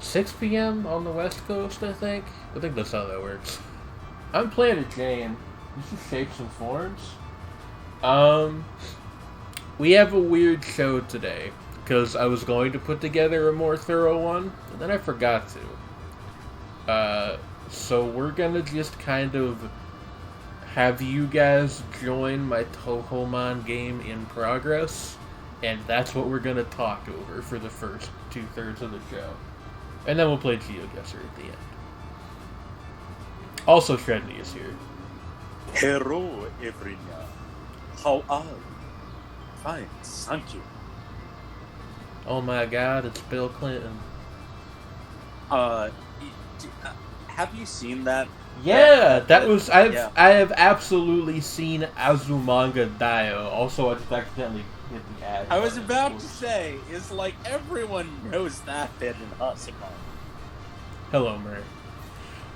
6 p.m. on the West Coast, I think. I think that's how that works. I'm Planet Jane. This is Shapes and Forms. We have a weird show today, because I was going to put together a more thorough one, and then I forgot to. So we're gonna just kind of have you guys join my Tohomon game in progress, and that's what we're gonna talk over for the first 2/3 of the show. And then we'll play GeoGuessr at the end. Also, Shredney is here. Hello, everyone. How are you? Fine, thank you. Oh my god, it's Bill Clinton. Have you seen that? Yeah, I have absolutely seen Azumanga Daioh. Also, I just accidentally hit the ad. I was about to say, it's like everyone knows that bit in Asumanga. Hello, Murray.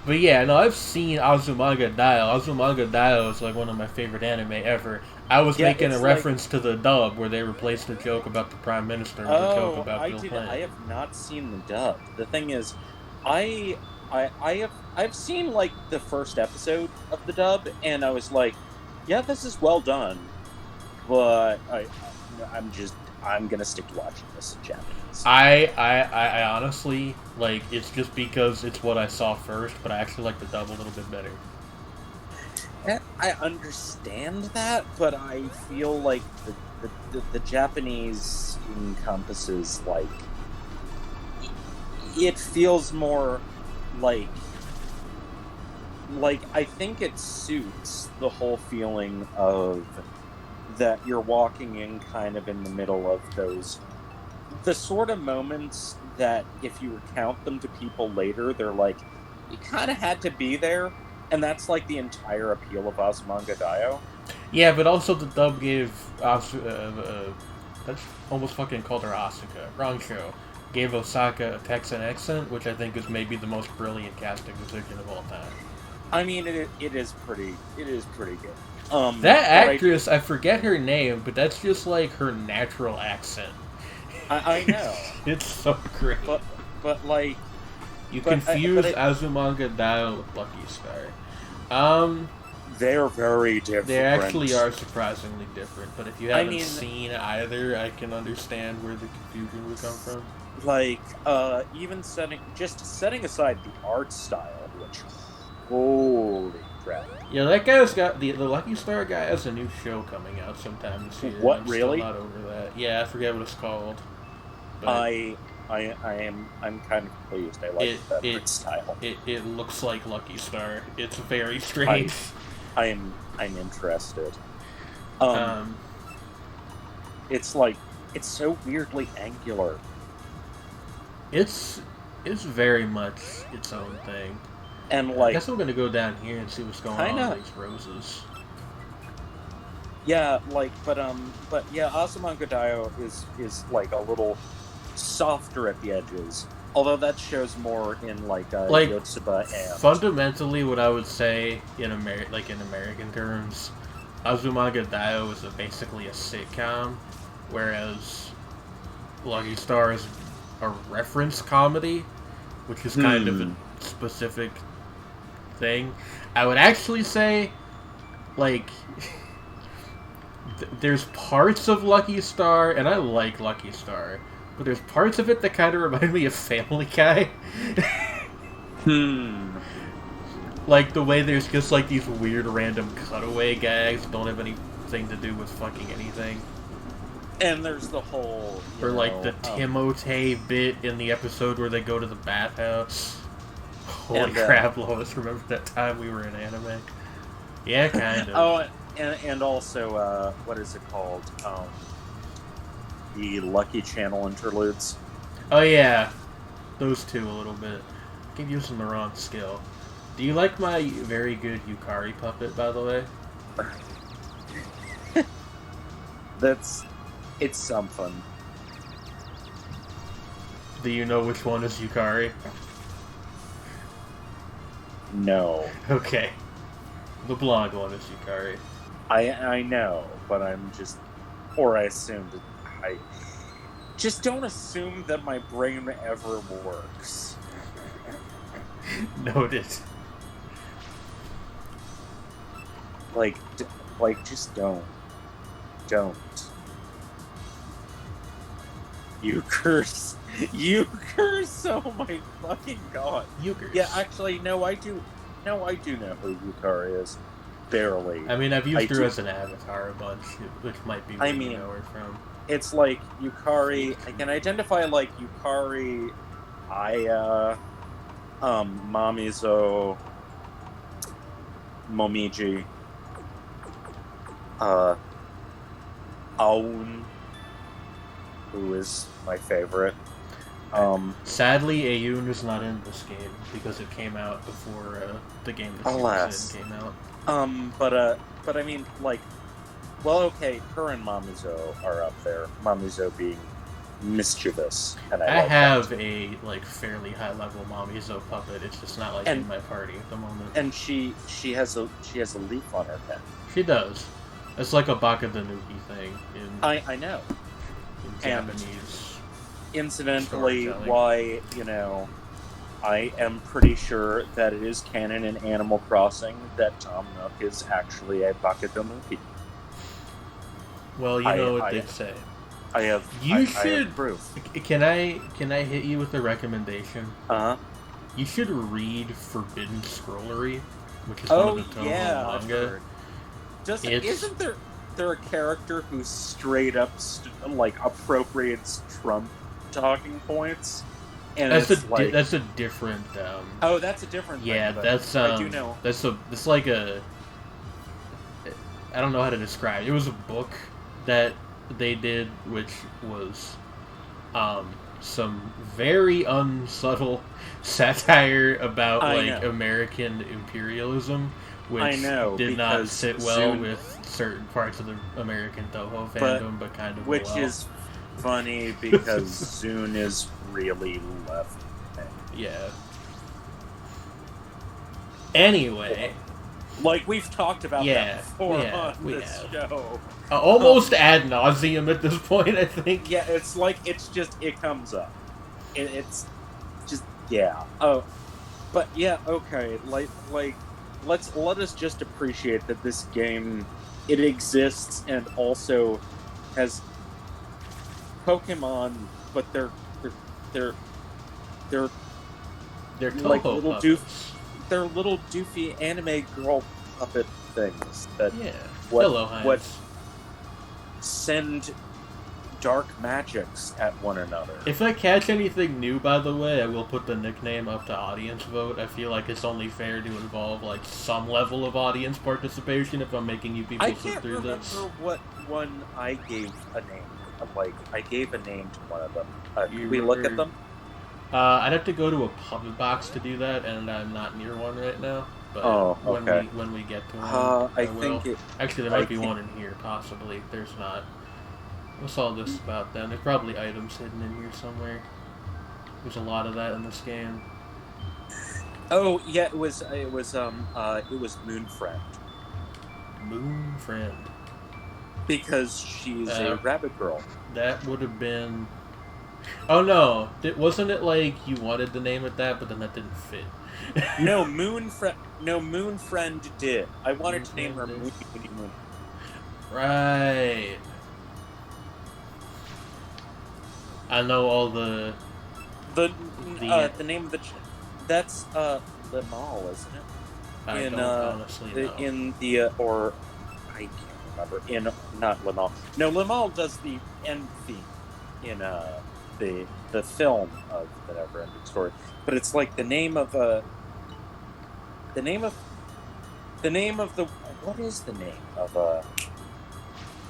But yeah, no, I've seen Azumanga Daioh. Azumanga Daioh is like one of my favorite anime ever. I was making a reference to the dub where they replaced the joke about the Prime Minister with a joke about Bill Clinton. I have not seen the dub. The thing is, I've seen like the first episode of the dub, and I was like, yeah, this is well done, but I'm gonna stick to watching this in Japanese. I honestly, like, it's just because it's what I saw first, but I actually like the dub a little bit better. I understand that, but I feel like the Japanese encompasses, like, it feels more like I think it suits the whole feeling of that you're walking in kind of in the middle of the sort of moments that if you recount them to people later, they're like, you kind of had to be there, and that's like the entire appeal of Azumanga Daioh. Yeah, but also the dub gave that's almost fucking called her Asuka. Wrong show. Gave Osaka a Texan accent, which I think is maybe the most brilliant casting decision of all time. I mean, it is pretty good. That actress, I forget her name, but that's just like her natural accent. I know. It's so great. But like, you confuse Azumanga Daioh with Lucky Star. They're very different. They actually are surprisingly different, but if you haven't seen either, I can understand where the confusion would come from. Like, even setting aside the art style, which, holy crap. Yeah, that guy's got, the Lucky Star guy has a new show coming out sometime this year. What, I'm really? Still not over that. Yeah, I forget what it's called. But I'm kind of pleased. I like the art style. It looks like Lucky Star. It's very strange. I'm interested. It's like, it's so weirdly angular. It's very much its own thing. And like, I guess I'm gonna go down here and see what's going on with these roses. Yeah, like, but yeah, Azumanga Daioh is like a little softer at the edges. Although that shows more in like Yotsuba and fundamentally, what I would say in American terms, Azumanga Daioh is basically a sitcom, whereas Lucky Star is a reference comedy, which is kind of a specific thing. I would actually say, like, there's parts of Lucky Star, and I like Lucky Star, but there's parts of it that kind of remind me of Family Guy. Like, the way there's just, like, these weird random cutaway gags that don't have anything to do with fucking anything. And there's the whole... Or, like, the Timote bit in the episode where they go to the bathhouse. Holy crap, Lois, remember that time we were in anime? Yeah, kind of. Oh, and also, what is it called? The Lucky Channel interludes. Oh, yeah. Those two a little bit. I keep using the wrong skill. Do you like my very good Yukari puppet, by the way? It's something. Do you know which one is Yukari? No. Okay. The blonde one is Yukari. I know, but I assumed. I just don't assume that my brain ever works. Noted. Like, just don't. You curse. Oh my fucking god. You curse. Yeah, actually, no, I do know who Yukari is. Barely. I mean, I've used her as an avatar a bunch, which might be where you know her from. It's like Yukari. I can identify like Yukari, Aya, Mamizo, Momiji, Aoun, who is my favorite. Sadly, Ayun is not in this game because it came out before the game that she was in came out. But I mean, like, well, okay, her and Mamizo are up there. Mamizo being mischievous, and I have a like fairly high level Mamizo puppet. It's just not like in my party at the moment. And she has a leaf on her head. She does. It's like a Baka the Nuki thing in I know. In Japanese. Incidentally, why, I am pretty sure that it is canon in Animal Crossing that Tom Nook is actually a Baka the Nuki. Well, you know what they say. I have proof. Can I hit you with a recommendation? Uh-huh. You should read Forbidden Scrollery, which is one of the Toho manga. Isn't there a character who straight up appropriates Trump talking points? And that's a different. Oh, that's a different. Yeah, thing, that's. I do know. It's like a. I don't know how to describe it. It was a book that they did, which was some very unsubtle satire about American imperialism, which did not sit well with certain parts of the American Toho fandom, but kind of which is funny because Zune is really left. Yeah. Anyway. Like, we've talked about that before on this show. Almost ad nauseum at this point, I think. Yeah, it's like, it comes up. It's just, yeah. Oh, but yeah, okay. Like, let us just appreciate that this game, it exists and also has Pokemon, but they're like little they're little doofy anime girl puppet things that what send dark magics at one another. If I catch anything new, by the way, I will put the nickname up to audience vote. I feel like it's only fair to involve like some level of audience participation if I'm making you people sit through this. I can't remember what one I gave a name. I gave a name to one of them. Can we look at them? I'd have to go to a puppet box to do that, and I'm not near one right now. But when we get to one, I will. Actually, there might be one in here, possibly. There's not. What's all this about then? There's probably items hidden in here somewhere. There's a lot of that in this game. Oh yeah, it was Moonfriend. Moonfriend. Because she's a rabbit girl. That would have been. Oh no! Wasn't it like you wanted to name it that, but then that didn't fit? No, Moonfriend did. I wanted to name her Moon. Right. I know all the name of the that's Limal, isn't it? I don't honestly know. In the or I can't remember. In not Limal. No, Limal does the end theme in the film of the Neverending Story, but it's like the name of the what is the name of the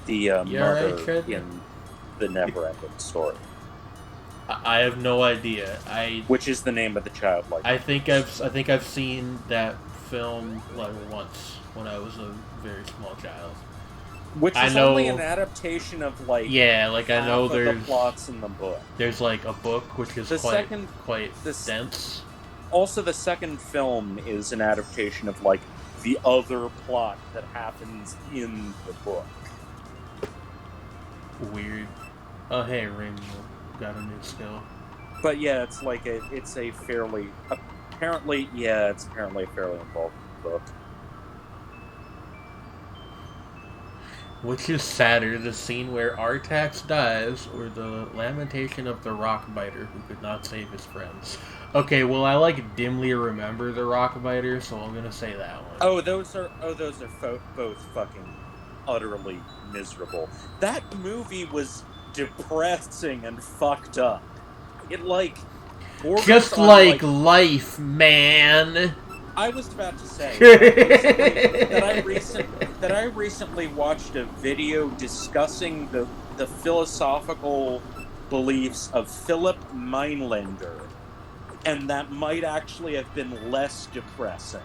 mother in the Neverending Story? I have no idea. Which is the name of the child? Like, I think I've seen that film like once when I was a very small child. Which is only an adaptation of like I know there's the plots in the book. There's like a book which is quite dense. Also, the second film is an adaptation of like the other plot that happens in the book. Weird. Oh hey, Rainbow got a new skill. But yeah, it's like it's a fairly apparently a fairly involved book. Which is sadder, the scene where Artax dies, or the lamentation of the rockbiter who could not save his friends? Okay, well, I dimly remember the rockbiter, so I'm gonna say that one. Those are both fucking utterly miserable. That movie was depressing and fucked up. It just like life, man. I was about to say that I recently watched a video discussing the philosophical beliefs of Philip Meinlander, and that might actually have been less depressing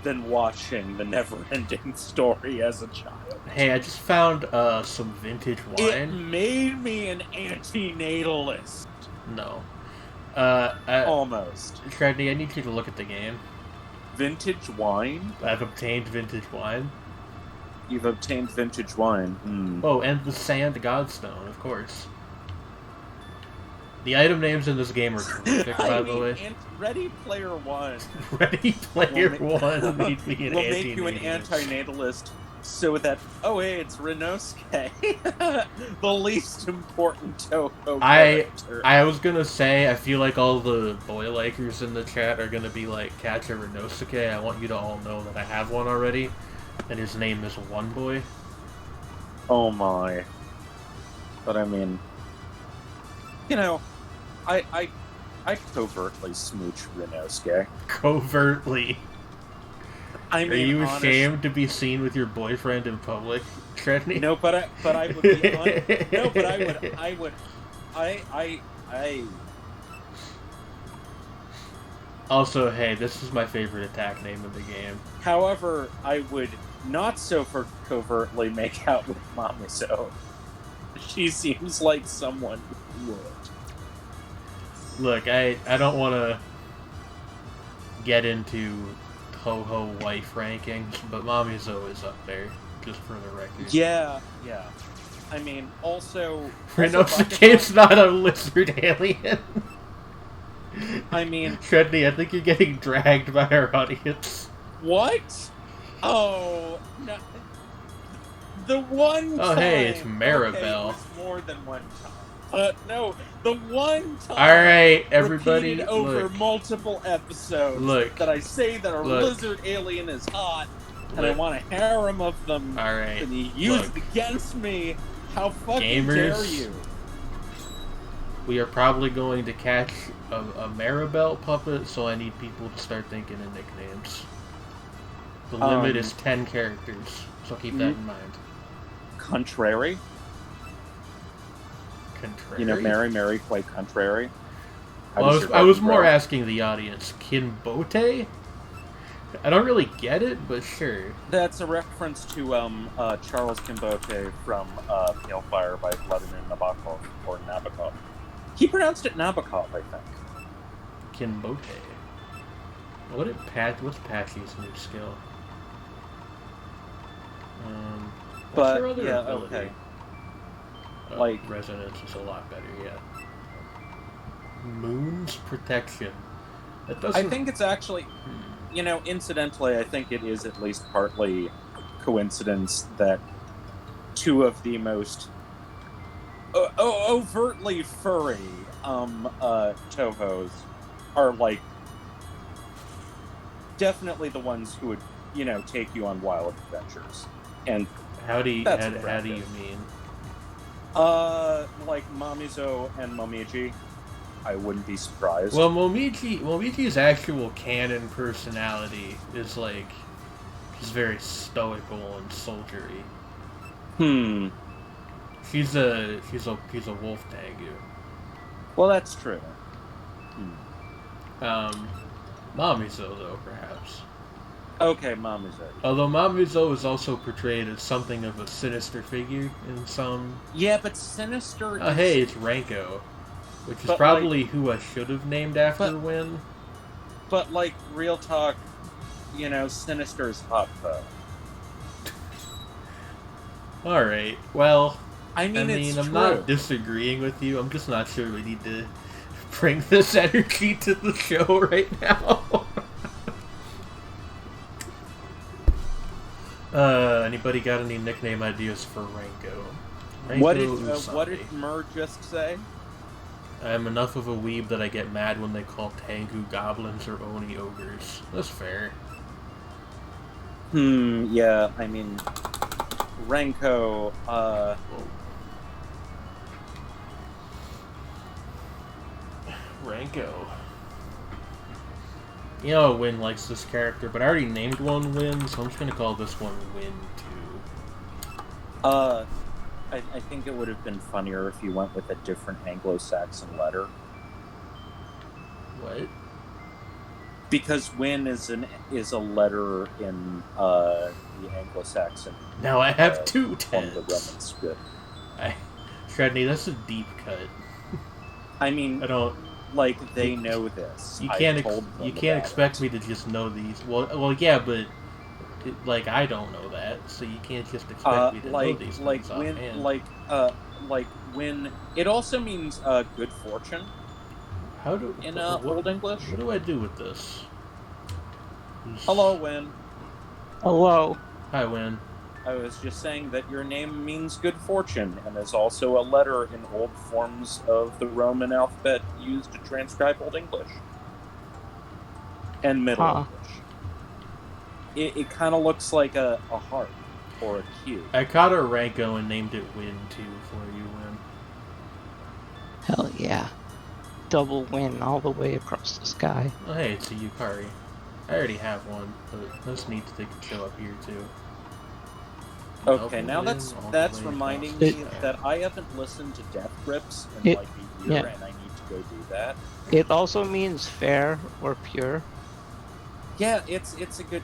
than watching the Neverending Story as a child. Hey, I just found some vintage wine. It made me an antinatalist. No. Almost. Shredney, I need you to look at the game. Vintage wine? I've obtained vintage wine. You've obtained vintage wine. Mm. Oh, and the Sand Godstone, of course. The item names in this game are terrific, by the way. Ready Player One. Ready Player One made me an will make you an antinatalist so that, hey, it's Renosuke. The least important Toho character. I was gonna say, I feel like all the boy likers in the chat are gonna be like, catch a Renosuke. I want you to all know that I have one already, and his name is One Boy. Oh my. But I mean, I covertly smooch Renosuke. Covertly? I mean, are you ashamed to be seen with your boyfriend in public, Shredney? No, but I would be no, but I Also, hey, this is my favorite attack name in the game. However, I would not so covertly make out with Mamiso. She seems like someone who would. Look, I don't want to get into Toho wife rankings, but Mamizo is up there, just for the record. Yeah. I mean, also... Renosuke's not a lizard alien. I mean... Shredney, I think you're getting dragged by our audience. What? Oh, no. The one time... Oh, hey, it's Maribel. Okay, it was more than one time. No, the one time. Alright, everybody. Repeated over multiple episodes. That I say that a lizard alien is hot, and I want a harem of them. Alright. And you use it against me. How fucking dare you? We are probably going to catch a Maribel puppet, so I need people to start thinking in nicknames. The limit is 10 characters, so keep that in mind. Contrary? Contrary? Mary quite contrary. Well, I was more asking the audience. Kinbote? I don't really get it, but sure. That's a reference to Charles Kinbote from Pale by Vladimir Nabokov, or Nabokov. He pronounced it Nabokov, I think. Kinbote. What's Patchy's new skill? What's her other ability? Okay. Resonance is a lot better, yeah. Moon's Protection. That doesn't... I think it's actually, incidentally, I think it is at least partly coincidence that two of the most overtly furry Tohos are, definitely the ones who would, take you on wild adventures. And how do you mean? Like Mamizo and Momiji, I wouldn't be surprised. Well, Momiji's actual canon personality is she's very stoical and soldiery. She's a wolf Tengu. Well, that's true. Mamizo, though, perhaps. Okay, Mamizo. Although Mamizo is also portrayed as something of a sinister figure in some... Yeah, but sinister is... hey, it's Ranko. Which is probably who I should have named after Win. But, real talk, sinister is hot, though. Alright, well... I'm true. Not disagreeing with you, I'm just not sure we need to bring this energy to the show right now. Anybody got any nickname ideas for Ranko? What Ranko did Mur just say? I'm enough of a weeb that I get mad when they call Tengu goblins or Oni ogres. That's fair. Yeah, I mean, Ranko, Ranko. You know, Win likes this character, but I already named one Win, so I'm just gonna call this one Win 2. I think it would have been funnier if you went with a different Anglo-Saxon letter. What? Because Win is a letter in the Anglo-Saxon. Now I have two From the tens. Roman script. Shredney, that's a deep cut. I mean, I don't. like, they know this. You can't. told them You can't about expect it. me to just know these. Well, yeah, but like I don't know that, so you can't just expect me to know these things offhand. When it also means good fortune How do in Old English. What do I do with this? Hello, Win. Hello. Hi, Win. I was just saying that your name means good fortune and is also a letter in old forms of the Roman alphabet used to transcribe Old English and Middle English. It kind of looks like a heart or a Q. I caught a Ranko and named it Win 2 for you, Win. Hell yeah. Double win all the way across the sky. Oh, hey, it's a Yukari. I already have one, but that's neat that they could show up here too. Okay, Double now win that's all the way reminding across the me sky. that I haven't listened to Death Grips in like a year, and I need to go do that. It also means fair or pure. Yeah, it's a good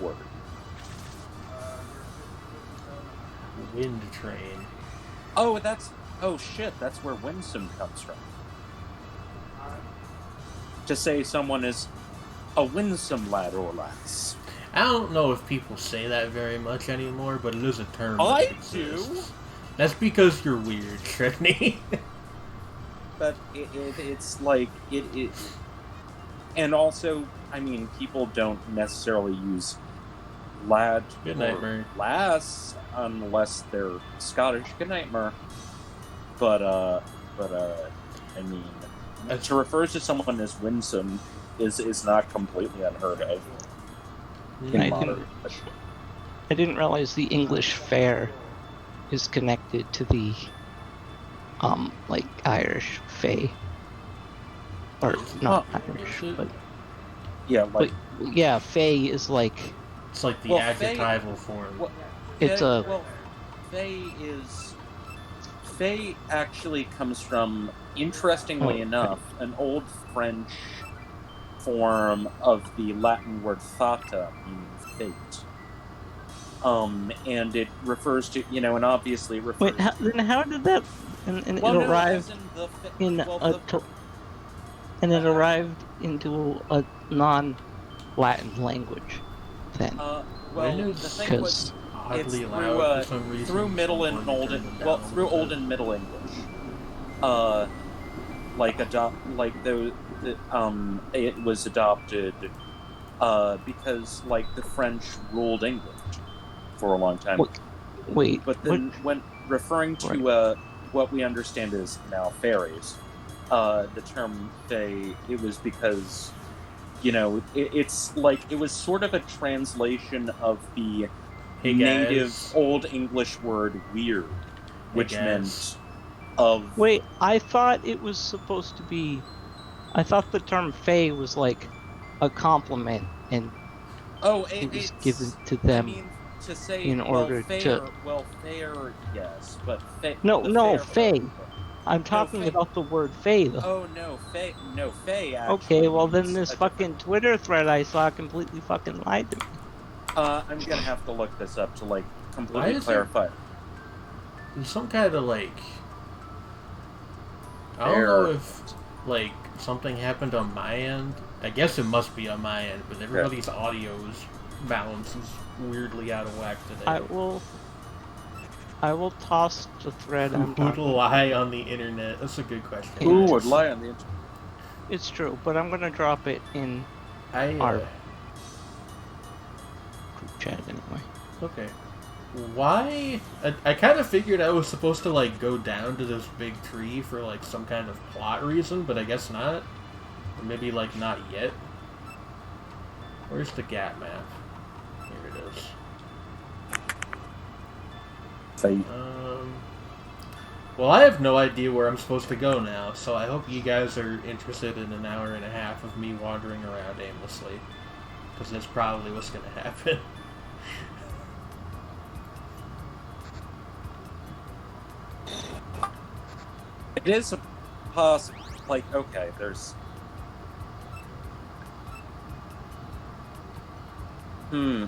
word. Wind train. Oh shit, that's where winsome comes from. To say someone is a winsome lad or lass. I don't know if people say that very much anymore, but it is a term that I exists. do. That's because you're weird, Shredney. But it's like it. And also, I mean, people don't necessarily use lad Good or night, Murray. lass unless they're Scottish. Good night, Mur. But I mean, to refer to someone as winsome is not completely unheard of. I didn't realize the English fair is connected to the like Irish fae. Or not Irish, but yeah, like yeah, fae is like It's like the Well, adjectival form. Fae actually comes from, interestingly enough, an old French form of the Latin word fata, meaning fate. And it refers to, and obviously it refers. Wait, then how did that? And it arrived it arrived into a non-Latin language. Then. The thing was, it's through Middle and Old, through Old and Middle English. It was adopted because like the French ruled England for a long time. Wait, but then when referring to what we understand as now fairies, the term fae, it was because it's like it was sort of a translation of the native Old English word weird, which meant of. Wait, I thought it was supposed to be. I thought the term fae was like a compliment, and it was given to them. I mean, to say in order fair, yes, but fae. I'm talking about the word fae, though. Oh no, fae! Fae. Okay, well then this fucking Twitter thread I saw completely fucking lied to me. I'm gonna have to look this up to like completely clarify. There's some kind of like. I don't know if like something happened on my end. I guess it must be on my end, but everybody's audio's balance is weirdly out of whack today. I will toss the thread. Who would lie on the internet? That's a good question. Who would lie on the internet? It's true, but I'm gonna drop it in our group chat anyway. Okay. Why? I kind of figured I was supposed to, like, go down to this big tree for, like, some kind of plot reason, but I guess not. Or maybe, like, not yet. Where's the gap map? Here it is. Well, I have no idea where I'm supposed to go now, so I hope you guys are interested in an hour and a half of me wandering around aimlessly. Because that's probably what's going to happen. It is a possible, like, okay, there's... I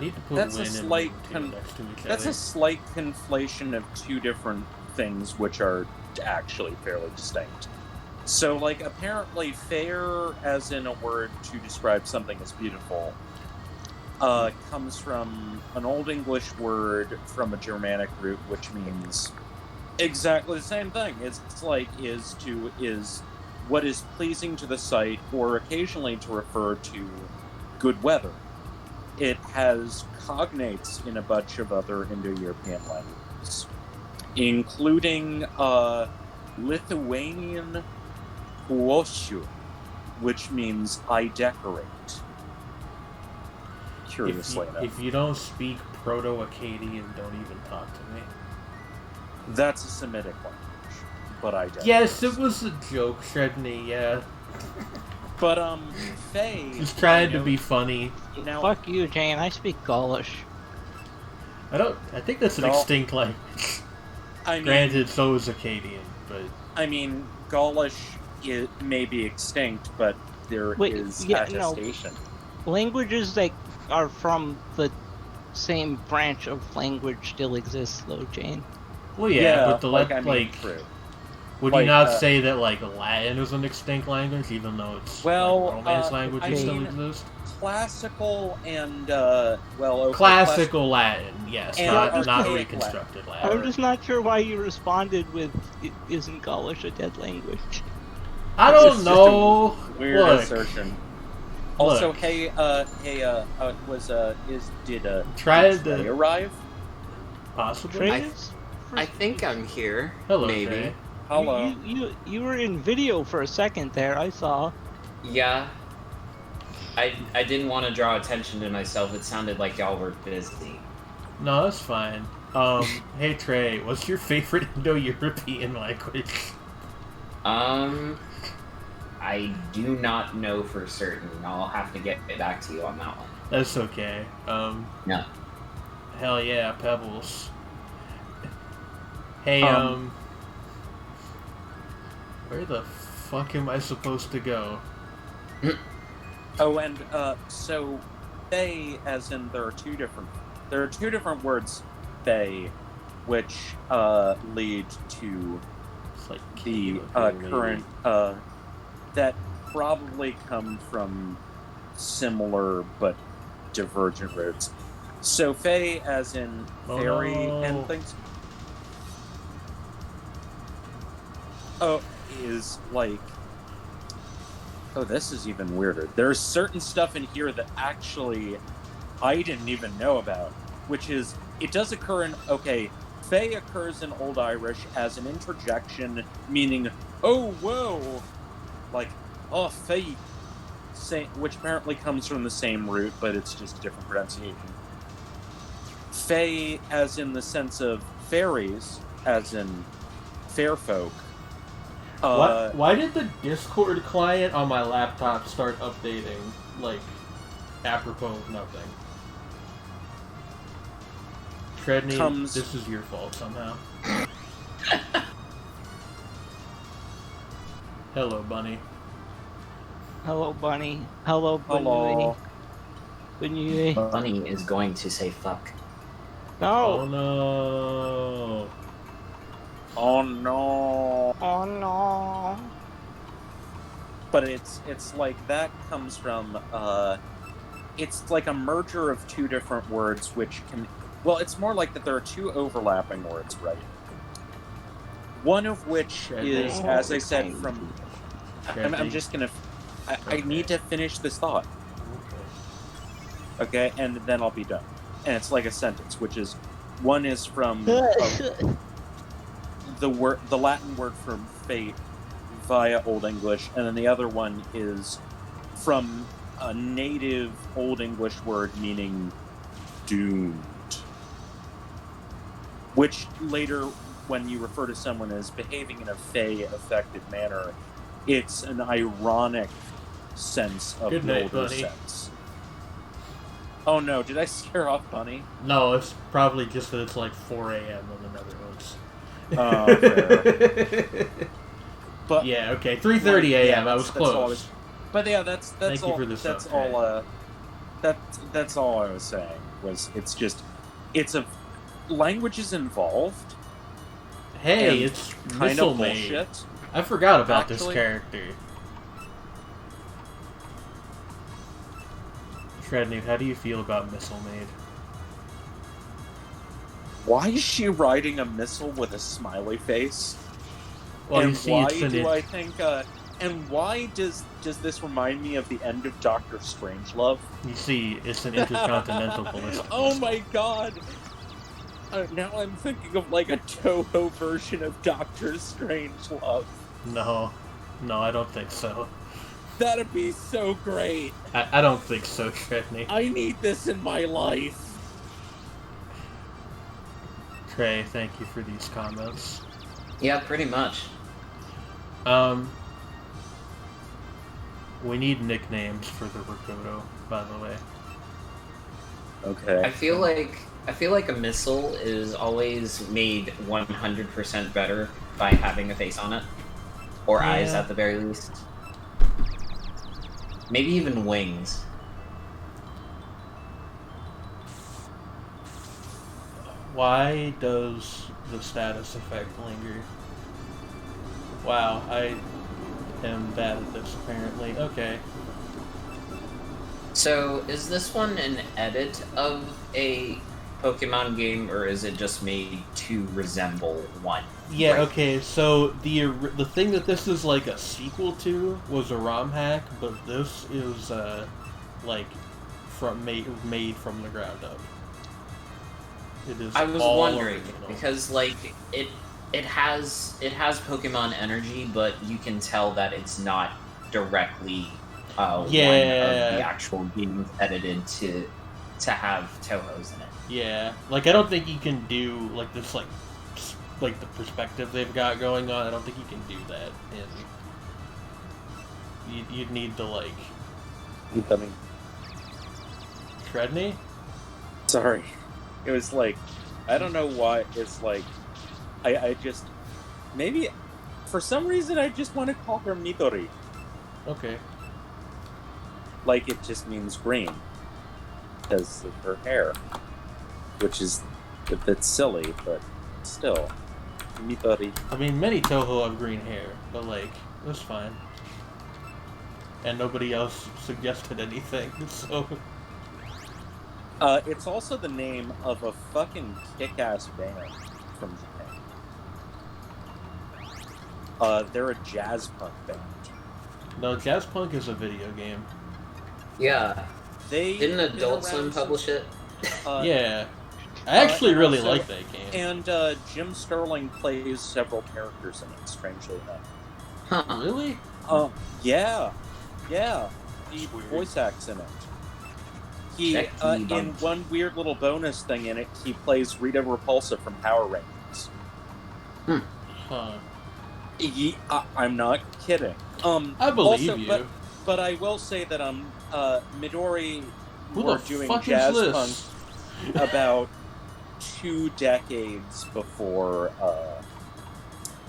need to put that's Win a and slight Moon next to each That's other. a slight conflation of two different things which are actually fairly distinct. So, like, apparently fair, as in a word to describe something as beautiful, comes from an Old English word from a Germanic root, which means exactly the same thing. It's like, is what is pleasing to the sight, or occasionally to refer to good weather. It has cognates in a bunch of other Indo-European languages, including Lithuanian puosiu, which means I decorate. Curiously enough. If you don't speak Proto-Akkadian, don't even talk to me. That's a Semitic language, but I decorate. Yes, it was a joke, Shredney, yeah. But, Faye... Just trying to be funny. Now, Fuck you, Jane. I speak Gaulish. I think that's an extinct language. I mean, Granted, so is Akkadian, but... I mean, Gaulish may be extinct, but there is attestation. Languages that are from the same branch of language still exist, though, Jane. Well, yeah, but true. Would you not say that, like, Latin is an extinct language, even though it's Romance languages still exist? Classical and, classical Latin, yes, and not reconstructed Latin. I'm just not sure why you responded with, isn't Gaulish a dead language? I don't know. Weird assertion. Also, Look. did Trey arrive? Possibly. I think I'm here. Hello, maybe. Trey. Hello. You were in video for a second there, I saw. Yeah. I didn't want to draw attention to myself. It sounded like y'all were busy. No, that's fine. Hey Trey, what's your favorite Indo-European language? I do not know for certain. I'll have to get back to you on that one. That's okay. Yeah. Hell yeah, Pebbles. Hey, where the fuck am I supposed to go? Oh, and so they, as in there are two different words, they, which lead to Like the current that probably come from similar but divergent roots. So Fae, as in fairy and things. Is like... Oh, this is even weirder. There's certain stuff in here that actually I didn't even know about, which is, it does occur in, Fae occurs in Old Irish as an interjection, meaning, oh, whoa, like, oh, Fae, which apparently comes from the same root, but it's just a different pronunciation. Fae, as in the sense of fairies, as in fair folk. Why did the Discord client on my laptop start updating, like, apropos of nothing? Shredney, this is your fault somehow. Hello, Bunny. Hello, Bunny. Hello, Bunny. Hello. Bunny. Bunny is going to say fuck. Oh No. no. Oh no. Oh no. But it's like that comes from it's like a merger of two different words which can, well, it's more like that there are two overlapping words, right? One of which is, as I said, from I'm just gonna I need to finish this thought. Okay, and then I'll be done. and it's like a sentence, which is one is from the Latin word for fate via Old English, and then the other one is from a native Old English word meaning doomed. Which later, when you refer to someone as behaving in a fey-affected manner, it's an ironic sense of Good the night, older Bunny. sense. Oh no, did I scare off Bunny? No, it's probably just that it's like 4 a.m. in the Netherlands. Oh, fair. But yeah, okay, 3:30 a.m. Yeah, I was close. But yeah, that's Thank all. you for the That's sub, all. That's all I was saying. It's a language is involved. Hey, and it's kind of Missile Maid. bullshit. I forgot about this Actually- character. Shredney, how do you feel about Missile Maid? Why is she riding a missile with a smiley face? Well, and you see, why it's an do I think? And why does this remind me of the end of Doctor Strangelove? You see, it's an intercontinental ballistic Oh missile. my god! Now I'm thinking of like a Toho version of Doctor Strangelove. No, I don't think so. That'd be so great. I don't think so, Shredney. I need this in my life. Trey, thank you for these comments. Yeah, pretty much. We need nicknames for the Rakoto, by the way. Okay. I feel like a missile is always made 100% better by having a face on it, or eyes Yeah. at the very least. Maybe even wings. Why does the status effect linger? Wow, I am bad at this, apparently. Okay. So, is this one an edit of a Pokemon game, or is it just made to resemble one? Yeah, Right. okay, so the thing that this is like a sequel to was a ROM hack, but this is like made from the ground up. It is I was all wondering original. because like it has Pokemon energy, but you can tell that it's not directly one of Yeah. the actual games edited to have Toho's in it. Yeah, like I don't think you can do like this like the perspective they've got going on. I don't think you can do that. And you'd need to like Incoming. Shredney. Sorry. It was like, I don't know why. It's like, I just maybe for some reason I just want to call her Midori. Okay. Like it just means green because of her hair, which is a bit silly, but still, Midori. I mean, many Toho have green hair, but like that's fine. And nobody else suggested anything, so. It's also the name of a fucking kick-ass band from Japan. They're a jazz punk band. No, Jazz Punk is a video game. Yeah, They didn't have been Adult around Swim publish it? Yeah. I actually and really also- like that game. And Jim Sterling plays several characters in it, strangely enough. Huh. Really? Yeah. He That's weird. voice acts in it. He, Check the in bunch. one weird little bonus thing in it, he plays Rita Repulsa from Power Rangers. Huh. I'm not kidding. I believe also, you. But I will say that Midori Who were the doing fuck jazz is punk this? about 2 decades before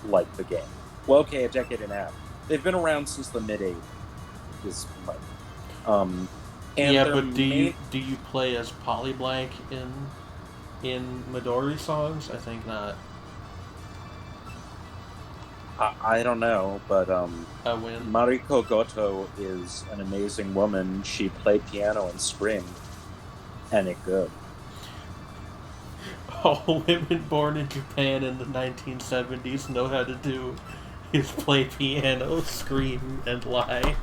like the game. Well, okay, a decade and a half. They've been around since the mid '80s. And Yeah, their but do main- you play as Polyblank in Midori songs? I think not. I don't know, but I win. Mariko Goto is an amazing woman. She played piano and screamed, and it good. All women born in Japan in the 1970s know how to do is play piano, scream, and lie.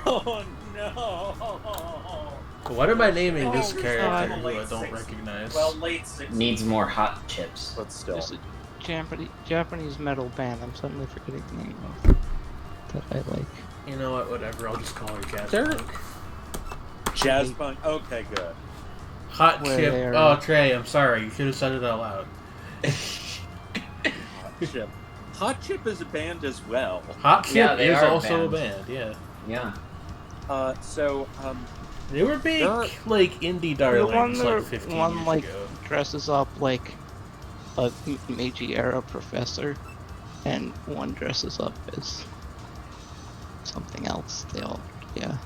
Oh no! What am I naming this Oh, character God. who I Late don't 60s. recognize? Well, late 60s. Needs more hot chips. But still. There's a Japanese metal band. I'm suddenly forgetting the name of that I like. You know what? Whatever. I'll just call her Jazz There- Punk. Jazz punk. Okay, good. Hot Where Chip. they're- Oh, Trey, I'm sorry. You should have said it out loud. Hot Chip. Hot Chip is a band as well. Hot Chip Yeah, they is are a also a band. band. Yeah. Yeah. They were big, They're- like, indie The one darlings, that like 15 one years like ago. dresses up like a Meiji era professor, and one dresses up as something else. They all, yeah.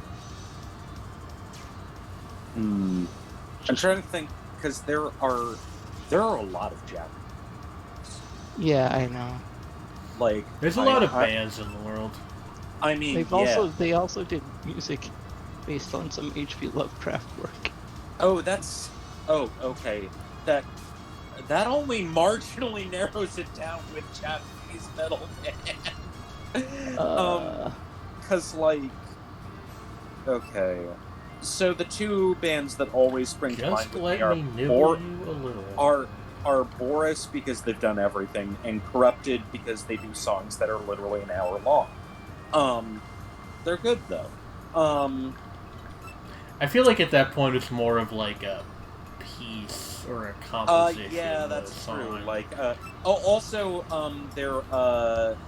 I'm trying to think because there are a lot of Japanese. Yeah, I know. Like There's a lot of bands in the world. I mean, They also did music based on some H.P. Lovecraft work. Okay. That only marginally narrows it down with Japanese metal band. Because okay. So the two bands that always spring to mind Just with let me are me nibble you a little. are Boris because they've done everything, and Corrupted because they do songs that are literally an hour long. They're good though. I feel like at that point it's more of like a piece or a composition. Yeah, of a that's true. song. Like, also, their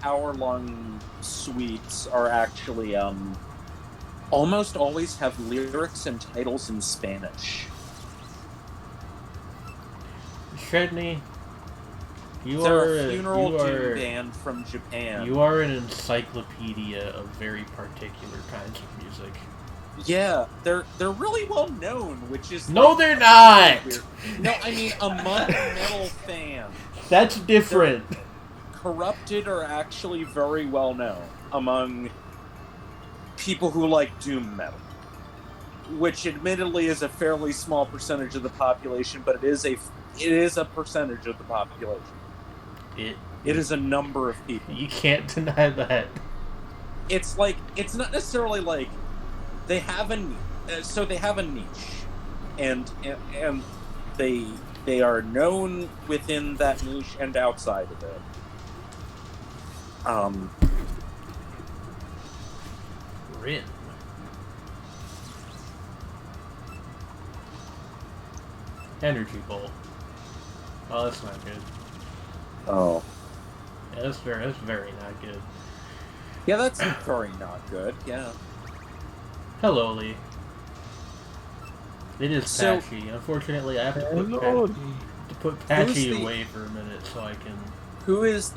hour-long suites are actually almost always have lyrics and titles in Spanish. Shredney, They're a funeral doom band from Japan. You are an encyclopedia of very particular kinds of music. Yeah, they're really well known, which is They're not. weird. No, I mean among metal fans. That's different. Corrupted are actually very well known among people who like doom metal, which admittedly is a fairly small percentage of the population, but it is a percentage of the population. It is a number of people. You can't deny that. It's not necessarily like they have a niche, and they are known within that niche and outside of it. Rin. Energy Bowl. Oh, that's not good. Oh. Yeah, that's very not good. Yeah, that's very not good, yeah. Hello, Lee. It is So- patchy. Unfortunately, I have to put Who's patchy the- away for a minute so I can... Who is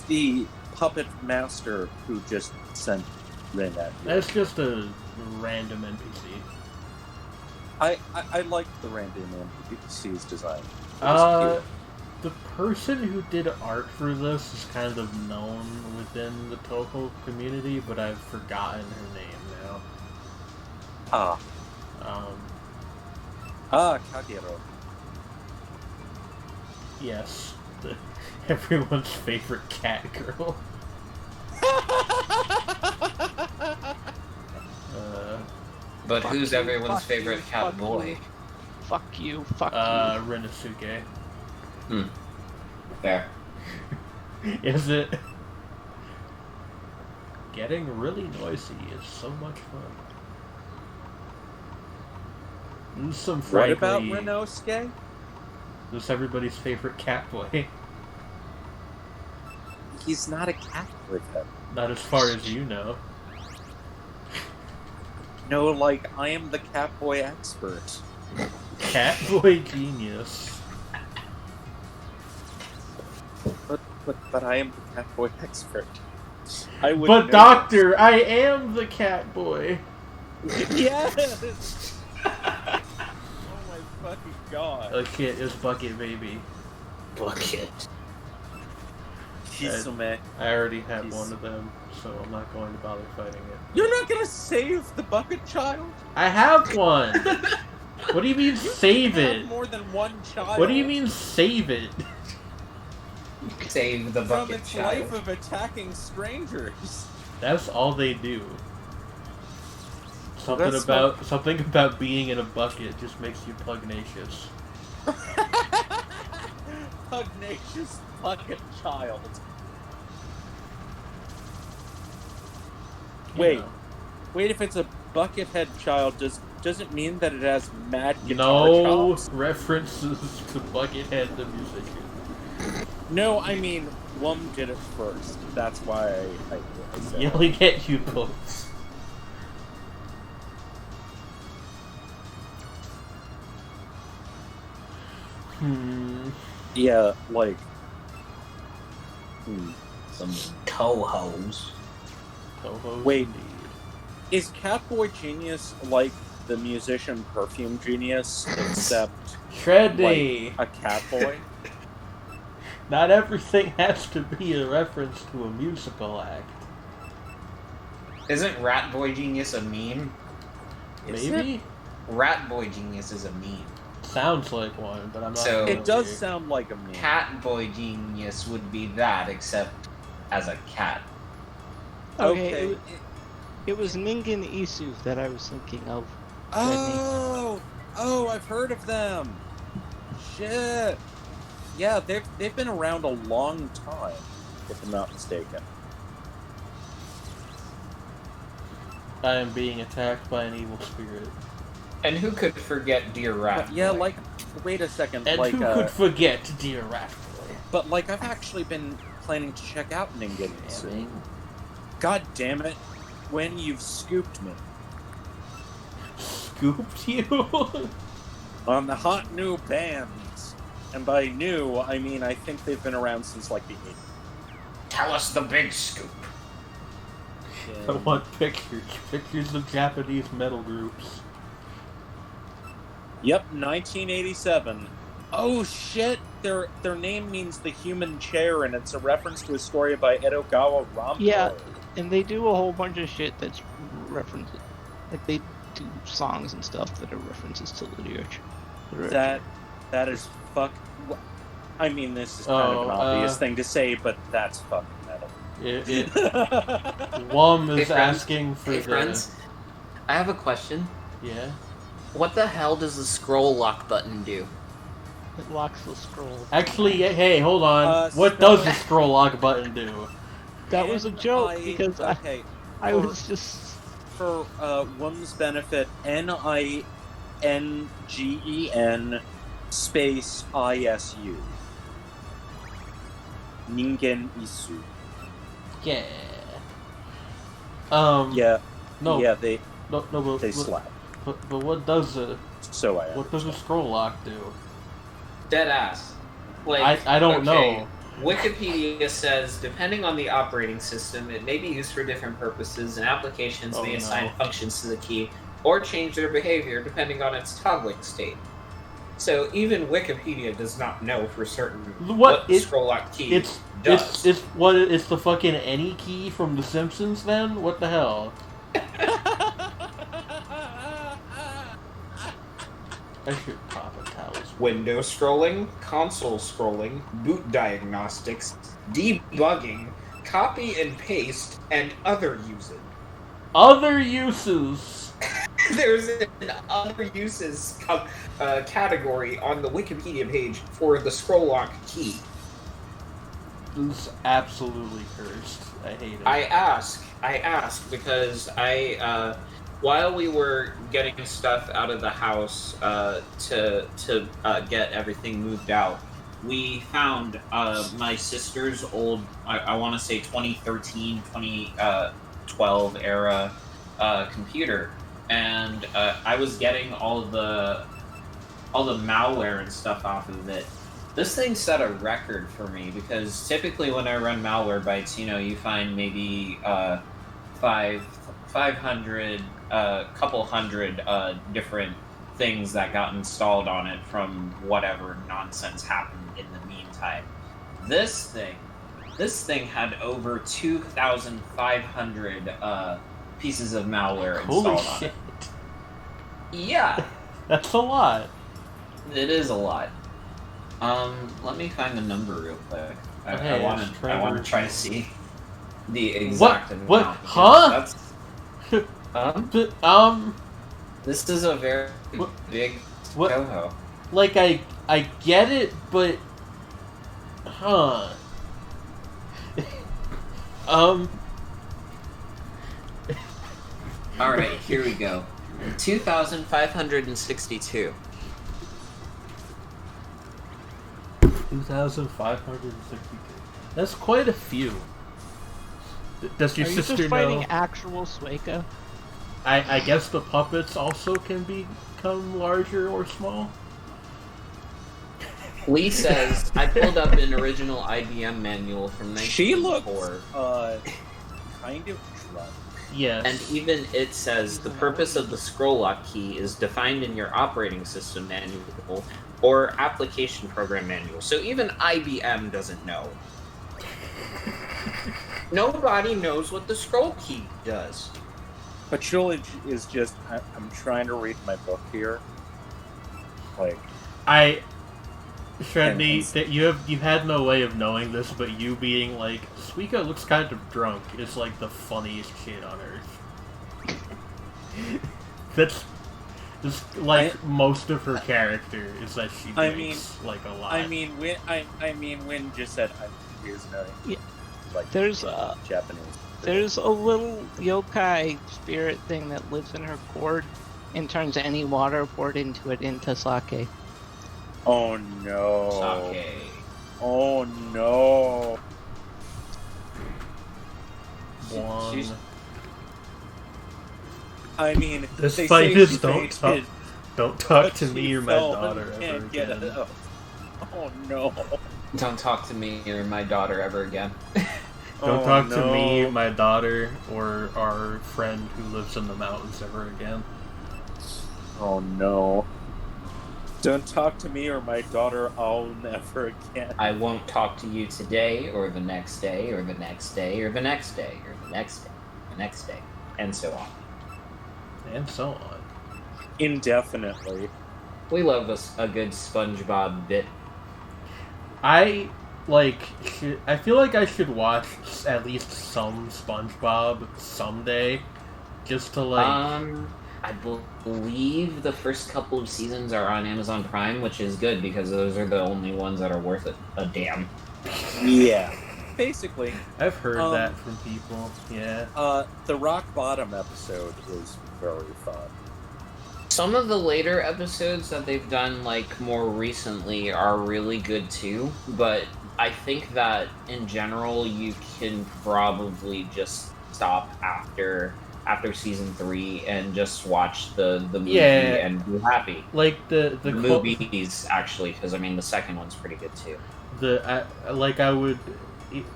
the puppet master who just sent Rin at you? That's just a random NPC. I like the random NPC's design. It was cute. The person who did art for this is kind of known within the Toho community, but I've forgotten her name now. Kagero. Yes. Everyone's favorite cat girl. But Fuck who's you, everyone's fuck favorite you, cat fuck boy? you. Fuck you, fuck Renosuke. Fair. Is it? Getting really noisy is so much fun. This is some What frankly... about Renosuke? This is everybody's favorite cat boy. He's not a cat boy, though. Not as far as you know. No, like, I am the cat boy expert. Cat boy genius. But I am the cat boy expert. I would But know doctor, I am the cat boy. this. Yes! Oh my fucking god. Oh shit, it's Bucket Baby. Bucket. Kisume. I already have Jeez. one of them, so I'm not going to bother fighting it. You're not gonna save the bucket child? I have one! What do you mean save You it? have more than one child. What do you mean save it? Save the From bucket its child. life of attacking strangers. That's all they do. Well, Something about being in a bucket just makes you pugnacious. Pugnacious bucket child. Wait, Yeah. wait. If it's a buckethead child, does it mean that it has mad guitar No chops? references to Buckethead the musician. No, I mean, Wum did it first. That's why I said it. Yelling at you folks. Yeah, like. Some Toho-Hos. Toho-Hos Wait. indeed. Is Catboy Genius like the musician Perfume Genius, except Shreddy! like a catboy? Not everything has to be a reference to a musical act. Isn't Rat Boy Genius a meme? Maybe? Rat Boy Genius is a meme. Sounds like one, but I'm not So- It does familiar. sound like a meme. Cat Boy Genius would be that, except as a cat. Okay. It was Ningen Isu that I was thinking of. Oh, I've heard of them. Shit. Yeah, they've been around a long time, if I'm not mistaken. I am being attacked by an evil spirit. And who could forget Dear Rat Boy? Yeah, like, wait a second, And like, who could forget Dear Rat Boy? but like, I've actually been planning to check out Ningen Isu. Damn. God damn it, when you've scooped me Scooped you? on the hot new bands, and by new I mean I think they've been around since like the 80s. Tell us the big scoop. I want pictures of Japanese metal groups. Yep, 1987. Oh shit! Their name means the human chair, and it's a reference to a story by Edogawa Rampo. Yeah, and they do a whole bunch of shit that's references. Like they do songs and stuff that are references to literature. That is fuck. I mean, this is kind of an obvious thing to say, but that's fucking metal. Wum Hey, is friends. asking for Hey the... friends, I have a question. Yeah? What the hell does the scroll lock button do? It locks the scroll. Actually, hey, hold on. What spell- does the scroll lock button do? That was a joke because okay, I was just for Wum's benefit, NINGEN space ISU. Ningen Isu. Yeah. Yeah, No. yeah, they No, but, slap. but what does a So I what does a scroll lock do? Dead ass. Like, I don't know. Wikipedia says, depending on the operating system, it may be used for different purposes, and applications Oh, may no. assign functions to the key or change their behavior depending on its toggling state. So even Wikipedia does not know for certain what the scroll lock key does. It's the fucking any key from The Simpsons then? What the hell? I should pop a talisman. Window scrolling, console scrolling, boot diagnostics, debugging, copy and paste, and other uses. Other uses! There's an other uses category on the Wikipedia page for the scroll lock key. This is absolutely cursed. I hate it. I ask because while we were getting stuff out of the house to get everything moved out, we found my sister's old, I want to say 2013, 2012 era computer, and I was getting all the malware and stuff off of it. This thing set a record for me because typically when I run Malwarebytes, you find maybe 500, couple hundred different things that got installed on it from whatever nonsense happened in the meantime. This thing had over 2,500 pieces of malware Holy installed on shit. it. Yeah, That's a lot. it is a lot. Let me find the number real quick. I Okay, want it's to Trevor. try to see. the exact amount. What? because Huh? That's, this is a very big What? Toho. Like, I get it, but... Huh. Alright, here we go. 2,562. 2,562. That's quite a few. Does your Are you sister just fighting know? actual Sueka? I guess the puppets also can become larger or small. Lee says, I pulled up an original IBM manual from She 1984. looks kind of drunk. Yes. And even it says the purpose of the scroll lock key is defined in your operating system manual or application program manual. So even IBM doesn't know. Nobody knows what the scroll key does. But Julie is just. I'm trying to read my book here. Like, Shredney, that you had no way of knowing this, but you being like, Suika looks kind of drunk is like the funniest shit on earth. That's just like most of her character is that she drinks like a lot. I mean, when just said, here's another. Yeah. Like, There's Japanese. There's a little yokai spirit thing that lives in her cord and turns any water poured into it into sake. Oh no. Sake. Oh no. One. I mean, This they fight say is she don't fainted, talk to but me she or my fell daughter and ever can't get again. up. Oh no. Don't talk to me or my daughter ever again. Don't talk to me, my daughter, or our friend who lives in the mountains ever again. Oh no. Don't talk to me or my daughter, I'll never again. I won't talk to you today, or the next day, or the next day, or the next day, or the next day, the next day, and so on. And so on. Indefinitely. We love a good SpongeBob bit. I feel like I should watch at least some SpongeBob someday, just to like. I believe the first couple of seasons are on Amazon Prime, which is good because those are the only ones that are worth a damn. Yeah. Basically. I've heard that from people. Yeah. The Rock Bottom episode was very fun. Some of the later episodes that they've done, like, more recently are really good too, but I think that, in general, you can probably just stop after season 3 and just watch the movie and be happy. Like, the movies, actually, because, I mean, the second one's pretty good too. I would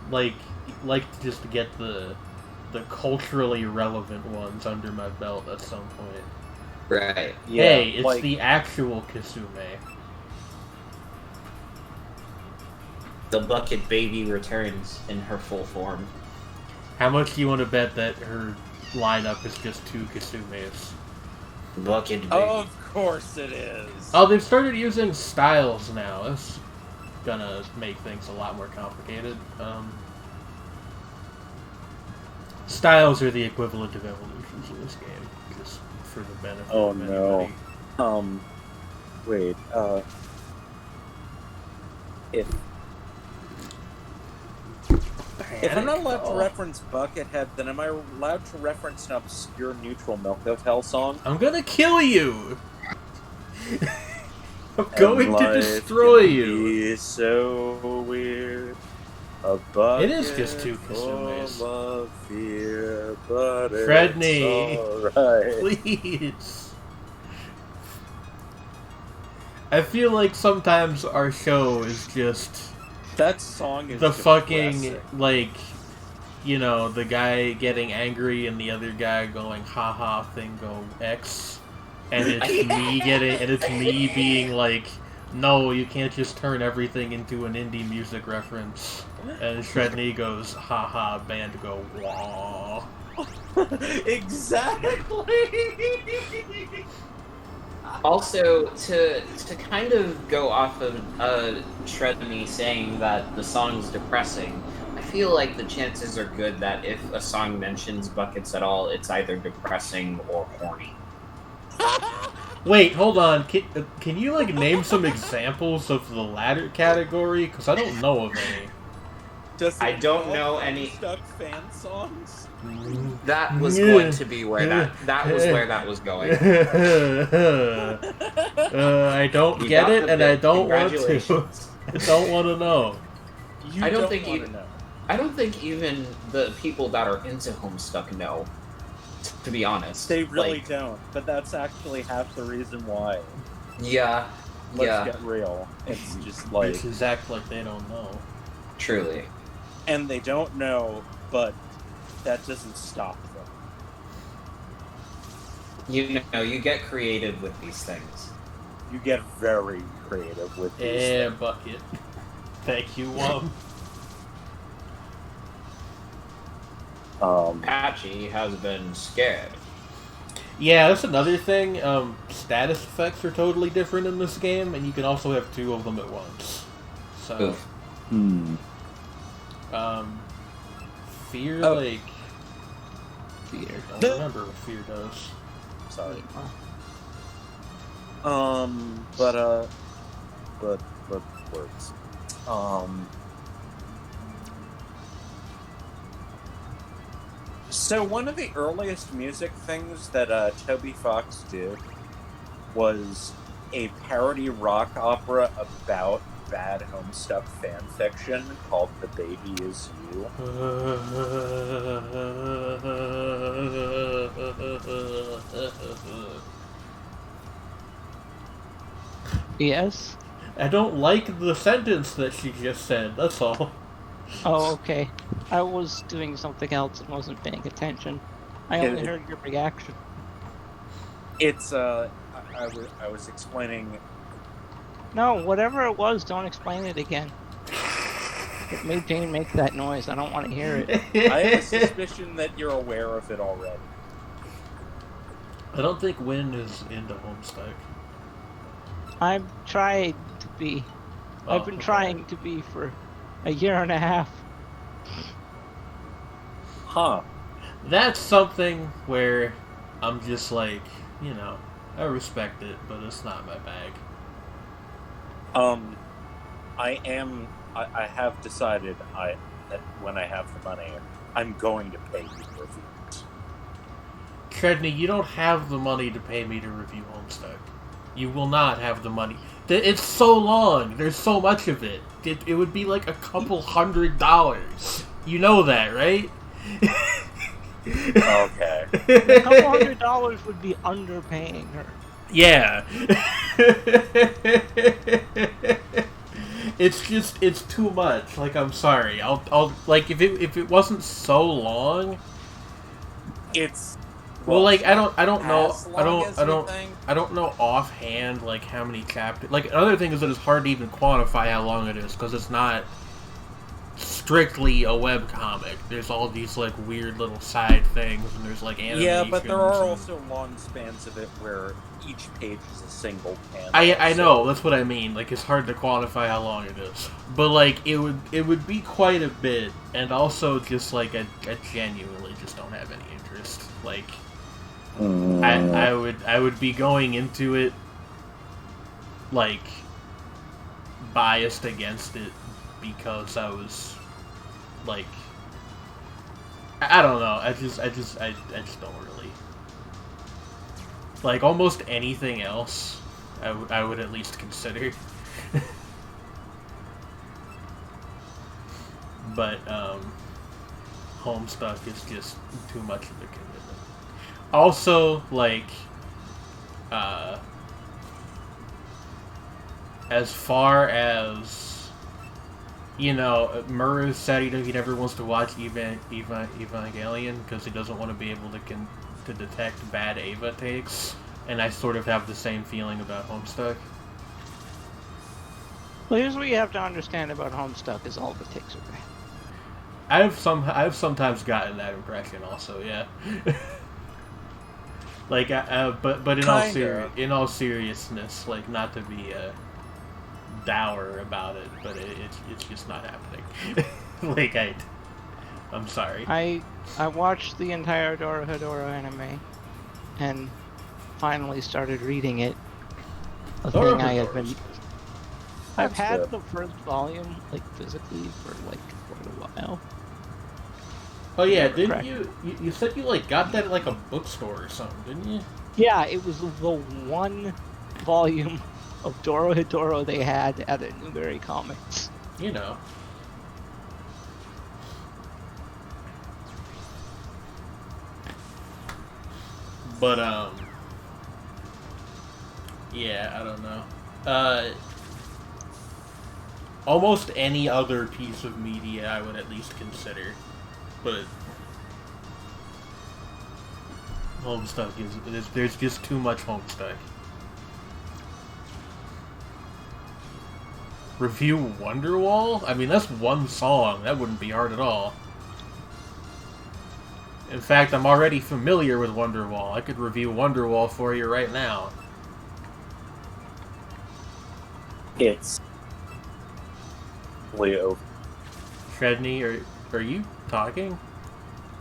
like to just get the culturally relevant ones under my belt at some point. Right. Yeah, hey, it's the actual Kisume. The Bucket Baby returns in her full form. How much do you want to bet that her lineup is just 2 Kisumes? Bucket Baby. Of course it is. Oh, they've started using styles now. That's gonna make things a lot more complicated. Styles are the equivalent of evolutions in this game, just for the benefit of anybody. No. Wait, if I'm not allowed to reference Buckethead, then am I allowed to reference an obscure Neutral Milk Hotel song? I'm gonna kill you! I'm going to destroy you! It's so weird. It is just 2 Kisumes. Of fear, but Fredney, it's alright. please. I feel like sometimes our show is just That song is the depressing. fucking, like, you know, the guy getting angry and the other guy going haha thing go X, and it's me being like, no, you can't just turn everything into an indie music reference. And Shredney goes haha, band go wah. Exactly. Also, to kind of go off of Shredney saying that the song's depressing, I feel like the chances are good that if a song mentions buckets at all, it's either depressing or horny. Wait, hold on. Can you like name some examples of the latter category? Because I don't know of any. I don't know any Stuck fan songs. That was going to be where that was where that was going. I don't You get got it, the and bit. I don't want to. Congratulations. I don't want to know. I don't think want you- to know. I don't think even the people that are into Homestuck know. To be honest, They really Like, don't, but that's actually half the reason why. yeah, Let's get real. It's just like, Bitches act like they don't know. truly. and they don't know, but that doesn't stop them. You know, you get creative with these things. You get very creative with these Yeah, things. bucket. Thank you, Patchy has been scared. Yeah, that's another thing. Status effects are totally different in this game, and you can also have two of them at once. So, Oof. fear, Oh. like... Fear. I don't remember what fear does. Sorry. Well, But words. So one of the earliest music things that Toby Fox did was a parody rock opera about bad Homestuck fan fiction called "The Baby Is You." yes? I don't like the sentence that she just said, that's all. Oh, okay. I was doing something else and wasn't paying attention. I only heard your reaction. It's I was explaining. No, whatever it was, don't explain it again. It made Jane make that noise. I don't want to hear it. I have a suspicion that you're aware of it already. I don't think Win is into Homestuck. I've tried to be. I've been okay. trying to be for a year and a half. Huh. That's something where I'm just like, you know, I respect it, but it's not my bag. I have decided that when I have the money, I'm going to pay you to review it. Tredney, you don't have the money to pay me to review Homestuck. You will not have the money. It's so long. There's so much of it. It would be like a couple $100. You know that, right? Okay. A couple $100 would be underpaying her. Yeah. It's too much. Like, I'm sorry. I'll like if it wasn't so long. It's Well, like I don't know as long as you think. I don't know offhand like how many chapters. Like another thing is that it's hard to even quantify how long it is because it's not strictly a webcomic. There's all these like weird little side things, and there's like animations. Yeah, but there are and- also long spans of it where each page is a single panel. I so- know, that's what I mean. Like it's hard to quantify how long it is, but like it would be quite a bit, and also just like I genuinely just don't have any interest. Like I would be going into it like biased against it because I was like I don't know. I just don't really like almost anything else. I would at least consider. But Homestuck is just too much of a commitment. Also, like, as far as, you know, Murray said he never wants to watch Evangelion because he doesn't want to be able to detect bad Ava takes, and I sort of have the same feeling about Homestuck. Well, here's what you have to understand about Homestuck is all the takes are bad. I've sometimes gotten that impression also, yeah. Like, but in all seriousness, like, not to be dour about it, but it's just not happening. Like I'm sorry. I watched the entire Dorohedoro anime and finally started reading it. A thing I had been. I've That's had good. the first volume, like, physically for, like, quite a while. Oh yeah, Never didn't cracked you said you, like, got that at, like, a bookstore or something, didn't you? Yeah, it was the one volume of Dorohedoro they had at a Newberry Comics. You know. But, yeah, I don't know. Almost any other piece of media I would at least consider. But Homestuck there's just too much Homestuck. Review Wonderwall? I mean, that's one song. That wouldn't be hard at all. In fact, I'm already familiar with Wonderwall. I could review Wonderwall for you right now. It's Leo. Shredney, are you talking?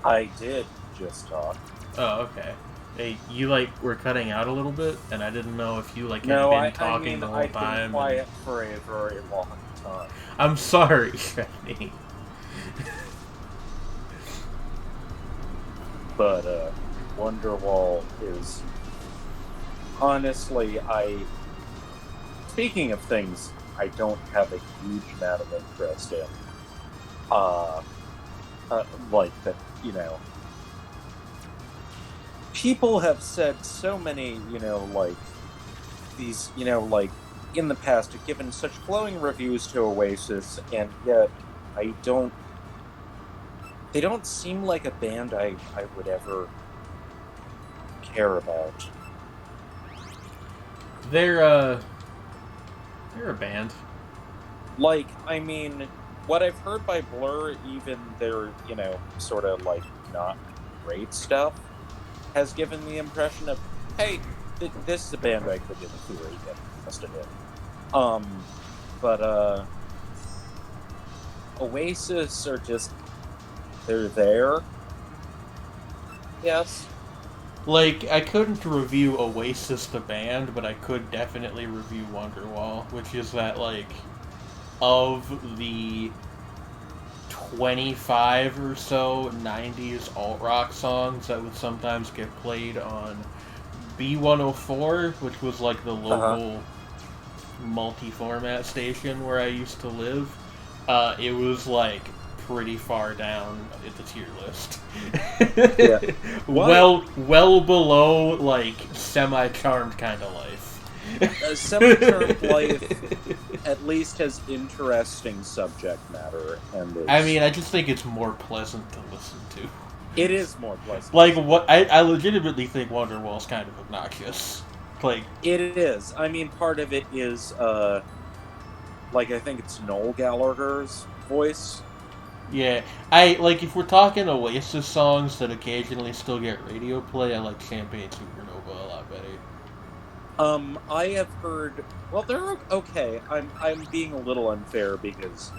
I did just talk. Oh, okay. Hey, you, like, were cutting out a little bit, and I didn't know if you, like, had No, been talking the whole I've time. been quiet for a very long time. I'm sorry, Shredney. But Wonderwall is honestly, speaking of things I don't have a huge amount of interest in, like that, you know, people have said so many, you know, like these, you know, like in the past have given such glowing reviews to Oasis, and yet they don't seem like a band I would ever care about. They're a band. Like, I mean, what I've heard by Blur, even their, you know, sort of like not great stuff, has given the impression of, hey, this is a band I could in theory get interested in. But Oasis are just, they're there. Yes. Like, I couldn't review Oasis the band, but I could definitely review Wonderwall, which is that, like, of the 25 or so 90s alt-rock songs that would sometimes get played on B104, which was, like, the local multi-format station where I used to live, it was, like, pretty far down in the tier list. Yeah. well below, like, semi-charmed kind of life. A semi-charmed life at least has interesting subject matter, and I mean, I just think it's more pleasant to listen to. it is more pleasant. Like, what I legitimately think Wonderwall's kind of obnoxious. Like, It is. I mean, part of it is, like, I think it's Noel Gallagher's voice. yeah, if we're talking Oasis songs that occasionally still get radio play, I like Champagne Supernova a lot better. I have heard. Well, they're okay. I'm being a little unfair because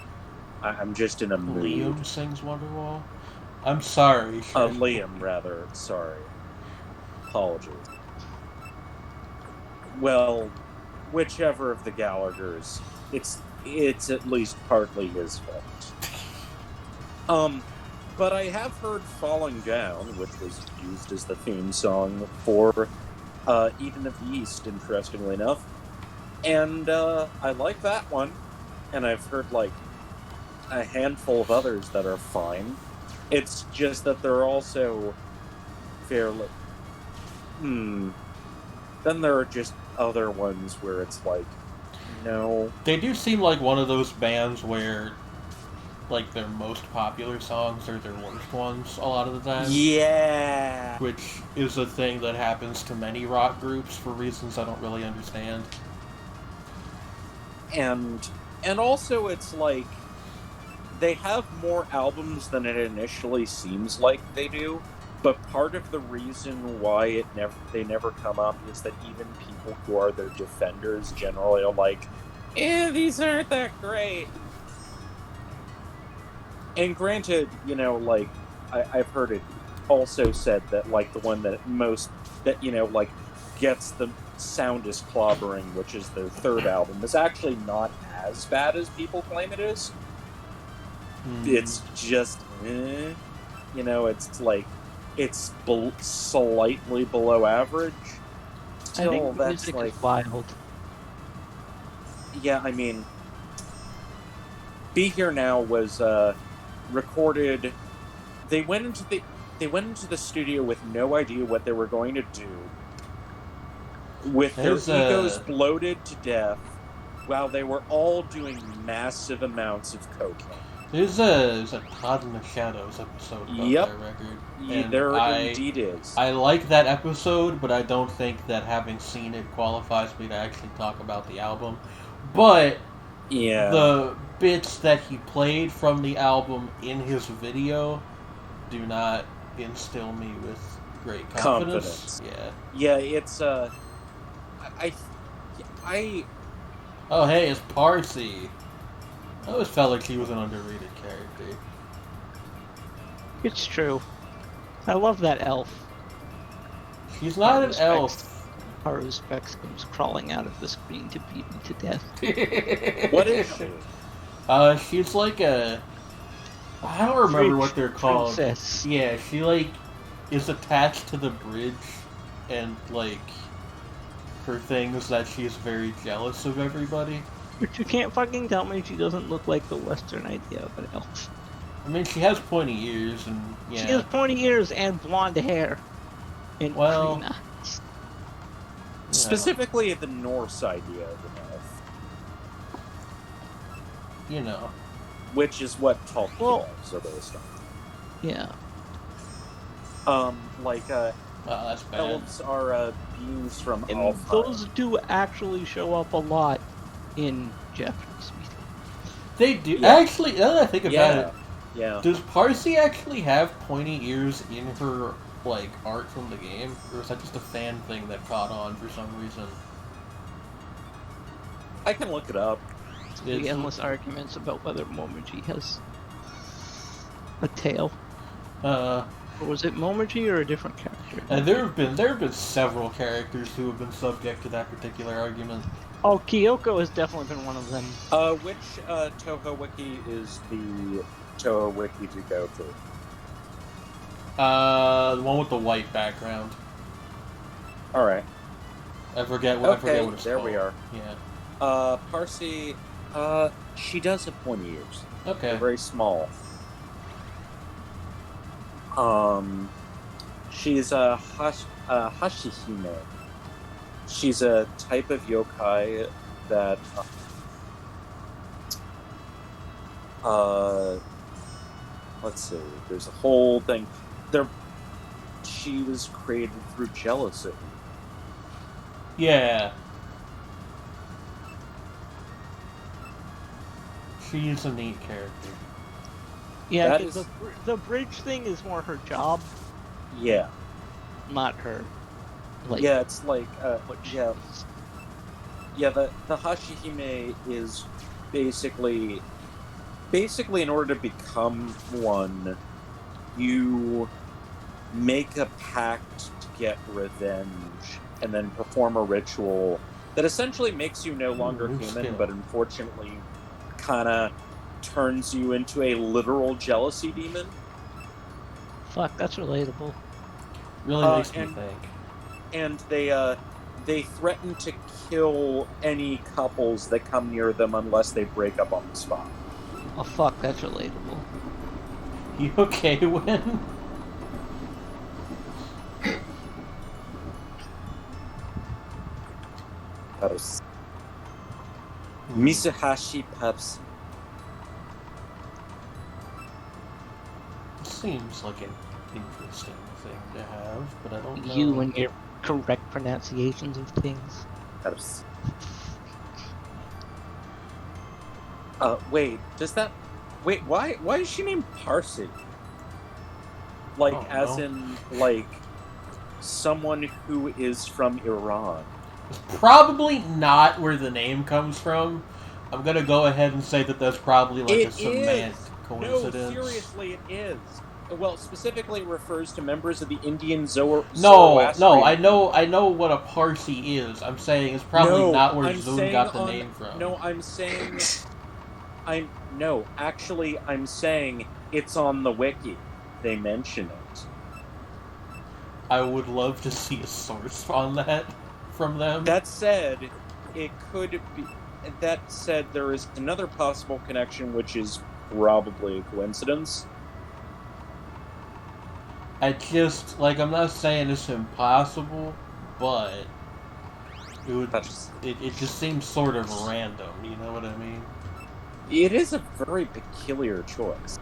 I'm just in a mood. Liam sings Wonderwall? I'm sorry. Liam, rather. Sorry. Apologies. Well, whichever of the Gallaghers, it's at least partly his fault. But I have heard Falling Down, which was used as the theme song for Eden of the East, interestingly enough. And I like that one. And I've heard, like, a handful of others that are fine. It's just that they're also fairly... Then there are just other ones where it's like, no. They do seem like one of those bands where, like, their most popular songs are their worst ones a lot of the time. Yeah. Which is a thing that happens to many rock groups for reasons I don't really understand. And also it's like, they have more albums than it initially seems like they do, but part of the reason why they never come up is that even people who are their defenders generally are like, these aren't that great. And granted, you know, like, I've heard it also said that, like, the one that you know, like, gets the soundest clobbering, which is their third album, is actually not as bad as people claim it is. It's just, you know, it's like, it's slightly below average. Still, I think that's music like, is wild. yeah, I mean, Be Here Now was recorded. They went into the studio with no idea what they were going to do, with their egos bloated to death, while they were all doing massive amounts of cocaine. There's a Todd in the Shadows episode about that record. And There indeed is. I like that episode, but I don't think that having seen it qualifies me to actually talk about the album. But the bits that he played from the album in his video do not instill me with great confidence. Yeah, it's I oh, hey, it's Parsi. I always felt like he was an underrated character. It's true. I love that elf. He's not an elf. Haru Specs comes crawling out of the screen to beat me to death. What is she? She's like a... I don't remember what they're called. Princess. Yeah, she, like, is attached to the bridge, and, like, for things that she's very jealous of everybody. But you can't fucking tell me she doesn't look like the Western idea of an elf. I mean, she has pointy ears, and, yeah. She has pointy ears and blonde hair. And green eyes. Specifically the Norse idea of an elf. You know. Which is what Tolkien elves are based on. Yeah. That's bad. Elves are beings from Alfheim. Those do actually show up a lot in Japanese media. They do. Actually, now that I think about it, yeah. Does Parsi actually have pointy ears in her, like, art from the game? Or is that just a fan thing that caught on for some reason? I can look it up. The endless arguments about whether Momiji has a tail. Or was it Momiji or a different character? There have been several characters who have been subject to that particular argument. Oh, Kyoko has definitely been one of them. Which Toho Wiki is the Toho Wiki to go to? The one with the white background. Alright. I forget what it's called. There we are. Yeah. Parsi, she does have pointy ears. Okay. They're very small. She's a Hashihime. She's a type of yokai that let's see, there's a whole thing. She was created through jealousy. Yeah. She's a neat character. Yeah, the bridge thing is more her job. Yeah. Not her. Like, yeah, it's like what she yeah. is. Yeah, the Hashihime is basically in order to become one, you make a pact to get revenge and then perform a ritual that essentially makes you no longer human, but unfortunately kind of turns you into a literal jealousy demon. Fuck, that's relatable. Really makes me think. And they threaten to kill any couples that come near them unless they break up on the spot. Oh fuck, that's relatable. You okay, Win? Mizuhashi Pups. Seems like an interesting thing to have, but I don't know. You and your correct pronunciations of things. Wait, does that... Wait, why is she named Parsi? Like, in, like, someone who is from Iran. It's probably not where the name comes from. I'm gonna go ahead and say that that's probably like a semantic coincidence. No, seriously, it is. Well, specifically, it refers to members of the Indian No, Zoroastrian. I know what a Parsi is. I'm saying it's probably not where Zoom got the name from. No, I'm saying I'm saying it's on the wiki. They mention it. I would love to see a source on that from them. That said, it could be. That said, there is another possible connection, which is probably a coincidence. I just, like, I'm not saying it's impossible, but it just seems sort of random, you know what I mean? It is a very peculiar choice.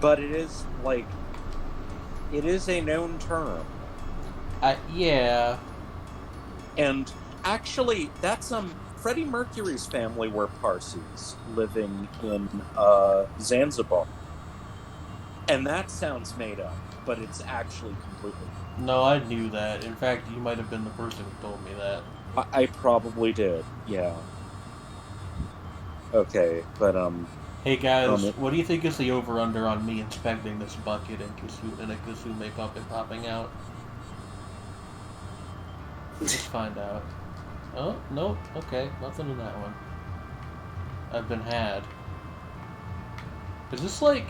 But it is, like, it is a known term. Yeah. And actually, that's, Freddie Mercury's family were Parsis, living in, Zanzibar. And that sounds made up, but it's actually completely... No, I knew that. In fact, you might have been the person who told me that. I probably did, yeah. Okay, but, Hey guys, what do you think is the over-under on me inspecting this bucket and a Kasume puppet popping out? Let's find out. Oh, nope, okay, nothing in that one. I've been had. Is this like...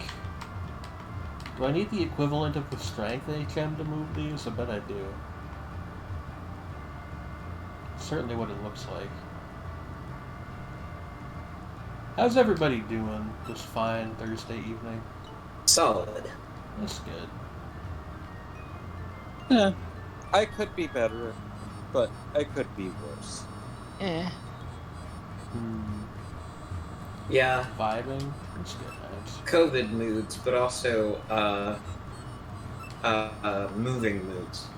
Do I need the equivalent of the strength HM to move these? I bet I do. Certainly what it looks like. How's everybody doing this fine Thursday evening? Solid. That's good. Yeah. I could be better, but I could be worse. Eh. Yeah. Vibing? That's good, nice. COVID moods, but also moving moods.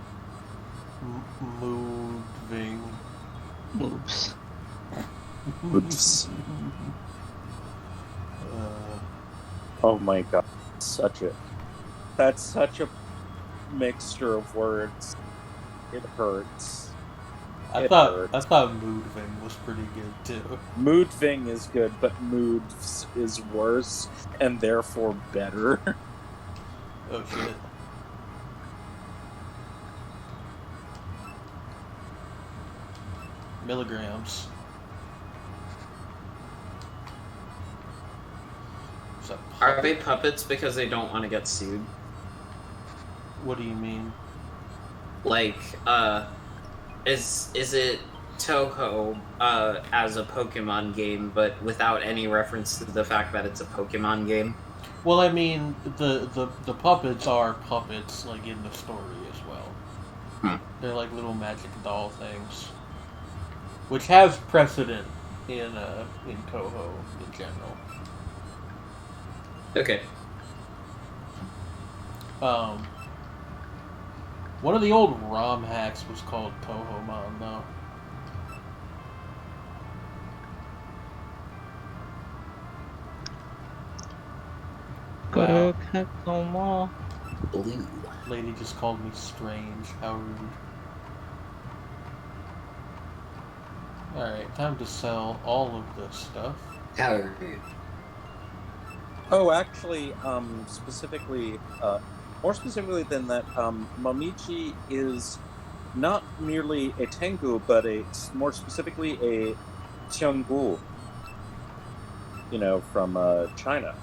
Moving. Moves. Oops. Oh my god. That's such a mixture of words. It hurts. I thought moving was pretty good too. Moodving is good, but moves is worse, and therefore better. Oh shit. Milligrams. Are they puppets because they don't want to get sued? What do you mean? Like, is it Toho as a Pokemon game, but without any reference to the fact that it's a Pokemon game? Well, I mean, the puppets are puppets, like, in the story as well. They're like little magic doll things. Which has precedent in Toho in general. Okay. One of the old ROM hacks was called Tohomon, though. Wow. Blue. Lady just called me strange. How rude. Alright, time to sell all of this stuff. How rude. Oh, actually, specifically, more specifically than that, Momichi is not merely a Tengu, but more specifically a Xionggu. You know, from China.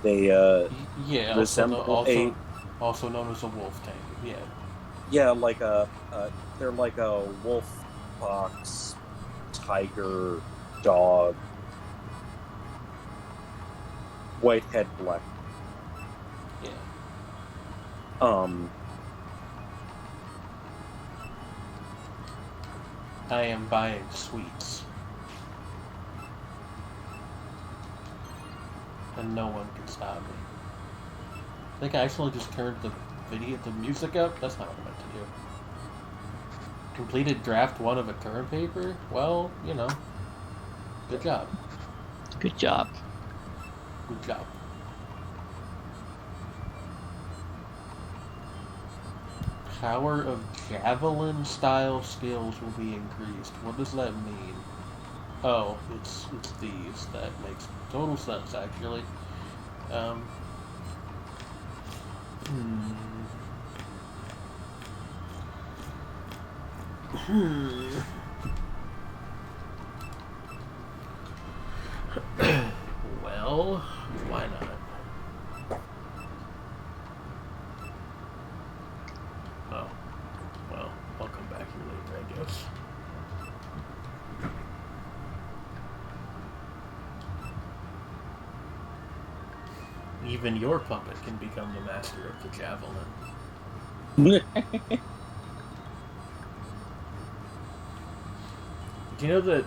They yeah, resemble also known as a wolf tank. Yeah. Yeah, like they're like a wolf, fox, tiger, dog, white head, black. Yeah. I am buying sweets. And no one can stop me. I think I actually just turned the music up. That's not what I meant to do. Completed draft 1 of a term paper? Well, you know. Good job. Good job. Good job. Power of javelin style skills will be increased. What does that mean? Oh, it's these. That makes total sense, actually. Um, hmm. Well, why not? Oh, well, I'll come back here later, I guess. Even your puppet can become the master of the javelin. Do you know that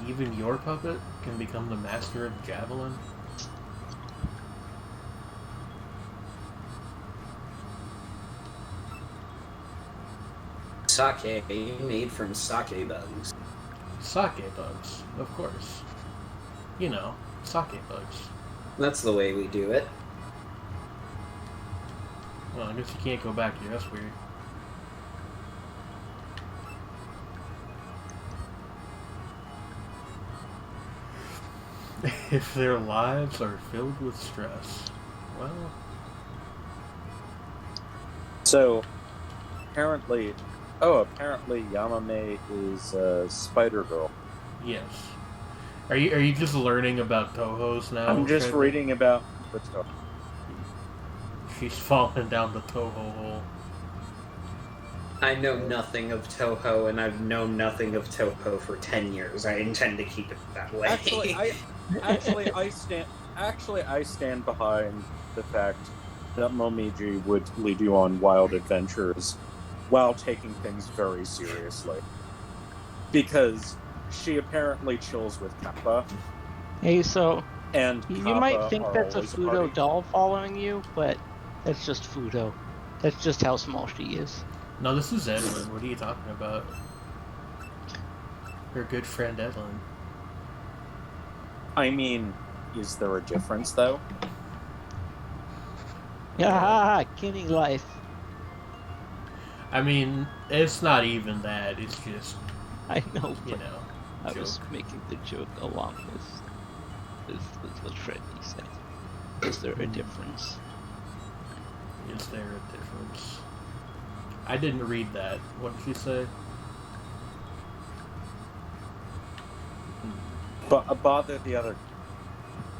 even your puppet can become the master of the javelin? Sake made from sake bugs. Sake bugs, of course. You know, sake bugs. That's the way we do it. Well, I guess you can't go back here, that's weird. If their lives are filled with stress, well... So, apparently Yamame is a spider girl. Yes. Are you just learning about Tohos now? I'm just Shredder? reading about the Toho. She's fallen down the Toho hole. I know nothing of Toho, and I've known nothing of Toho for 10 years. I intend to keep it that way. Actually, I stand behind the fact that Momiji would lead you on wild adventures while taking things very seriously. Because she apparently chills with Kappa. Hey, so And you Kappa might think are that's a always Fudo party. doll following you, but that's just Fudo. That's just how small she is. No, this is Edwin. What are you talking about? Her good friend Edwin. I mean, is there a difference, though? Yeah, kidding life. I mean, it's not even that. It's just, I know, you but know, I joke. was making the joke along with what Freddy said. Is there a difference? Is there a difference? I didn't read that. What did she say? But bother the other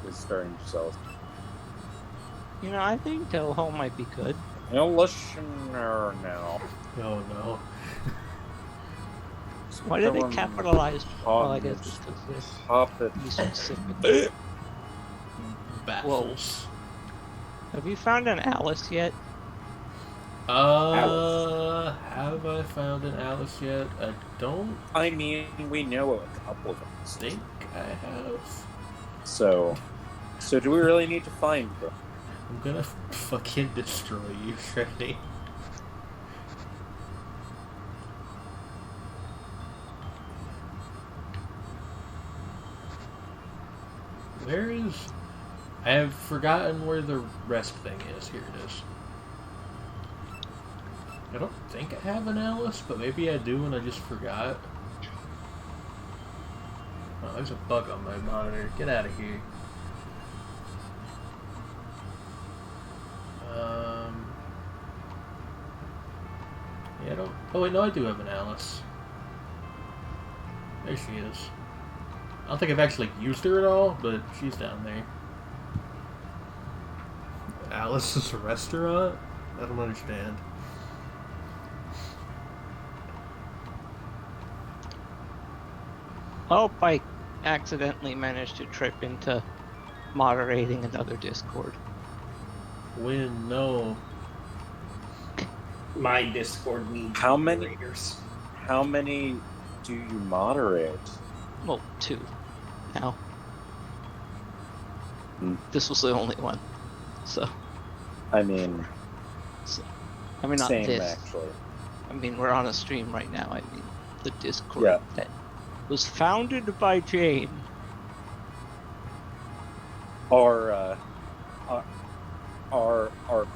is very jealous. You know, I think Toho might be good. No listener now. Oh no. Why did they Someone capitalize? Well, I guess Puppet. because Puppet. they're specific. Baffles. Have you found an Alice yet? Have I found an Alice yet? I don't I mean, we know a couple of them. think I have. So do we really need to find them? I'm gonna fucking destroy you, Freddy. Where is... I have forgotten where the rest thing is. Here it is. I don't think I have an Alice, but maybe I do and I just forgot. Oh, there's a bug on my monitor. Get out of here. Yeah, I don't... Oh wait, no, I do have an Alice. There she is. I don't think I've actually used her at all, but she's down there. Alice's restaurant? I don't understand. Oh, I accidentally managed to trip into moderating another Discord. When? No. My Discord needs How many? moderators. How many do you moderate? Well, 2 now. Hmm. This was the only one. So, I mean, not same this. actually. I mean, we're on a stream right now. I mean, the Discord Yeah. that was founded by Jane. Our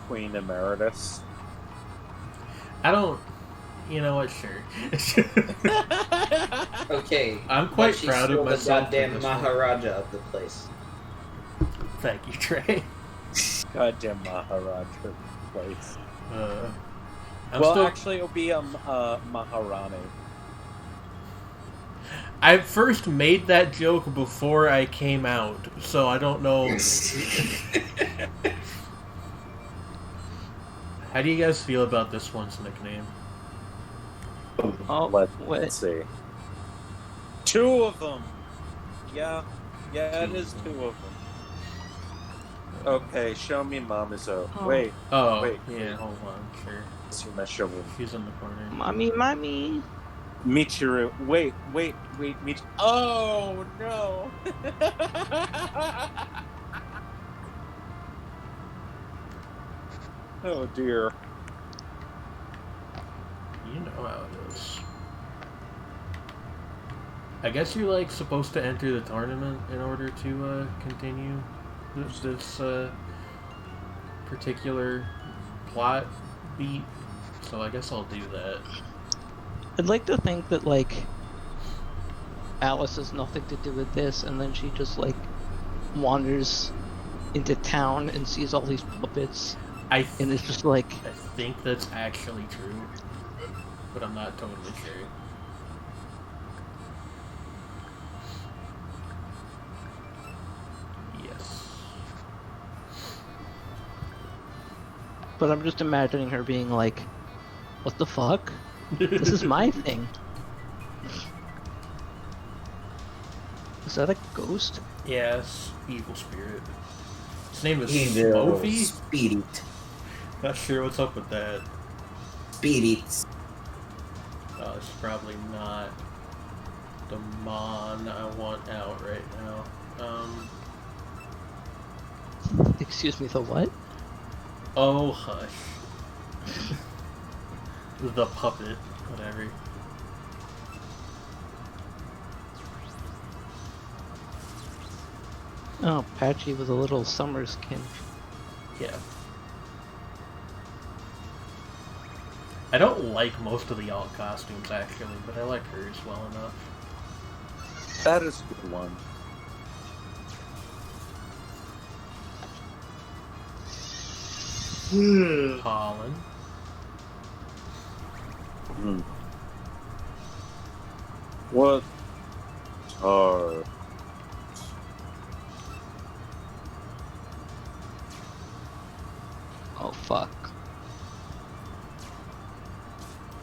Queen Emeritus. I don't... You know what? Sure. Okay, I'm quite but she's proud of still myself the for goddamn this one. Maharaja of the place. Thank you, Trey. Goddamn Maharaja place. Actually, it'll be Maharani. I first made that joke before I came out, so I don't know. How do you guys feel about this one's nickname? Oh, Let's see. 2 of them. Yeah, it is 2 of them. Okay, show me Mamizo. Oh. Wait. Oh, Wait. yeah, hold on, sure. See my shovel. She's in the corner. Mommy. Michiru. Wait. Oh, no. Oh, dear. You know how it is. I guess you're, like, supposed to enter the tournament in order to, continue this particular plot beat. So I guess I'll do that. I'd like to think that, like, Alice has nothing to do with this, and then she just, like, wanders into town and sees all these puppets, and it's just like... I think that's actually true, but I'm not totally sure. Yes. But I'm just imagining her being like, what the fuck? This is my thing. Is that a ghost? Yes, evil spirit. His name is Evil Smofy? Spirit. Not sure what's up with that. Spirits. Oh, it's probably not the Mon I want out right now. Excuse me, the what? Oh, hush. The puppet, whatever. Oh, Patchy with a little summer skin. Yeah. I don't like most of the alt costumes, actually, but I like hers well enough. That is a good one. Colin. What are... Oh, fuck.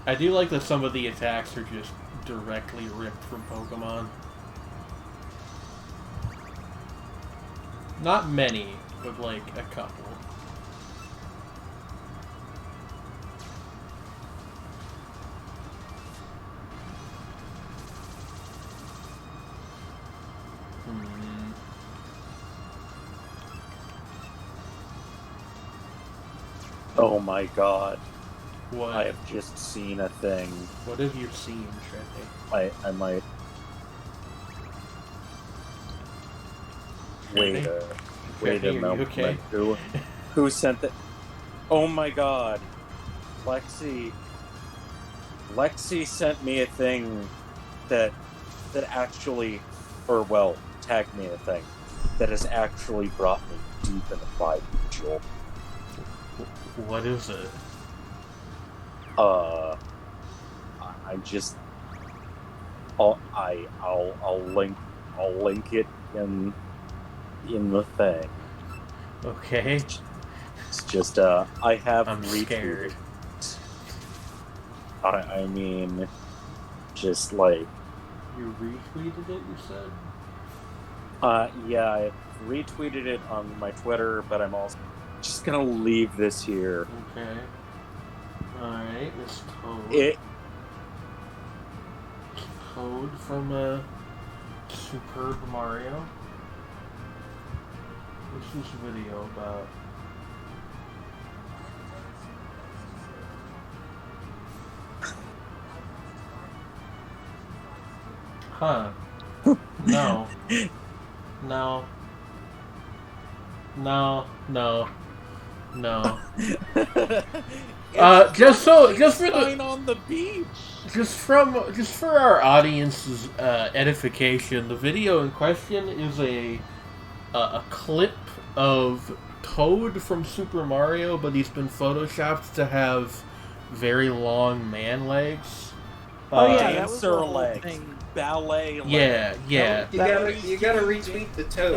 I do like that some of the attacks are just directly ripped from Pokemon. Not many, but like a couple. Oh my god. What? I have just seen a thing. What have you seen, Trey? I might... Wait a Trey, are moment. you okay? Who sent that? Oh my god. Lexi sent me a thing that actually, or well, tagged me a thing that has actually brought me deep into Five Mutual. What is it? I just, I'll link it in the thing. Okay. It's just I have I'm scared. I mean, just like, You retweeted it, you said? yeah, I retweeted it on my Twitter, but I'm also just gonna leave this here. Okay. Alright, this Toad from Superb Mario. What's this video about? Huh. No. No. No. No. No. It's Just from for the Einstein on the beach. just for our audience's edification, the video in question is a clip of Toad from Super Mario, but he's been photoshopped to have very long man legs. Oh, yeah, that was the Dancer whole legs, thing. ballet legs. Yeah, yeah. You gotta retweet the toad.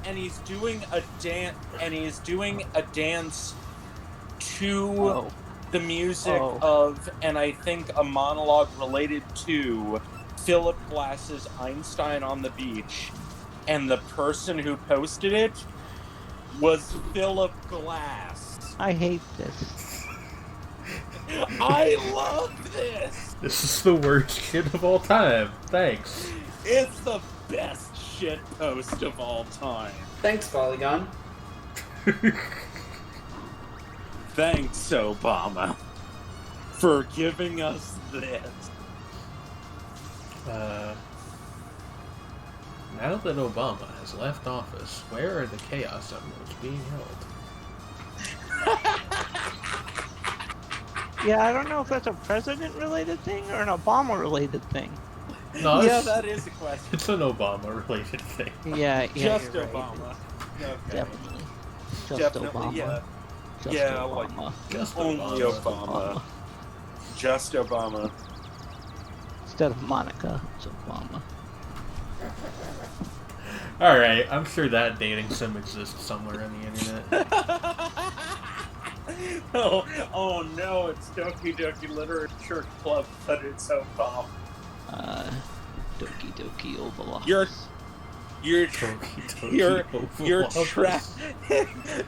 And he's doing a dance to the music of, and I think a monologue related to Philip Glass's Einstein on the Beach, and the person who posted it was Philip Glass. I hate this. I love this. This is the worst shit of all time. Thanks. It's the best shit post of all time. Thanks, Polygon. Thanks, Obama, for giving us this. Now that Obama has left office, where are the Chaos Emeralds being held? Yeah, I don't know if that's a president-related thing or an Obama-related thing. No, Yeah, that is a question. it's an Obama-related thing. Yeah, Just you're right. Obama. Okay. Definitely. Just Definitely, Obama. yeah. Just Yeah, Obama. Just Only Obama. Just Obama. Instead of Monica, it's Obama. Alright, I'm sure that dating sim exists somewhere on the internet. oh no, it's Doki Doki Literature Club, but it's Obama. Doki Doki Ovalopus.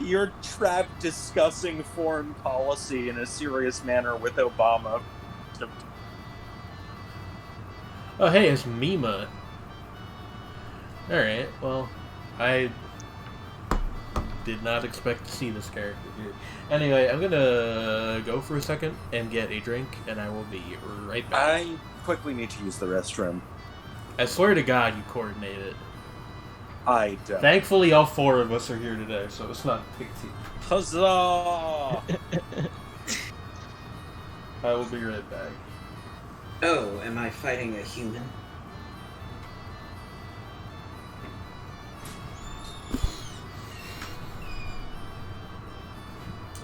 You're trapped discussing foreign policy in a serious manner with Obama. Oh, hey, it's Mima. Alright, well, I did not expect to see this character here. Anyway, I'm gonna go for a second and get a drink, and I will be right back. I quickly need to use the restroom. I swear to God, you coordinate it. I don't. Thankfully, all four of us are here today, so it's not a big deal. Huzzah! I will be right back. Oh, am I fighting a human?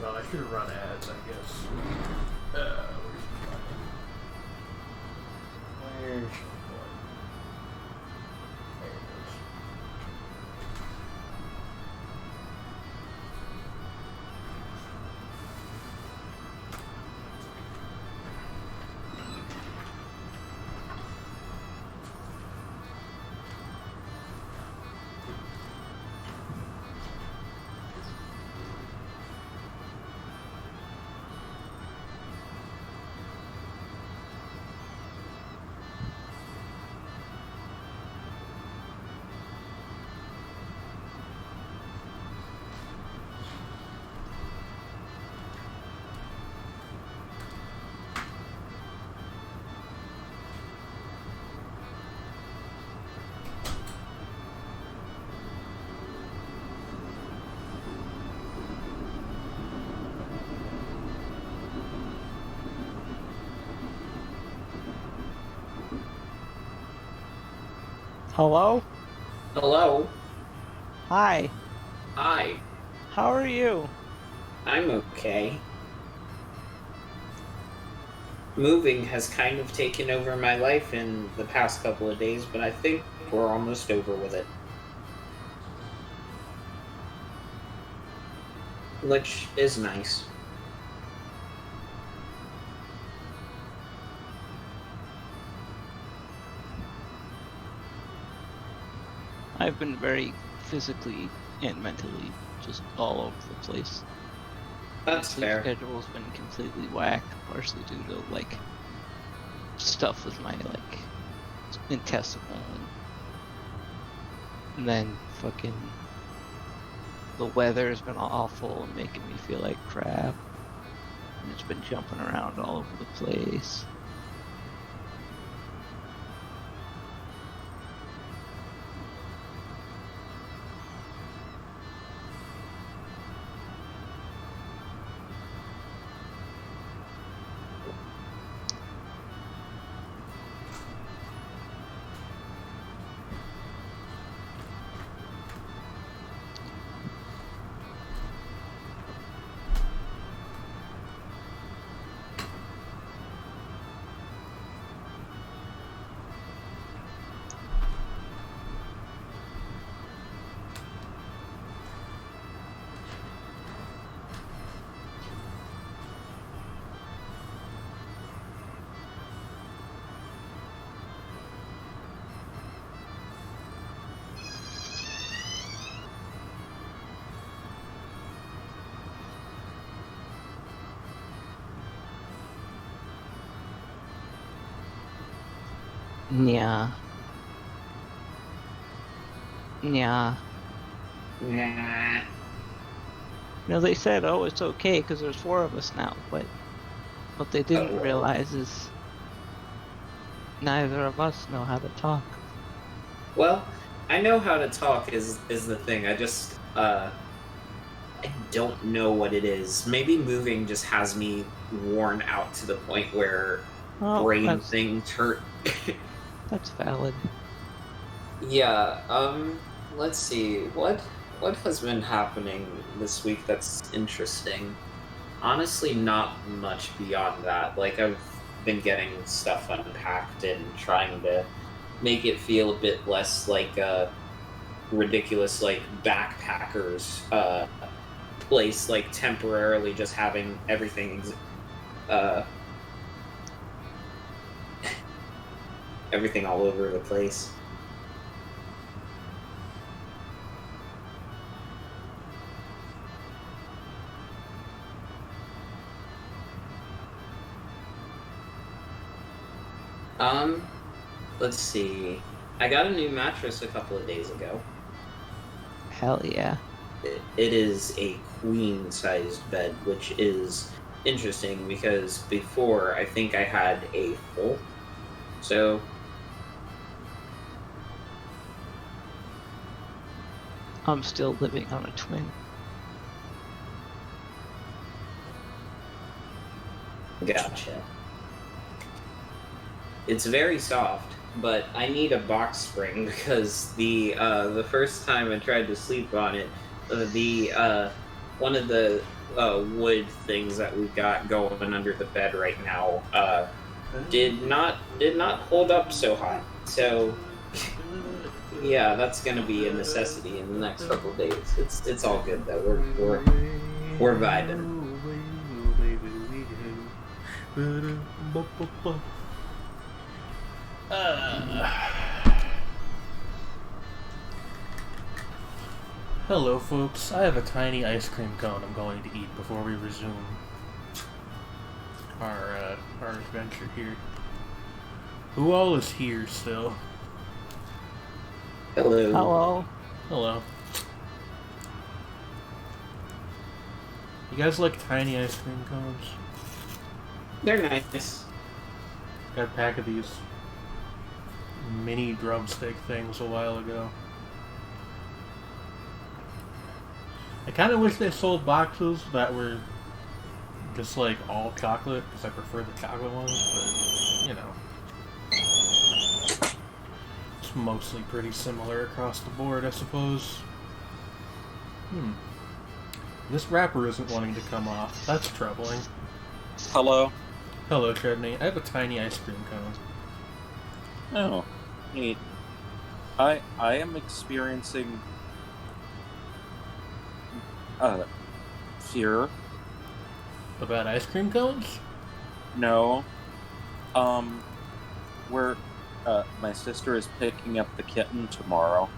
Well, I should have run ads, I guess. Where's the one? There it is. Hello? Hello? Hi. Hi. How are you? I'm okay. Moving has kind of taken over my life in the past couple of days, but I think we're almost over with it. Which is nice. I've been very physically and mentally just all over the place. That's Sleep fair. schedule's been completely whacked, partially due to like stuff with my like intestinal and then fucking the weather's been awful and making me feel like crap. And it's been jumping around all over the place. Yeah. Yeah. Nah. They said, oh, it's okay because there's 4 of us now, but what they didn't Oh. realize is neither of us know how to talk. Well, I know how to talk is the thing. I just I don't know what it is. Maybe moving just has me worn out to the point where brain things hurt. That's valid. Yeah, let's see. What has been happening this week that's interesting? Honestly, not much beyond that. Like, I've been getting stuff unpacked and trying to make it feel a bit less like a ridiculous, like, backpackers place, like, temporarily just having everything everything all over the place. Let's see. I got a new mattress a couple of days ago. Hell yeah. It is a queen-sized bed, which is interesting because before I think I had a full. So I'm still living on a twin. Gotcha. It's very soft, but I need a box spring because the first time I tried to sleep on it, one of the wood things that we've got going under the bed right now did not hold up so hot. So yeah, that's gonna be a necessity in the next couple of days. It's all good though. We're vibing. Hello, folks. I have a tiny ice cream cone I'm going to eat before we resume our adventure here. Who all is here still? Hello. Hello. Hello. You guys like tiny ice cream cones? They're nice. Got a pack of these mini drumstick things a while ago. I kind of wish they sold boxes that were just like all chocolate, because I prefer the chocolate ones, but you know, it's mostly pretty similar across the board, I suppose. This wrapper isn't wanting to come off. That's troubling. Hello. Hello, Chudney. I have a tiny ice cream cone. Oh, neat. I am experiencing fear. About ice cream cones? No. We're my sister is picking up the kitten tomorrow.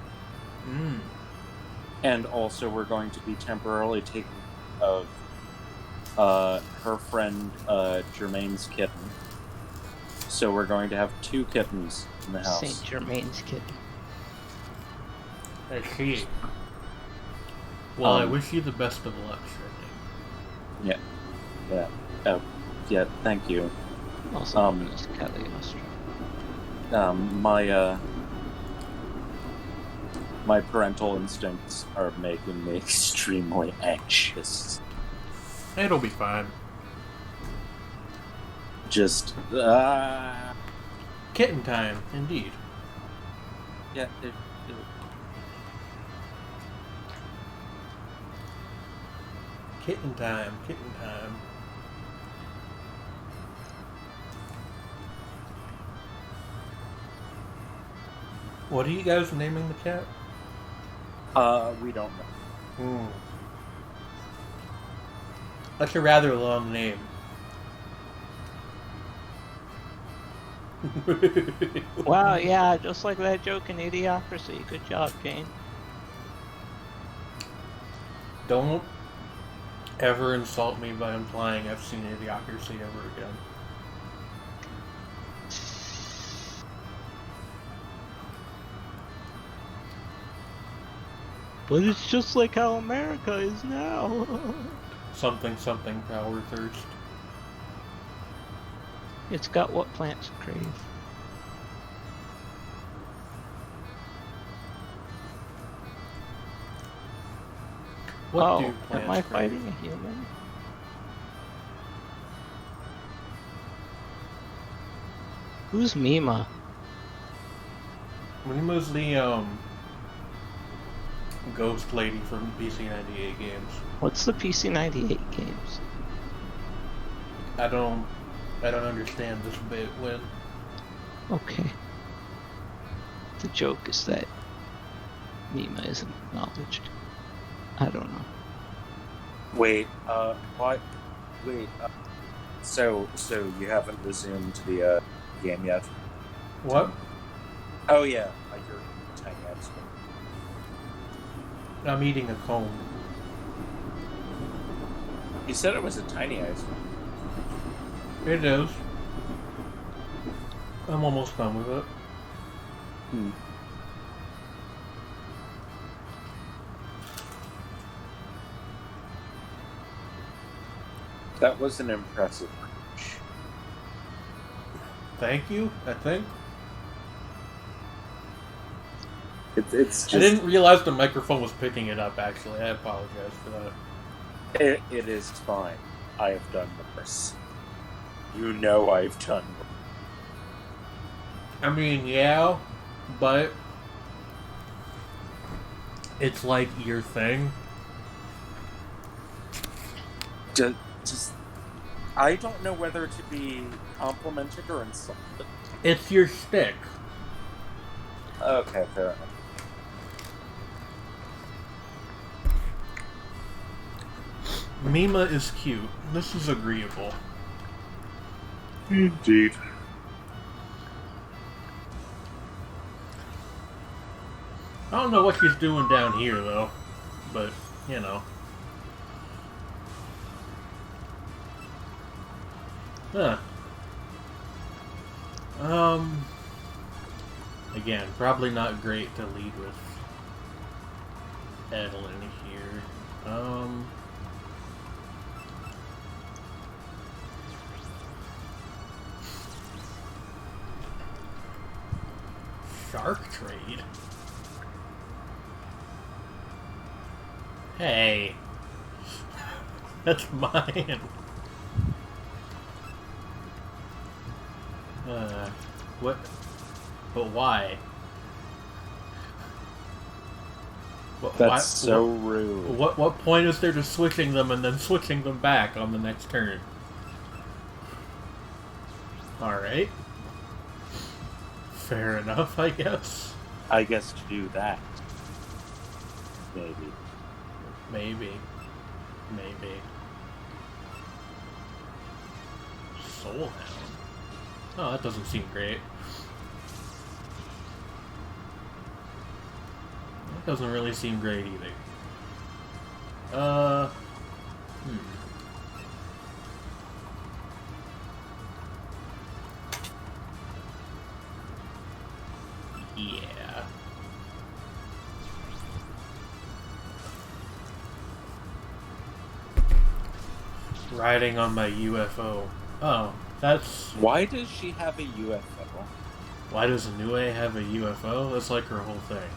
And also we're going to be temporarily taking of her friend Jermaine's kitten. So we're going to have 2 kittens in the house. St. Germain's kitten. I see. Well, I wish you the best of luck, Shirley. Yeah. Yeah, thank you. Also known as Kelly Ostra. My parental instincts are making me extremely anxious. It'll be fine. Just, Kitten time, indeed. yeah, Kitten time, kitten time. What are you guys naming the cat? we don't know. That's a rather long name. Wow, yeah, just like that joke in Idiocracy. Good job, Jane. Don't ever insult me by implying I've seen Idiocracy ever again. But it's just like how America is now. Something, power thirst. It's got what plants crave. What do am plants I crave? fighting a human? Who's Mima? Mima's the, ghost lady from PC98 games. What's the PC98 games? I don't understand this bit when... Okay. The joke is that Mima isn't acknowledged. I don't know. Wait, what? Wait, so you haven't resumed the, game yet? What? Oh yeah, like your tiny ice cream. I'm eating a cone. You said it was a tiny ice cream. It is. I'm almost done with it. That was an impressive crunch. Thank you, I think. It's just... I didn't realize the microphone was picking it up, actually. I apologize for that. It is fine. I have done worse. You know I've done worse. I mean, yeah, but it's like your thing. Just I don't know whether to be complimented or insulted. It's your shtick. Okay, fair enough. Mima is cute. This is agreeable. Indeed. I don't know what she's doing down here, though. But, you know. Huh. Again, probably not great to lead with Edelyn here. Shark trade? Hey. That's mine. What? But why? That's so rude. What point is there to switching them and then switching them back on the next turn? Alright. Fair enough, I guess. I guess to do that. Maybe. Maybe. Soulhound. Oh, that doesn't seem great. That doesn't really seem great either. Yeah. Riding on my UFO. Oh, that's... Why does she have a UFO? Why does Nue have a UFO? That's like her whole thing.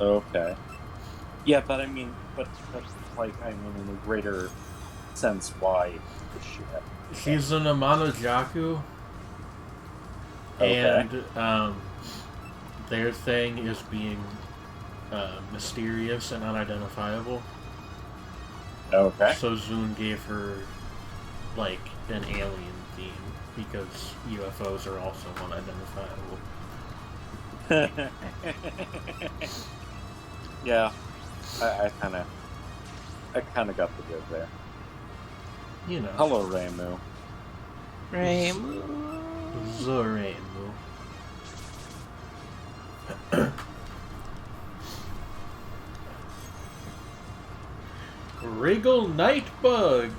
Okay. Yeah, but I mean, but like, I mean, in a greater sense, why does she have? She's an Amano-Jaku. Okay. And, their thing is being, mysterious and unidentifiable. Okay. So Zune gave her, like, an alien theme, because UFOs are also unidentifiable. Yeah, I kind of got the joke there. You know. Hello, Reimu. Zoremu. Regal Nightbug!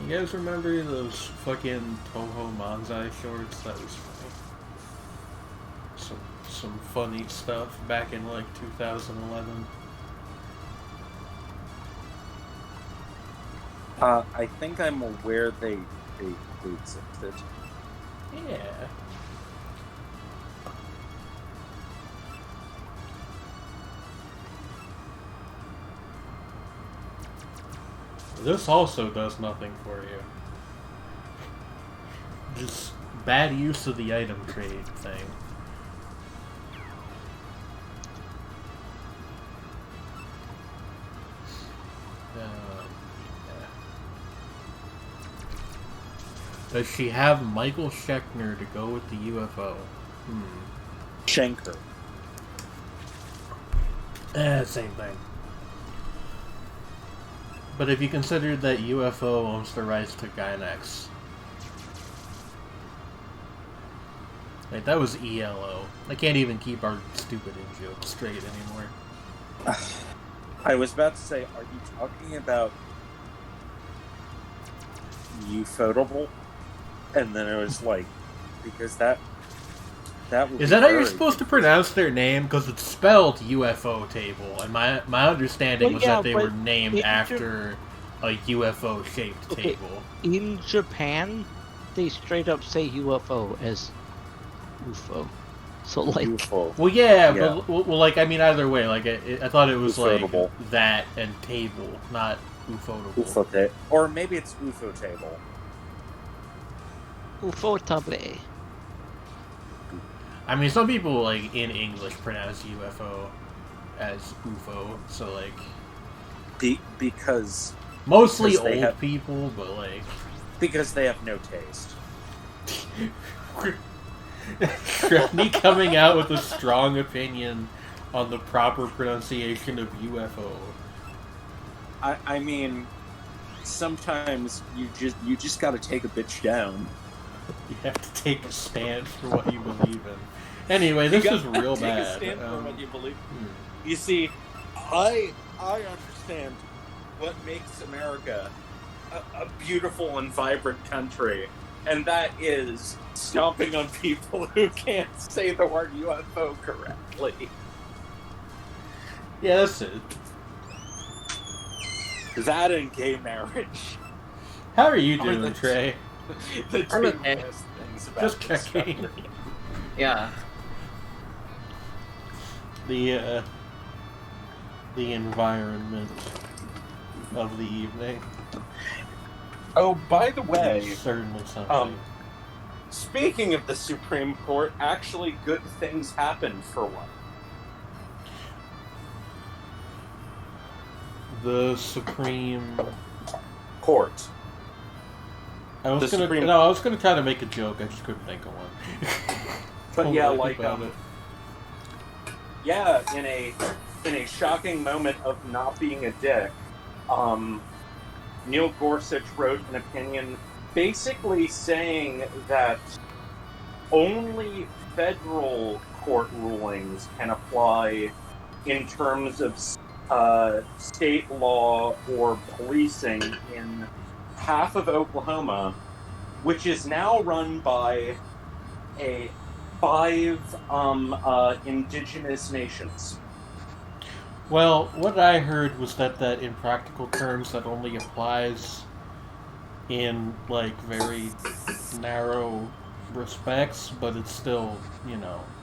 You guys remember those fucking Toho Manzai shorts? That was funny. some funny stuff back in like 2011. I think I'm aware they existed. Yeah. This also does nothing for you. Just bad use of the item trade thing. Yeah. Does she have Michael Schechner to go with the UFO? Schenker. Same thing. But if you consider that UFO owns the rights to Gynex, like that was ELO. I can't even keep our stupid joke straight anymore. I was about to say, are you talking about Ufotable? And then it was like, because that would Is that how you're supposed to pronounce their name? Because it's spelled UFO table, and my understanding was that they were named after a UFO shaped table. In Japan, they straight up say UFO as UFO. So like, UFO. Well, yeah. But well, like I mean, either way, like I thought it was Ufotable. like that and table, not Ufotable. Or maybe it's UFO table. Ufotable. I mean, some people like in English pronounce UFO as UFO, so like Because mostly old people, but like because they have no taste. Shrevny coming out with a strong opinion on the proper pronunciation of UFO. I mean, sometimes you just got to take a bitch down. You have to take a stand for what you believe in. Anyway, this is real bad. Take a stand for what you believe. You see, I understand what makes America a beautiful and vibrant country, and that is stomping on people who can't say the word UFO correctly. Yeah, that's it. That and gay marriage. How are you doing, Trey? The two I'm okay. best things about Just this checking. country. Yeah. The environment of the evening. Oh, by the way, It's certainly something. Speaking of the Supreme Court, actually good things happened for one. The Supreme Court. I was gonna try to make a joke. I just couldn't think of one. But yeah, like about it. yeah, in a shocking moment of not being a dick, Neil Gorsuch wrote an opinion basically saying that only federal court rulings can apply in terms of state law or policing in half of Oklahoma, which is now run by five indigenous nations. Well, what I heard was that in practical terms that only applies in like very narrow respects, but it's still,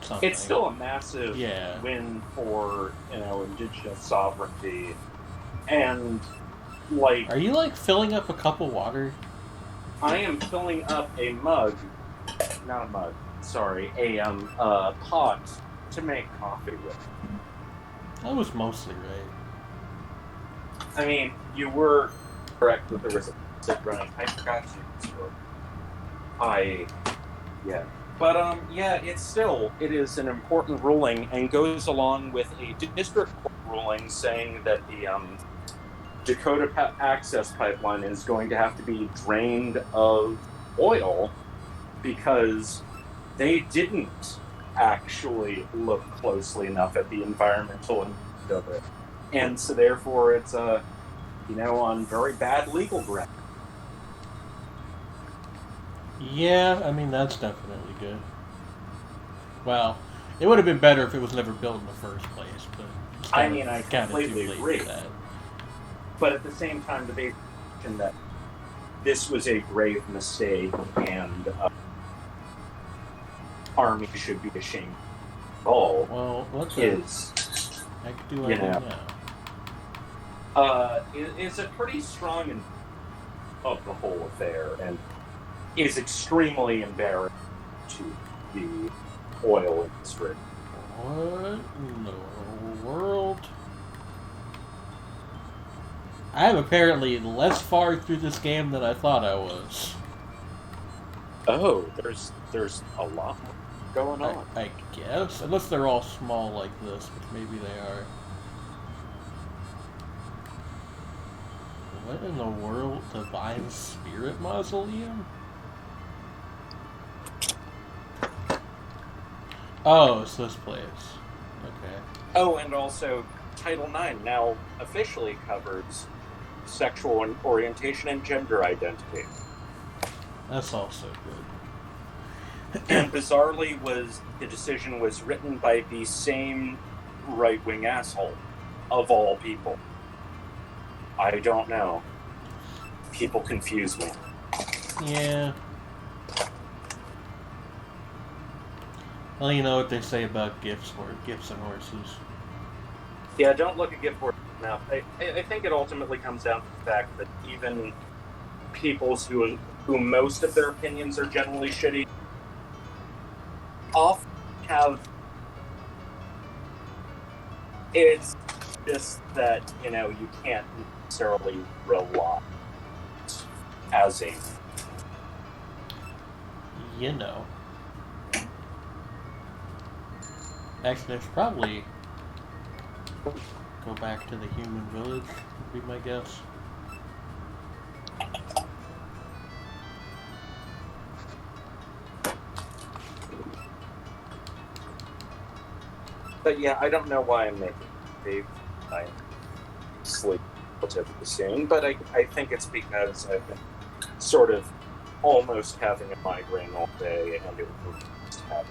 something. It's still a massive Yeah. win for, indigenous sovereignty. And like, Are you like filling up a cup of water? I am filling up a mug, not a mug, sorry, a pot to make coffee with. That was mostly right. I mean, you were correct that there was a running. I forgot to use yeah. But it is an important ruling and goes along with a district court ruling saying that the Dakota Access Pipeline is going to have to be drained of oil because they didn't actually look closely enough at the environmental impact of it. And so therefore it's on very bad legal ground. Yeah, I mean that's definitely good. Well, It would have been better if it was never built in the first place, but I mean, I kind of completely too late agree. for that. But at the same time, the basic that this was a grave mistake, and Army should be ashamed. All Well, what is, heck do I do now? is a pretty strong of the whole affair, and is extremely embarrassing to the oil industry. What in the world? I am apparently less far through this game than I thought I was. Oh, there's a lot going on. I guess. Unless they're all small like this, which maybe they are. What in the world? Divine Spirit Mausoleum? Oh, it's this place. Okay. Oh, and also, Title IX now officially covers sexual orientation and gender identity. That's also good. And bizarrely, the decision was written by the same right-wing asshole, of all people. I don't know. People confuse me. Yeah. Well, you know what they say about gifts and horses. Yeah, don't look at gift horses now. I think it ultimately comes down to the fact that even people who most of their opinions are generally shitty often have. It's just that, you can't necessarily rely as a. Actually, I should probably go back to the human village, would be my guess. But yeah, I don't know why I'm making Dave. I sleep relatively soon, but I think it's because I've been sort of almost having a migraine all day, and it would just have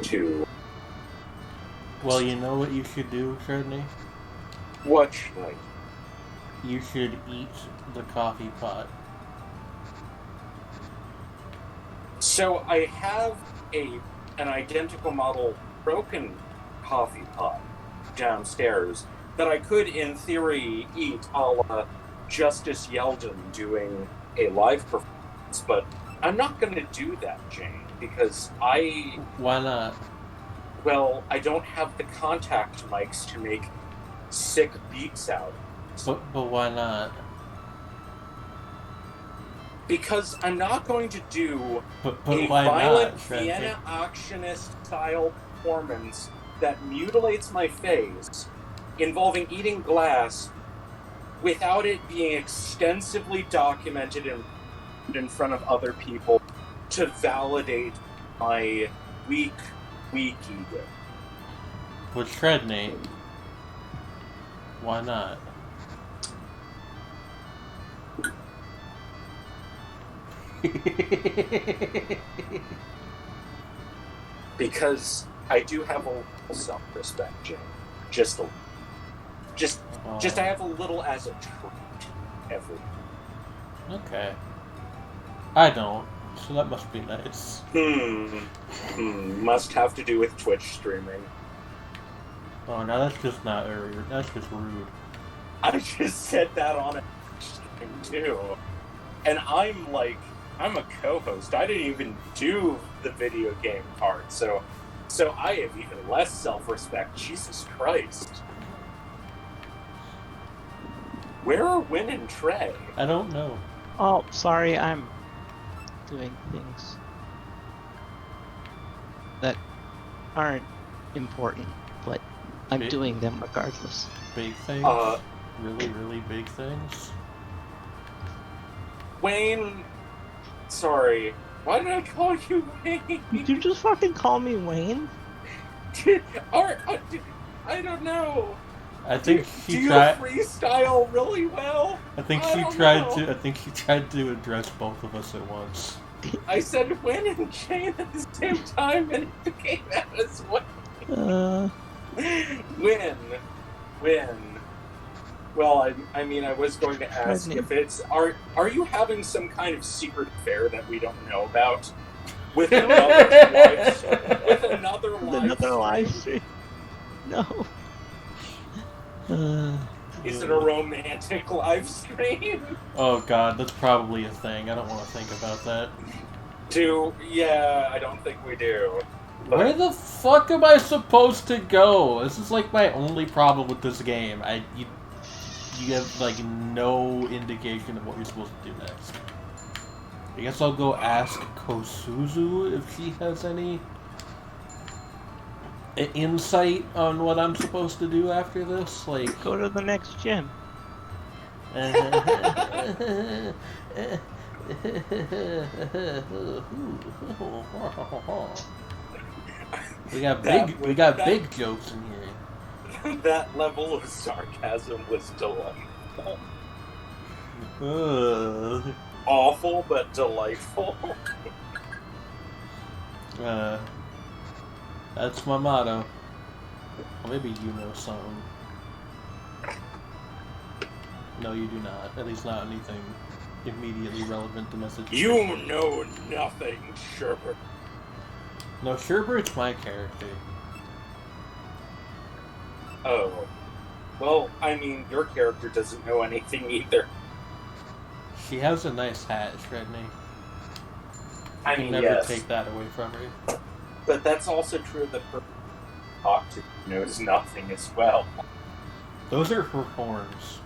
to. Well, you know what you should do, Shredney? What should I? You should eat the coffee pot. So I have an identical model broken coffee pot downstairs that I could, in theory, eat a la Justice Yeldon doing a live performance, but I'm not going to do that, Jane, because Why not? Well, I don't have the contact mics to make sick beats out. But why not? Because I'm not going to do But a why violent not, Shredney? Vienna auctionist-style performance that mutilates my face, involving eating glass, without it being extensively documented in front of other people to validate my weak ego. But Shredney, why not? Because I do have a little self-respect, Jim. Just I have a little as a treat every. Okay. I don't, so that must be nice. Must have to do with Twitch streaming. Oh, no, that's just not rude. That's just rude. I just said that on a stream too. And I'm a co-host. I didn't even do the video game part, so I have even less self-respect. Jesus Christ. Where are Win and Trey? I don't know. Oh, sorry, I'm doing things that aren't important, but I'm doing them regardless. Big things? Really, really big things? Wayne, sorry. Why did I call you Wayne? Did you just fucking call me Wayne? I don't know. I think Do you freestyle really well? I think she tried to address both of us at once. I said Win and Jane at the same time, and it became that as well. Win. Well, I mean, I was going to ask if it's... Are you having some kind of secret affair that we don't know about? With another live stream? No. Is it a romantic live stream? Oh god, that's probably a thing. I don't want to think about that. Yeah, I don't think we do. But... Where the fuck am I supposed to go? This is like my only problem with this game. You have like no indication of what you're supposed to do next. I guess I'll go ask Kosuzu if she has any insight on what I'm supposed to do after this. Like, go to the next gym. We got big jokes in here. That level of sarcasm was delightful. Awful, but delightful. That's my motto. Well, maybe you know something. No, you do not. At least not anything immediately relevant to message. You know nothing, Sherbert. No, Sherbert's my character. Oh. Well, I mean, your character doesn't know anything either. She has a nice hat, Shredney. I can mean, never yes. take that away from her. But that's also true of the person who talk to knows nothing as well. Those are her horns.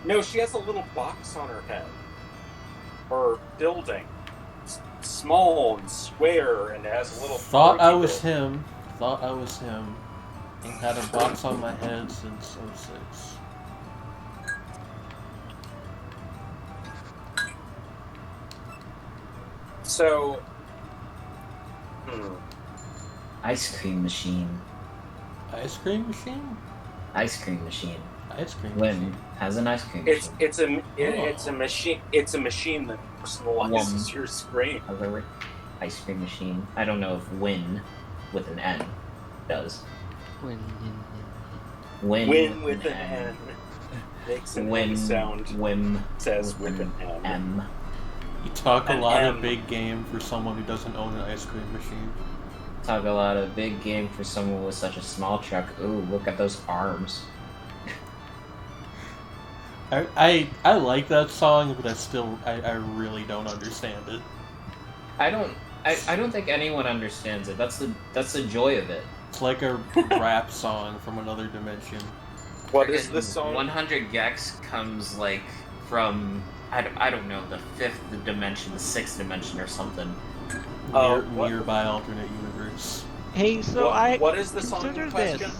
No, she has a little box on her head. Her building. It's small and square, and it has a little... Thought I was him. And had a box on my head since 06. So... Ice cream machine. Ice cream machine? Ice cream machine. Ice cream Lynn machine. has an ice cream machine. It's a machine. It's a machine that personalizes your screen. Ice cream machine. I don't know if Win with an N does. Win with an N. Makes an N sound. Wim says with an M. M. You talk a An lot M. of big game for someone who doesn't own an ice cream machine. Talk a lot of big game for someone with such a small truck. Ooh, look at those arms. I like that song, but I really don't understand it. I don't think anyone understands it. That's the joy of it. It's like a rap song from another dimension. What is this song? 100 Gex comes like from I don't know, the 5th dimension, the 6th dimension or something. Nearby alternate universe. Hey, so what is the song in question?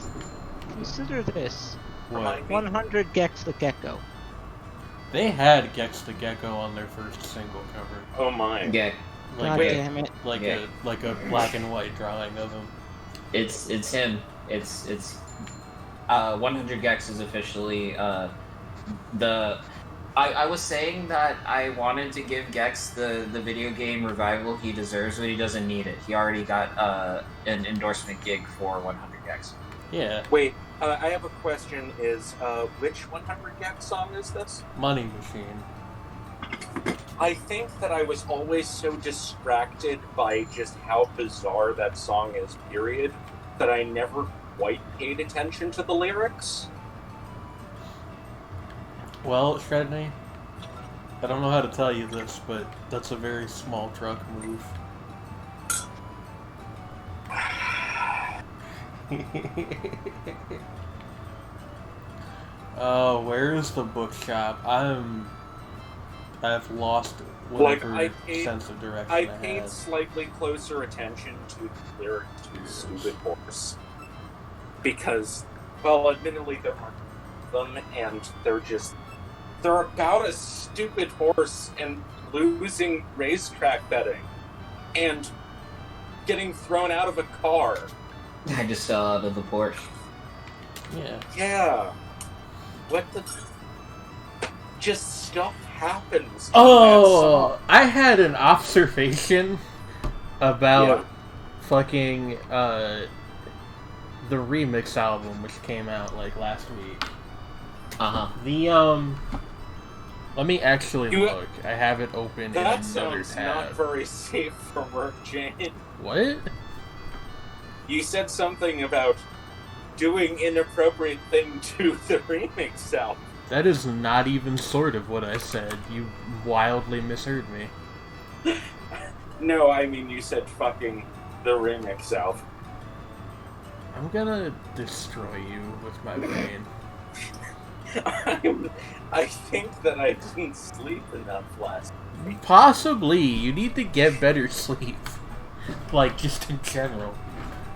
Consider this. What? 100 Gex the Gecko. They had Gex the Gecko on their first single cover. Oh my. Yeah. God damn it. Like a black and white drawing of him. It's him. It's 100 Gex is officially the. I was saying that I wanted to give Gex the video game revival he deserves, but he doesn't need it. He already got an endorsement gig for 100 Gex. Yeah. Wait, I have a question. Which 100 Gex song is this? Money Machine. I think that I was always so distracted by just how bizarre that song is, period, that I never quite paid attention to the lyrics. Well, Shredney, I don't know how to tell you this, but that's a very small truck move. Oh, where is the bookshop? I've lost whatever sense of direction I paid had. slightly closer attention to the lyrics to Stupid Horse. Because, well, admittedly there aren't them, and they're about a stupid horse and losing racetrack betting and getting thrown out of a car. I just fell out of the Porsche. Yeah. Yeah. What the... just stuff happens. Oh, I had an observation about fucking the remix album, which came out like last week. Let me actually look. I have it open in another tab. That sounds not very safe for work, Jane. What? You said something about doing inappropriate thing to the remix album. That is not even sort of what I said. You wildly misheard me. No, I mean you said fucking the remix album. I'm gonna destroy you with my brain. I think that I didn't sleep enough last night. Possibly. You need to get better sleep. Like, just in general.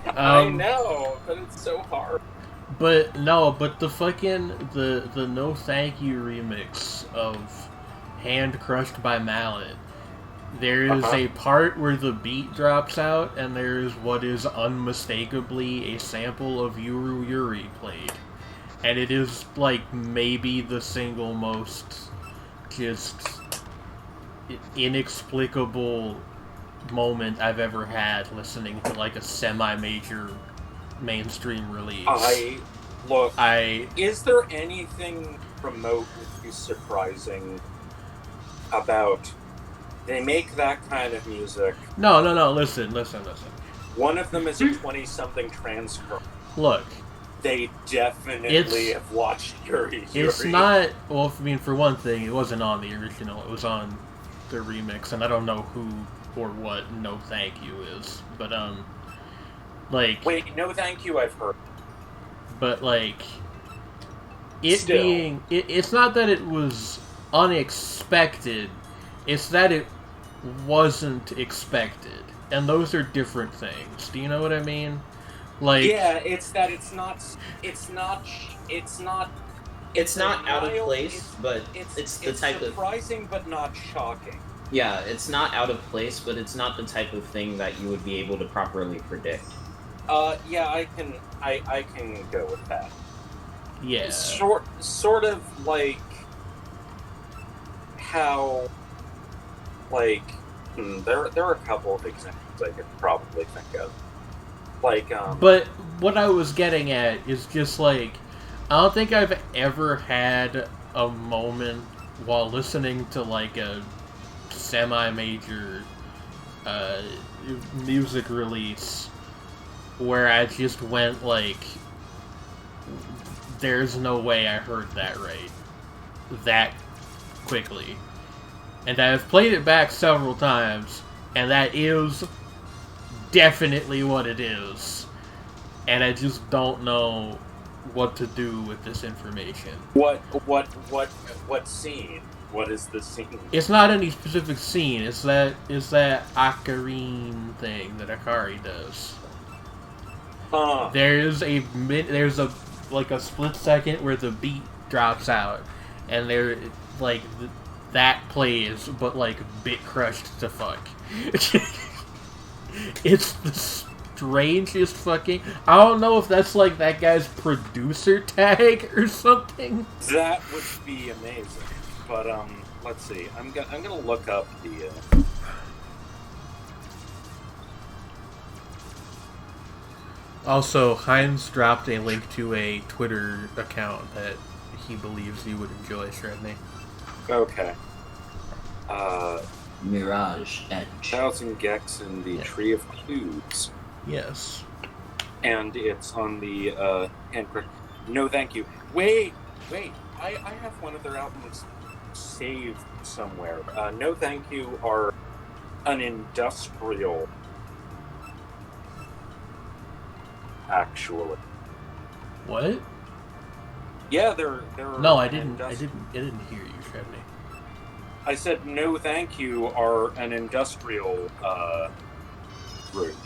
I know, but it's so hard. But the fucking the No Thank You remix of Hand Crushed by Mallet. There is a part where the beat drops out, and there is what is unmistakably a sample of Yuru Yuri played. And it is, like, maybe the single most just inexplicable moment I've ever had listening to, like, a semi-major mainstream release. Is there anything remotely surprising about they make that kind of music? No, listen. One of them is a 20-something trans girl. Look. They definitely have watched Yuri. It's not, well, I mean, for one thing, it wasn't on the original, it was on the remix, and I don't know who or what No Thank You is, but, like... Wait, No Thank You I've heard. But, like, it's not that it was unexpected, it's that it wasn't expected, and those are different things, do you know what I mean? Like, yeah, it's that it's not out of place, but it's the type of surprising but not shocking. Yeah, it's not out of place, but it's not the type of thing that you would be able to properly predict. Yeah, I can go with that. Yeah. Sort of like how, like, there are a couple of examples I could probably think of. Like, But what I was getting at is just, like, I don't think I've ever had a moment while listening to, like, a semi-major music release where I just went, like, there's no way I heard that right that quickly. And I've played it back several times, and that is definitely what it is, and I just don't know what to do with this information. What scene? What is the scene? It's not any specific scene. It's that ocarine thing that Akari does. There's a like a split second where the beat drops out, and there like that plays, but like bit crushed to fuck. It's the strangest fucking... I don't know if that's like that guy's producer tag or something. That would be amazing. But let's see. I'm gonna look up the. Also, Heinz dropped a link to a Twitter account that he believes you would enjoy, Shredney. Okay. Mirage Edge. 1,000 Gex in the Tree of Clues. Yes. And it's on the handprint. No, thank you. Wait. I have one of their albums saved somewhere. No, thank you are an industrial. Actually. What? Yeah, they're. No, I didn't hear you, Shredney. I said no, thank you are an industrial group.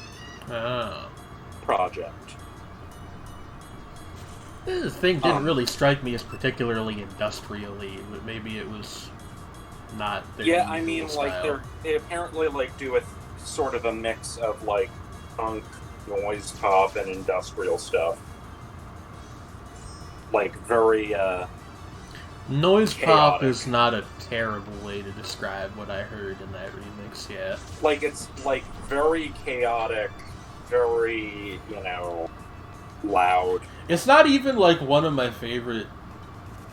Project. This thing didn't really strike me as particularly industrially, but maybe it was not their Yeah, I usual mean, style. like, they apparently, like, do a sort of a mix of, like, punk, noise pop, and industrial stuff. Like, very, Noise pop chaotic. is not a terrible way to describe what I heard in that remix, yeah. Like, it's, like, very chaotic, very, loud. It's not even, like, one of my favorite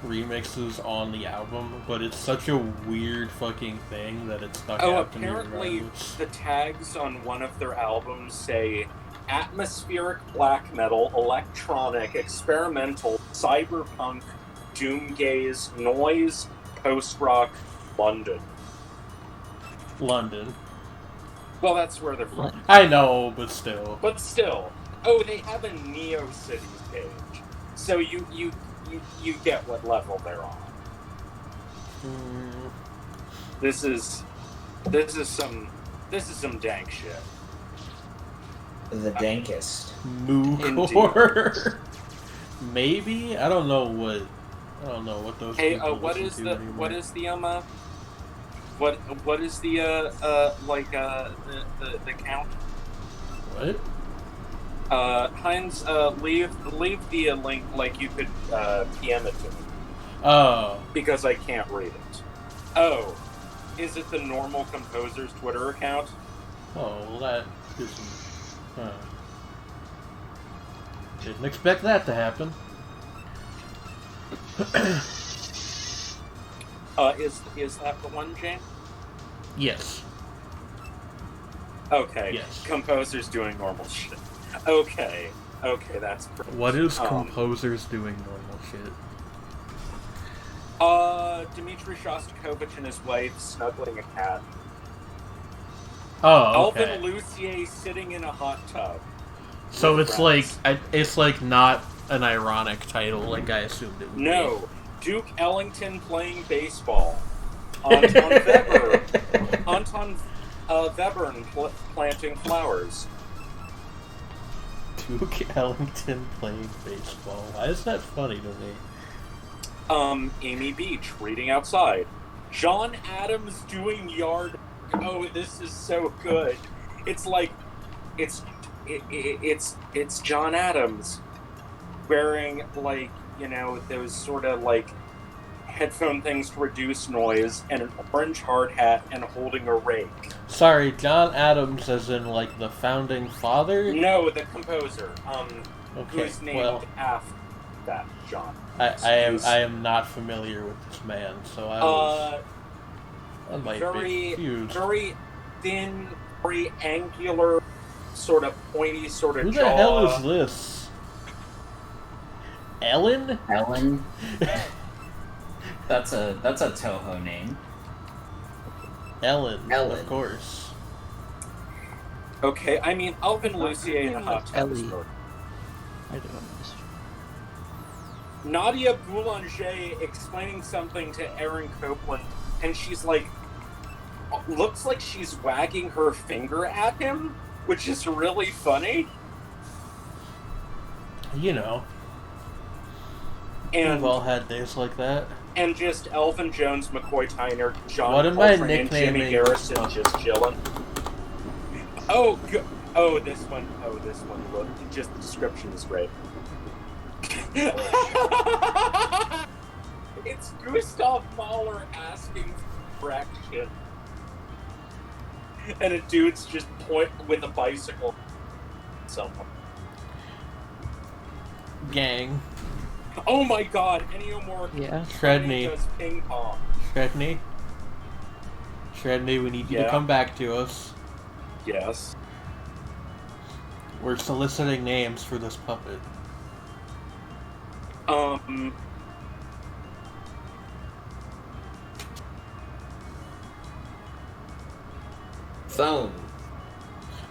remixes on the album, but it's such a weird fucking thing that it stuck out to me Apparently, regardless. the tags on one of their albums say atmospheric black metal, electronic, experimental, cyberpunk, doomgaze, noise, post-rock, London. London. Well, that's where they're from. I know, but still. But still. Oh, they have a Neo Cities page. So you get what level they're on. This is some dank shit. The dankest. Moocore. Maybe? I don't know what those Hey, people what listen is to the anymore. what is the count? What? Heinz, leave the link, like, you could PM it to me, Oh. because I can't read it. Oh, is it the normal composer's Twitter account? Oh, well that isn't... Huh. Didn't expect that to happen. Is that the one, Jane? Yes. Okay. Yes. Composer's doing normal shit. Okay, that's great. What is composers doing normal shit? Dmitry Shostakovich and his wife snuggling a cat. Oh, okay. Alvin Lucier sitting in a hot tub. So with it's like not an ironic title like I assumed it would No, Duke Ellington playing baseball. Anton Webern planting flowers. be. Duke Ellington playing baseball. Why is that funny to me? Amy Beach reading outside. John Adams doing yard. Oh, this is so good. It's like, it's John Adams wearing, like, those sort of, like, headphone things to reduce noise, and an orange hard hat, and holding a rake. Sorry, John Adams as in, like, the founding father? No, the composer. Okay, Who's named well, after that John. I am not familiar with this man, so I might be confused. Very thin, very angular, sort of pointy, sort of Who jaw. the hell is this? Ellen? Ellen? That's a Toho name. Ellen, Ellen. of course. Okay, I mean, Alvin Lucier in a hot tub. Ellie. I don't know this. Nadia Boulanger explaining something to Aaron Copland, and she's like, looks like she's wagging her finger at him, which is really funny. We've And all had days like that. and just Elvin Jones, McCoy Tyner, John What am I Coltrane, and Jimmy nicknaming Garrison this one? just chilling. This one. Look, just the description is great. It's Gustav Mahler asking for direction. And a dude's just pointing with a bicycle at someone. Gang. Oh my god, Ennio Morricone Yeah. Shredney. does ping pong. Shredney, we need you to Yeah. come back to us. Yes. We're soliciting names for this puppet. Phone.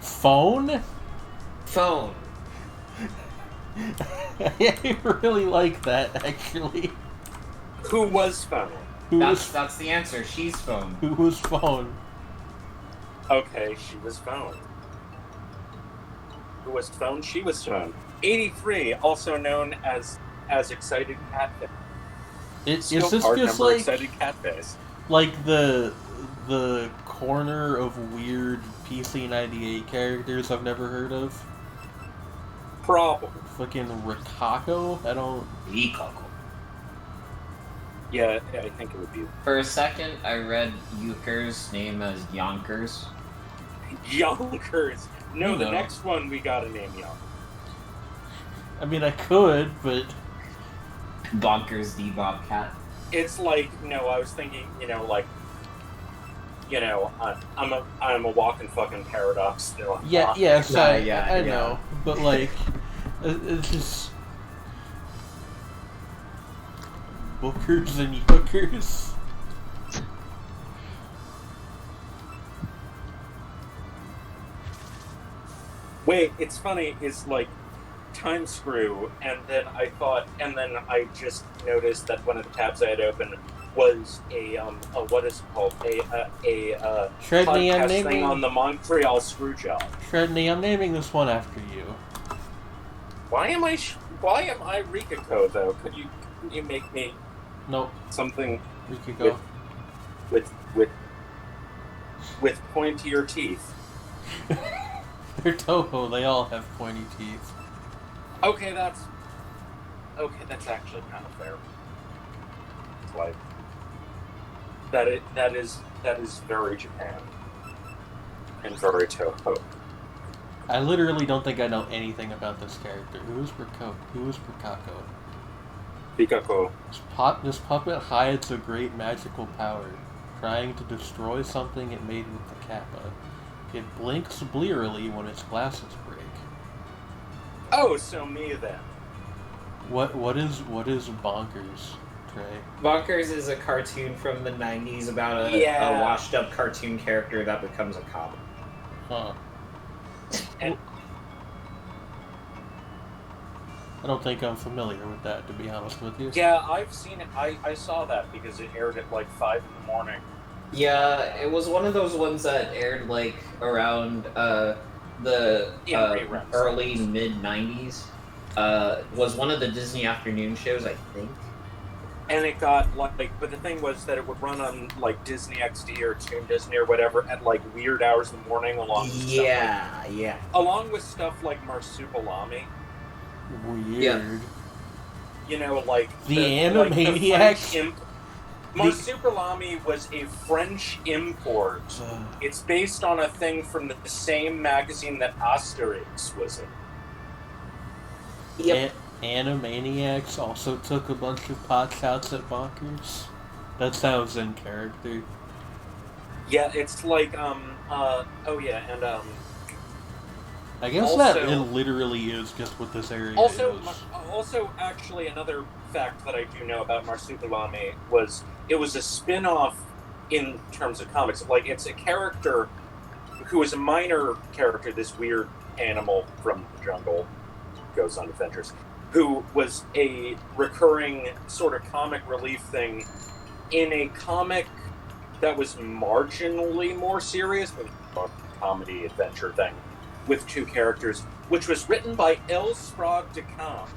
Phone? Phone. I really like that, actually. Who was phone? That's the answer. She's phone. Who was phone? Okay, she was phone. Who was phone? She was phone. 83, also known as Excited Catface. Is Still this card just number like Excited Catface. the corner of weird PC98 characters I've never heard of? Probably. Fucking Rikako? I don't... Ikako. Yeah, I think it would be For a second, I read Euchre's name as Yonkers. Yonkers. No, You the know. next one we gotta name Yonkers. I mean, I could, but Bonkers the Bobcat. It's like, no, I was thinking, I'm a walking fucking paradox still. yes, Yeah, I yeah. know, but like, it's just bookers and yookers. Wait, it's funny, it's like time screw, and then I just noticed that one of the tabs I had open was a what is it called? A Shredney, I'm podcast thing naming on the Montreal screw job. Shredney, I'm naming this one after you. Why am I Rikako though? Could you make me Nope, something we could go. with pointier teeth? They're Toho. They all have pointy teeth. Okay, that's actually kind of fair. It's like that is very Japan and very Toho. I literally don't think I know anything about this character. Who is Rikako? Rikako. This puppet hides a great magical power, trying to destroy something it made with the kappa. It blinks blearily when its glasses break. Oh, so me then. What is bonkers, Trey? Bonkers is a cartoon from the 90s about a washed up cartoon character that becomes a cop. Huh. And I don't think I'm familiar with that, to be honest with you. yeah, I've seen it. I saw that because it aired at like 5 in the morning. Yeah, it was one of those ones that aired like around the reruns. early mid 90s. Was one of the Disney afternoon shows, I think. And it got like, but the thing was that it would run on like Disney XD or Toon Disney or whatever at like weird hours in the morning, along with along with stuff like Marsupilami. Weird. Yeah. Like The like Animaniacs? Marsupilami was a French import. It's based on a thing from the same magazine that Asterix was in. Yep. Animaniacs also took a bunch of pot shots at Bonkers. That sounds in character. Yeah, it's like I guess Also- that it literally is just what this area Also, actually, another fact that I do know about Marsupilami was it was a spin-off in terms of comics. Like, it's a character who is a minor character, this weird animal from the jungle, goes on adventures, who was a recurring sort of comic relief thing in a comic that was marginally more serious, but a comedy adventure thing, with two characters, which was written by L. Sprague de Camp,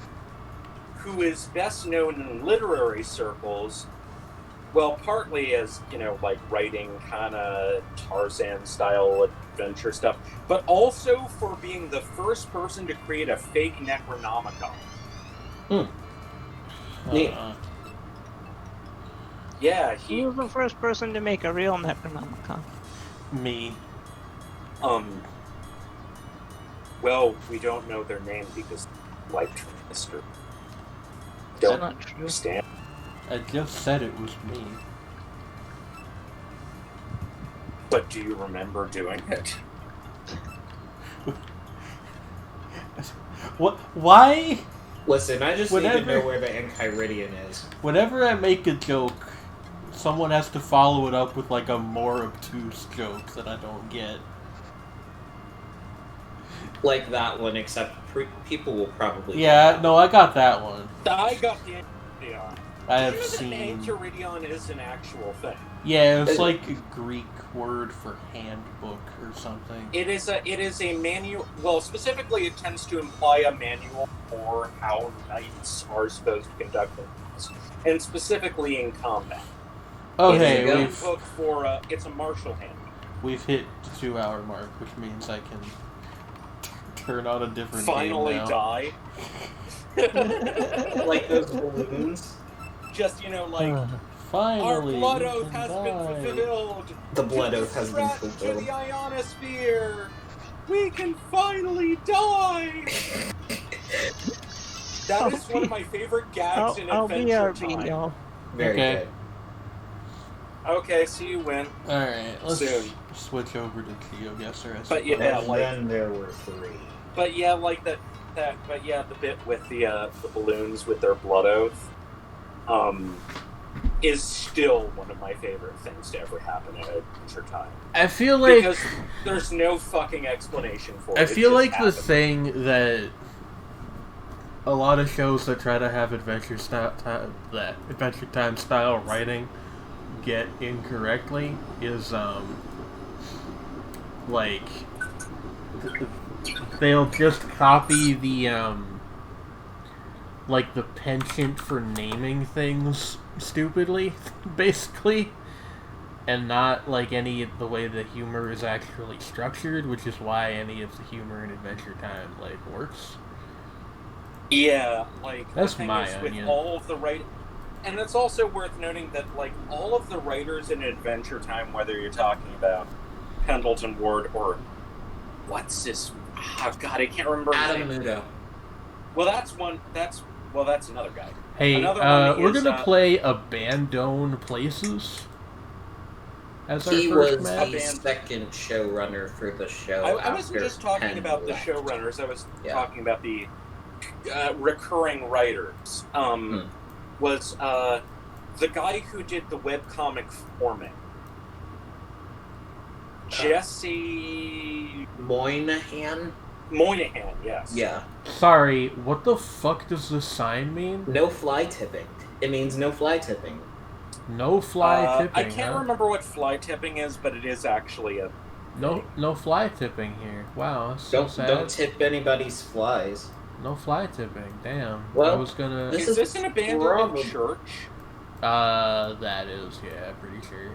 who is best known in literary circles, well, partly as, like writing kind of Tarzan-style adventure stuff, but also for being the first person to create a fake Necronomicon. Neat. Yeah, Who was the first person to make a real Necronomicon? Me. Well, we don't know their name because life history. Is that Don't not true? understand. I just said it was me. But do you remember doing it? What? Why? Listen, I just need to Whatever. know where the Enchiridion is. Whenever I make a joke, someone has to follow it up with like a more obtuse joke that I don't get. Like that one, except people will probably... Yeah, no, I got that one. I got the Enchiridion. I have Did you know seen. that the Enchiridion is an actual thing? Yeah, it's like a Greek word for handbook or something. It is a manual. Well, specifically, it tends to imply a manual for how knights are supposed to conduct themselves, and specifically in combat. Okay, There you go. Handbook for it's a martial handbook. we've hit the 2-hour mark, which means I can turn on a different Finally game now. die. Like those balloons. Just, like, Finally, our blood we oath can has die. been fulfilled. The blood oath has been Stretch to fulfilled. the ionosphere. We can finally die. That is one of my favorite gags in I'll be Adventure RB, Time. y'all. Very Okay. good. Okay, see you win. Alright, let's Soon. switch over to GeoGuessr. But yeah, And like, then there were 3. but yeah, like the bit with the balloons with their blood oath, is still one of my favorite things to ever happen at Adventure Time. I feel like Because there's no fucking explanation for it. I It feel just like the happens. thing that a lot of shows that try to have Adventure Time style writing get incorrectly is like they'll just copy the like the penchant for naming things stupidly, basically, and not like any of the way the humor is actually structured, which is why any of the humor in Adventure Time like works. Yeah, like That's the thing my is, onion. with all of the and it's also worth noting that like all of the writers in Adventure Time, whether you're talking about Pendleton Ward or what's this? Oh God, I can't remember his Adam name. Udo. Well, that's another guy. Hey, Another one we're is, gonna play Abandoned Places as our He first was match. the second showrunner for the show. I wasn't after just talking Penn about left. the showrunners. I was Yeah. talking about the recurring writers. Was the guy who did the webcomic Forming. Jesse Moynihan? Moynihan, yes. Yeah. Sorry, what the fuck does this sign mean? No fly tipping. It means no fly tipping. No fly tipping. I can't huh? remember what fly tipping is, but it is actually a No fly tipping here. Wow, that's so sad. Don't tip anybody's flies. No fly tipping. Damn. Well, I was gonna. this Is this an abandoned probably- church? That is, yeah, pretty sure.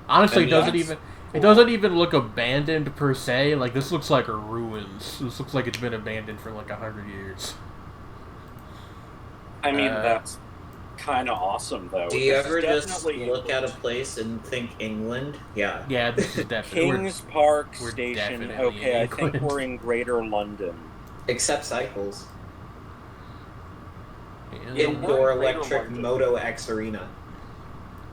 Honestly, I mean, doesn't that's even. It cool. doesn't even look abandoned per se. Like, this looks like ruins. This looks like it's been abandoned for like 100 years. I mean, Uh, that's kind of awesome, though. Do you This is ever just definitely look at a place and think England? Yeah. Yeah, this is definitely. Kings Park we're Station. definitely Okay, in I think England. we're in Greater London. Except cycles. Yeah. Indoor Greater electric London. Moto X Arena.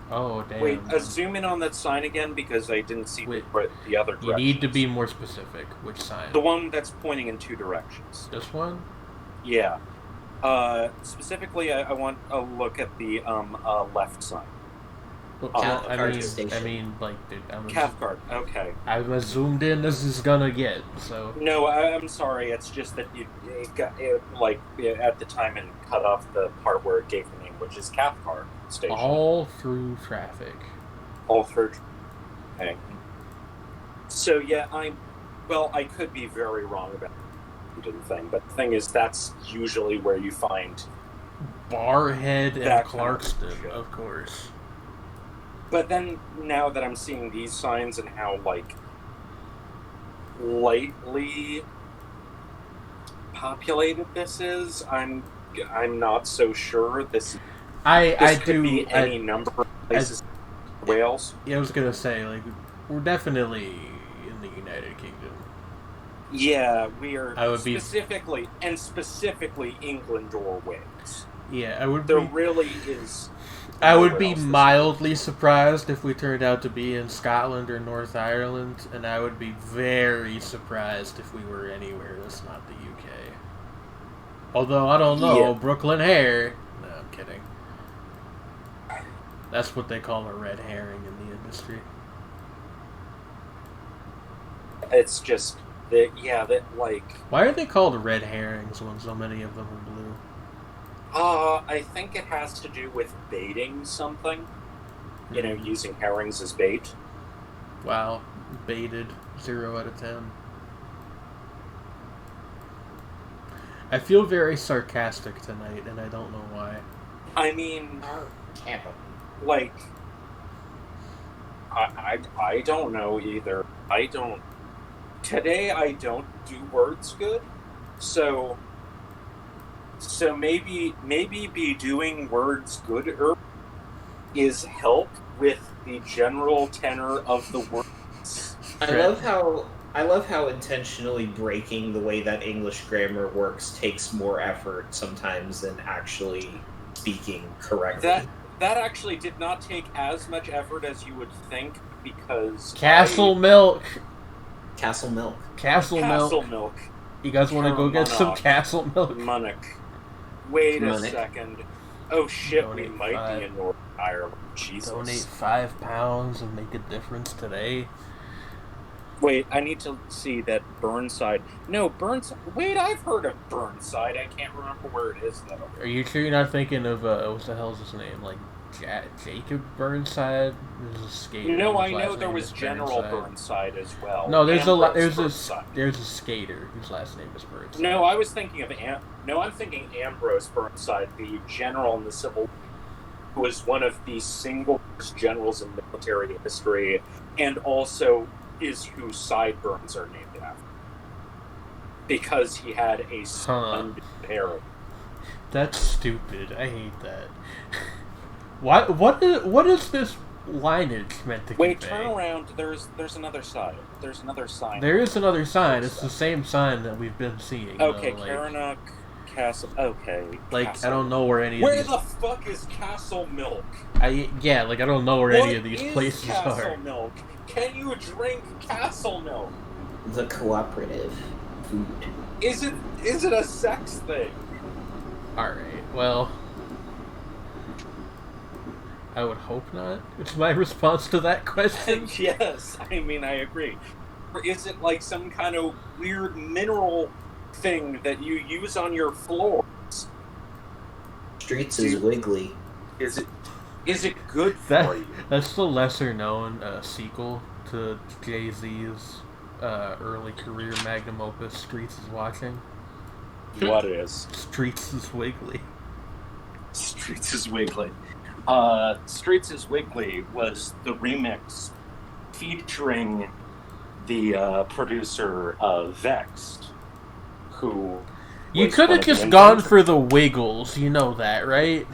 Oh, damn. Wait, zoom in on that sign again because I didn't see Wait. the other You direction. need to be more specific. Which sign? The one that's pointing in 2 directions. This one? Yeah. Specifically, I want a look at the left sign. Well, Cathcart Station. I mean, like, dude, Cathcart. Okay. I'm as zoomed in as is gonna get. So No, I'm sorry. It's just that it got at the time and cut off the part where it gave the name, which is Cathcart Station. all through traffic. All through. Okay. So yeah, I could be very wrong about the thing, but the thing is, that's usually where you find. Barhead and That kind of Clarkston, shit. of course. But then now that I'm seeing these signs and how lightly populated this is, I'm not so sure. This I could do. be any number of places. in Wales. I was gonna say, like, we're definitely in the United Kingdom. Yeah, we are I would be- specifically England or Wales. Yeah, I would There be. really is. I would nowhere be else this- mildly surprised if we turned out to be in Scotland or North Ireland, and I would be very surprised if we were anywhere that's not the UK. Although, I don't know, Yeah. Brooklyn Hare... No, I'm kidding. That's what they call a red herring in the industry. It's just that, Why are they called red herrings when so many of them are blue? I think it has to do with baiting something. You know, using herrings as bait. Wow, baited 0 out of 10. I feel very sarcastic tonight, and I don't know why. I mean, Tampa. like, I don't know either. Today I don't do words good, so So maybe be doing words gooder is help with the general tenor of the words. I love how intentionally breaking the way that English grammar works takes more effort sometimes than actually speaking correctly. That actually did not take as much effort as you would think, because Castle Milk. Castle Milk. Castle Milk. You guys want to go get some Castle Milk? Munich. Wait Munich. a second. Oh shit, Donate we might five. be in Northern Ireland. Jesus. Donate £5 and make a difference today. Wait, I need to see that Burnside. No, Burnside. Wait, I've heard of Burnside. I can't remember where it is, though. Are you sure you're not thinking of, what the hell's his name? Like, Jacob Burnside? There's a skater. No, I whose know last there name was is General Burnside as well. No, there's Ambrose there's a skater whose last name is Burnside. No, I was thinking of I'm thinking Ambrose Burnside, the general in the Civil War, who was one of the single generals in military history, and also is whose sideburns are named after, because he had a splendid pair. That's stupid. I hate that. What is this lineage meant to Wait, convey? turn around. There's another side. There's another sign. There is another sign. It's the same sign that we've been seeing. Okay, though, Karanuk Castle. Okay. Like, Castle. I don't know where any of Where these... the fuck is Castle Milk? I don't know where any of these places Castle are. Milk? Can you drink Castle Milk? The cooperative food. Is it a sex thing? Alright, well... I would hope not. It's my response to that question. Yes, I mean, I agree. Or is it like some kind of weird mineral thing that you use on your floors? Streets is wiggly. Is it good for you? That's the lesser known sequel to Jay-Z's early career magnum opus, Streets is Watching. What is? Streets is Wiggly. Streets is Wiggly. Streets is Wiggly was the remix featuring the producer of Vexed, who... You could have just gone for the Wiggles, you know that, right?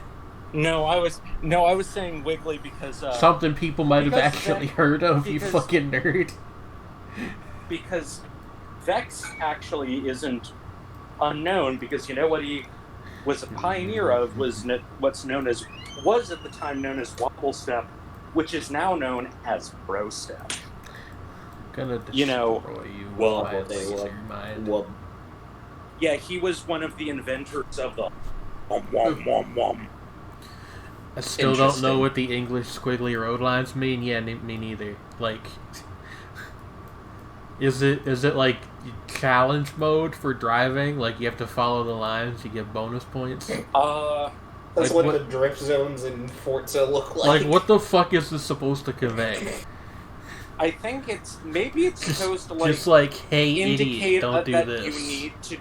No, I was saying Wiggly because something people might have actually heard of, you because- fucking nerd. because Vex actually isn't unknown, because you know what he was a pioneer of was at the time known as Wobble Step, which is now known as Bro Step. Gonna destroy You know, you well, with my they laser will. mind. Well, Yeah, he was one of the inventors of the wom wom wom wom. I still don't know Interesting. what the English squiggly road lines mean. Yeah, me neither. Like, is it like challenge mode for driving? Like you have to follow the lines, you get bonus points. That's Like what what- the drift zones in Forza look like. Like what the fuck is this supposed to convey? I think maybe it's supposed to Just like, hey indicate idiot, don't do that this.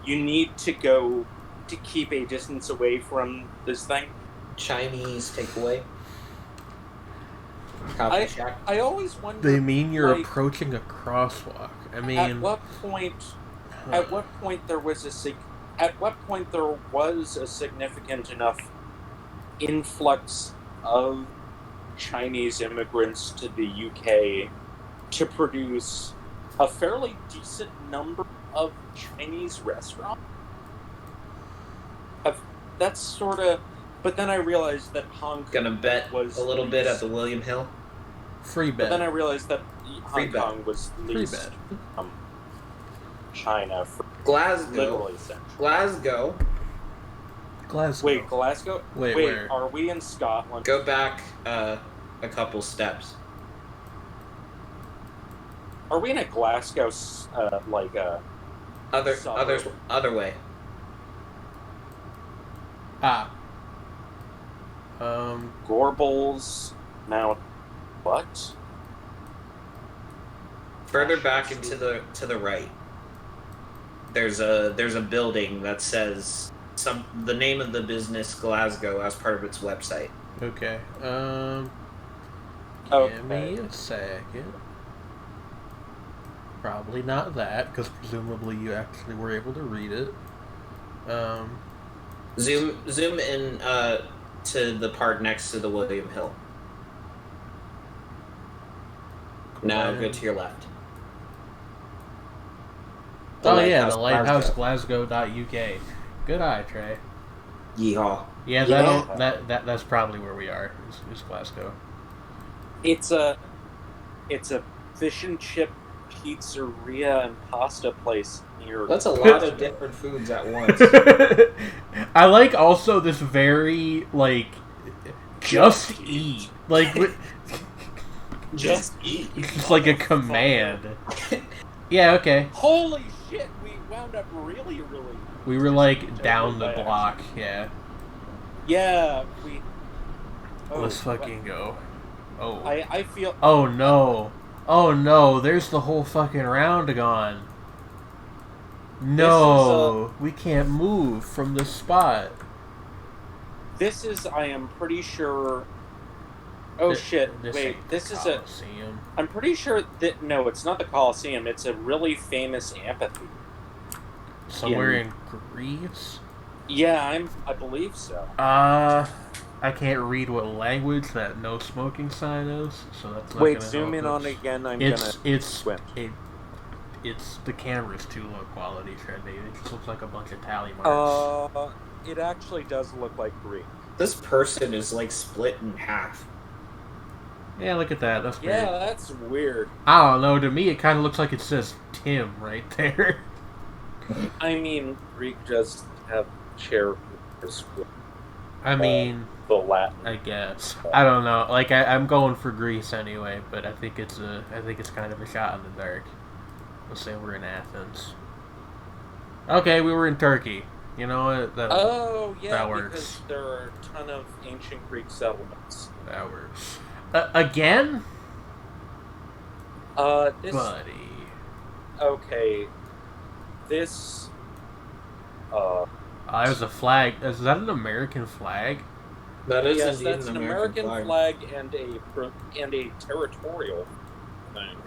you need to go to keep a distance away from this thing. Chinese takeaway. Coffee shack. I always wonder. They mean you're like, approaching a crosswalk. I mean, At what point there was a significant enough influx of Chinese immigrants to the UK to produce a fairly decent number of Chinese restaurants? That's sort of. But then I realized that Hong Kong Gonna bet was a little bit at the William Hill. free But bet. then I realized that Free Hong bet. Kong was Free least bet. China for Glasgow. literally central. Glasgow. Glasgow. Wait, Glasgow? Wait, where? Are we in Scotland? Go back a couple steps. Are we in a Glasgow, Other Suburb. other way. Gorbals, Mount... What? Further back and to the right. There's a building that says the name of the business Glasgow as part of its website. Okay. Okay. Give me a second. Probably not that, because presumably you actually were able to read it. Zoom in to the part next to the William Hill. Now go to your left. Oh yeah, the lighthouse Glasgow.uk. Good eye, Trey. Yeehaw. Yeah, Yeah. that's probably where we are. Is Glasgow. It's a fish and chip pizzeria and pasta place near. That's a lot of different foods at once. I like also this very like just eat like Just eat. it's just like a command. Yeah, okay. Holy shit! We wound up really. We were like down the block. Yeah. Yeah, we. Oh, Let's fucking go. Oh. I feel. Oh no. Oh no, there's the whole fucking round gone. No, we can't move from this spot. This is, I am pretty sure. Oh shit! Wait, this is a. I'm pretty sure that no, it's not the Colosseum. It's a really famous amphitheater. Somewhere in Greece. Yeah, I believe so. I can't read what language that no smoking sign is, so that's not Wait, gonna zoom help in us. on it again. It's the camera's too low quality, Trendy. It just looks like a bunch of tally marks. It actually does look like Greek. This person is like split in half. Yeah, look at that. That's weird. Yeah, that's weird. I don't know. To me, it kind of looks like it says Tim right there. I mean, Greek does have chair. I mean, the Latin. I guess. I don't know. Like I'm going for Greece anyway, but I think it's kind of a shot in the dark. Let's say we're in Athens. Okay, we were in Turkey. You know what? That works. Because there are a ton of ancient Greek settlements. That works. Again? This. Buddy. Okay. This. There's a flag. Is that an American flag? That is yes, indeed that's an an American flag and a territorial thing.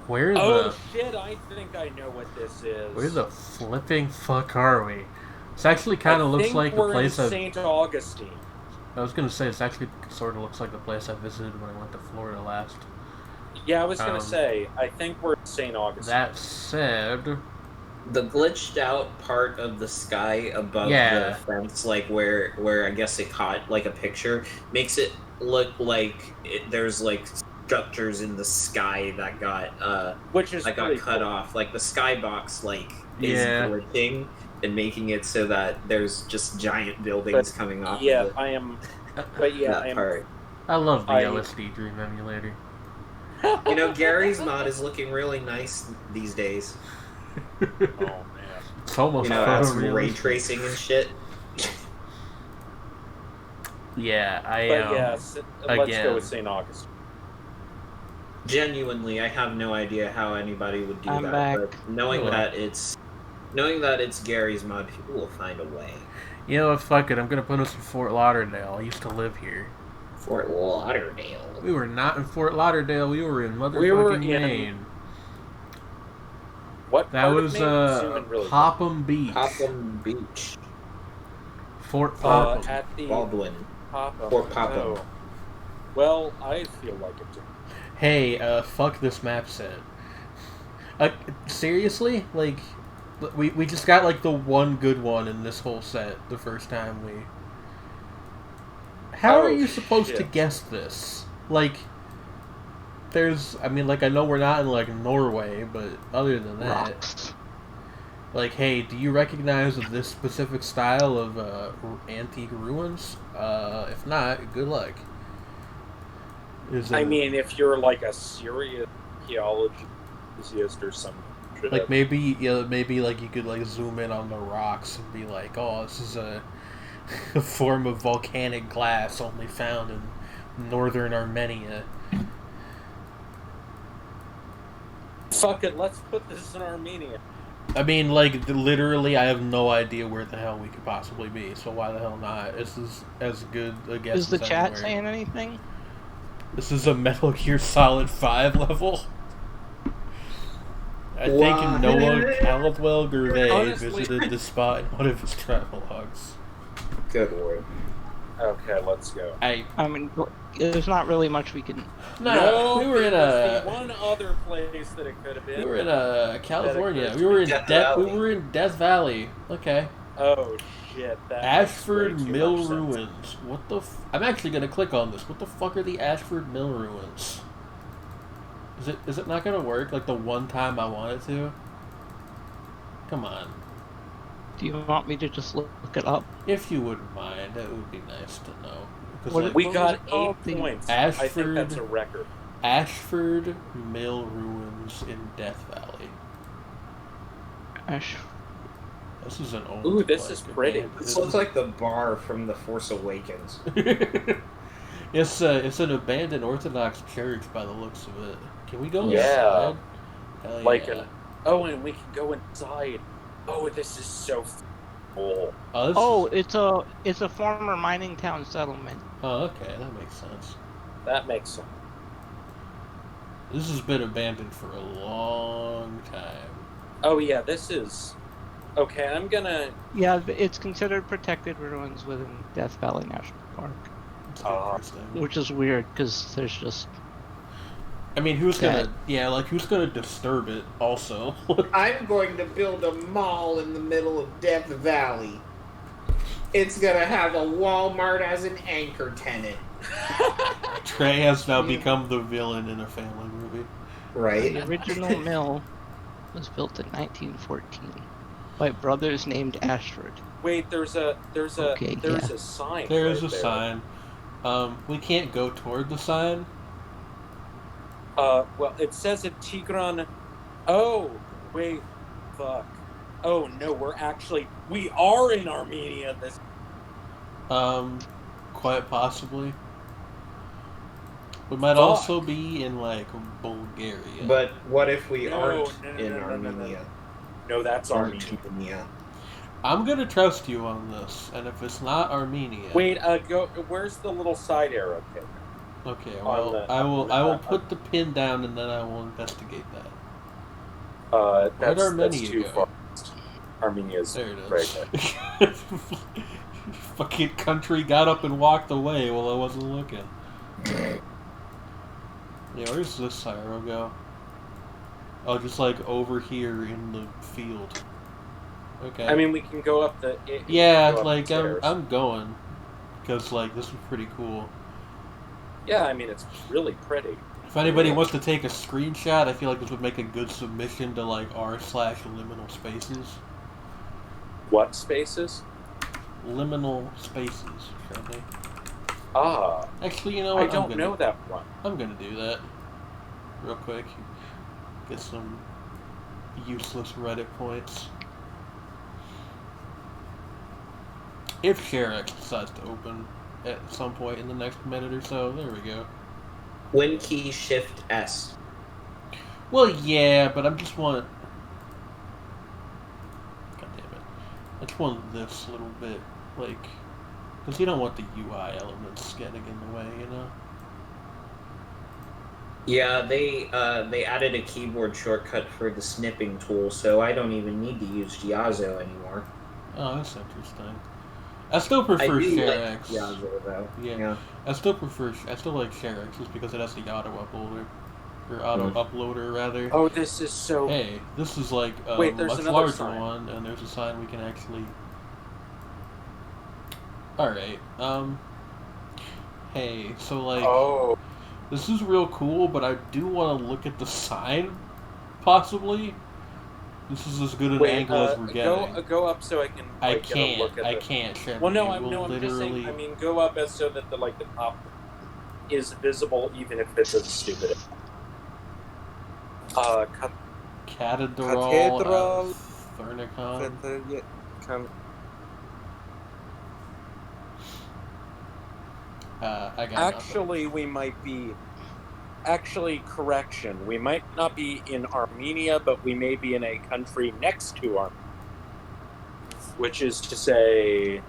Where shit! I think I know what this is. Where the flipping fuck are we? This actually kind of looks like the place in St. Augustine. I was gonna say, it's actually sort of looks like the place I visited when I went to Florida last. Yeah, I was gonna say, I think we're in St. Augustine. That said, the glitched out part of the sky above the fence, like where I guess it caught like a picture, makes it look like there's like structures in the sky that got cut off. Like the skybox is glitching and making it so that there's just giant buildings coming off. Yeah, of it. I am. But yeah, I am. Part. I love the LSD Dream Emulator. You know, Gary's mod is looking really nice these days. Oh man, it's almost it's ray tracing and shit. Yeah, let's go with St. Augustine. Genuinely, I have no idea how anybody would do that. Back. But knowing that it's Gary's mod, people will find a way. You know what? Fuck it. I'm gonna put us in Fort Lauderdale. I used to live here. Fort Lauderdale. We were not in Fort Lauderdale. We were in motherfucking Maine. What? That was Popham Beach. Popham Beach. Fort Popham. At the Baldwin. Popham. Fort Popham. Oh. Well, I feel like it. Hey, fuck this map set. Seriously? Like, we just got like the one good one in this whole set the first time we... How are you supposed to guess this? Like, I know we're not in like Norway, but other than that... Rocks. Like, hey, do you recognize this specific style of antique ruins? If not, good luck. If you're like a serious archaeology enthusiast or something, like maybe like you could like zoom in on the rocks and be like, oh, this is a form of volcanic glass only found in northern Armenia. Fuck it, let's put this in Armenia. I mean, like, literally, I have no idea where the hell we could possibly be, so why the hell not? This is as good a guess Is the as chat anywhere. saying anything? This is a Metal Gear Solid 5 level? I think Wow. Noah Caldwell Gervais Honestly- visited the spot in one of his travelogues. Good lord. Okay, let's go. I mean, there's not really much we can. No, we were in there was a the one other place that it could have been. we were in California. occurs We were in Death Death. We Valley. were in Death Valley. Okay. Oh shit! That Ashford makes way too Mill much sense. Ruins. What the? I'm actually gonna click on this. What the fuck are the Ashford Mill Ruins? Is it not gonna work like the one time I want it to? Come on. Do you want me to just look it up? If you wouldn't mind, that would be nice to know. 'Cause, What- like, We What got was it 8 called? The points. I think Ashford- that's a record. Ashford Mill Ruins in Death Valley. Ash. This is an old. Ooh, this is pretty. This looks like the bar from The Force Awakens. It's an abandoned Orthodox church by the looks of it. Can we go Yeah. inside? Hell Like yeah. and we can go inside. Oh, this is so cool. Oh, this is- It's a former mining town settlement. oh, okay, that makes sense. That makes sense. This has been abandoned for a long time. Oh yeah, this is. Okay, I'm gonna. Yeah, it's considered protected ruins within Death Valley National Park, It's Ah. interesting. which is weird because there's just I mean, who's gonna? That- Yeah, like who's gonna disturb it? Also, I'm going to build a mall in the middle of Death Valley. It's gonna have a Walmart as an anchor tenant. Trey has now become the villain in a family movie. the Right? original mill was built in 1914 by brothers named Ashford. Wait, there's a Okay, a sign. There is right a there. sign. We can't go toward the sign. Well, it says at Tigran. Oh, wait, fuck. Oh no, we are in Armenia. This. Quite possibly. We might Fuck. also be in like Bulgaria. But what if we No, aren't no, no, in no, no, no, no. Armenia? No, that's Armenia. Armenia. I'm gonna trust you on this, and if it's not Armenia, Wait, go. Where's the little side arrow? Okay. okay, on well, the- I will on the- put the pin down, and then I will investigate that. That's Armenia too go? far. Armenia's There it is. right there. Fucking country got up and walked away while I wasn't looking. Yeah, where's this arrow go? Oh, just like over here in the field. Okay. I mean, we can go up the. yeah, go up like the stairs. I'm going, because like this is pretty cool. Yeah, I mean, it's really pretty. If anybody wants to take a screenshot, I feel like this would make a good submission to like r/liminal spaces. What spaces? Liminal spaces, friendly. Ah, Actually, you know I what? don't know that one. I'm gonna do that real quick. Get some useless Reddit points. If ShareX decides to open at some point in the next minute or so, there we go. Win key Shift S. Well, yeah, but I just want. God damn it! I just want this little bit, like, because you don't want the UI elements getting in the way, you know. Yeah, they added a keyboard shortcut for the snipping tool, so I don't even need to use Giazzo anymore. Oh, that's interesting. I still I prefer do like ShareX. Giazzo though. Yeah. I still like ShareX just because it has the auto uploader. Or auto uploader, rather. Oh, this is so. Hey, this is like a Wait, there's much another larger sign. one, and there's a sign we can actually... Alright, hey, so like, Oh, this is real cool, but I do want to look at the sign, possibly. This is as good an wait. angle as we're getting. Go up so I can. I Like, get a look can't, at I the- can't, Shannon. Well, no, You I'm will just saying. literally... I mean, go up as so that the top is visible, even if it's a stupid. Cathedral Cathedral- Thurnicon. I got nothing. Actually, we might be. Actually, correction. We might not be in Armenia, but we may be in a country next to Armenia. Which is to say,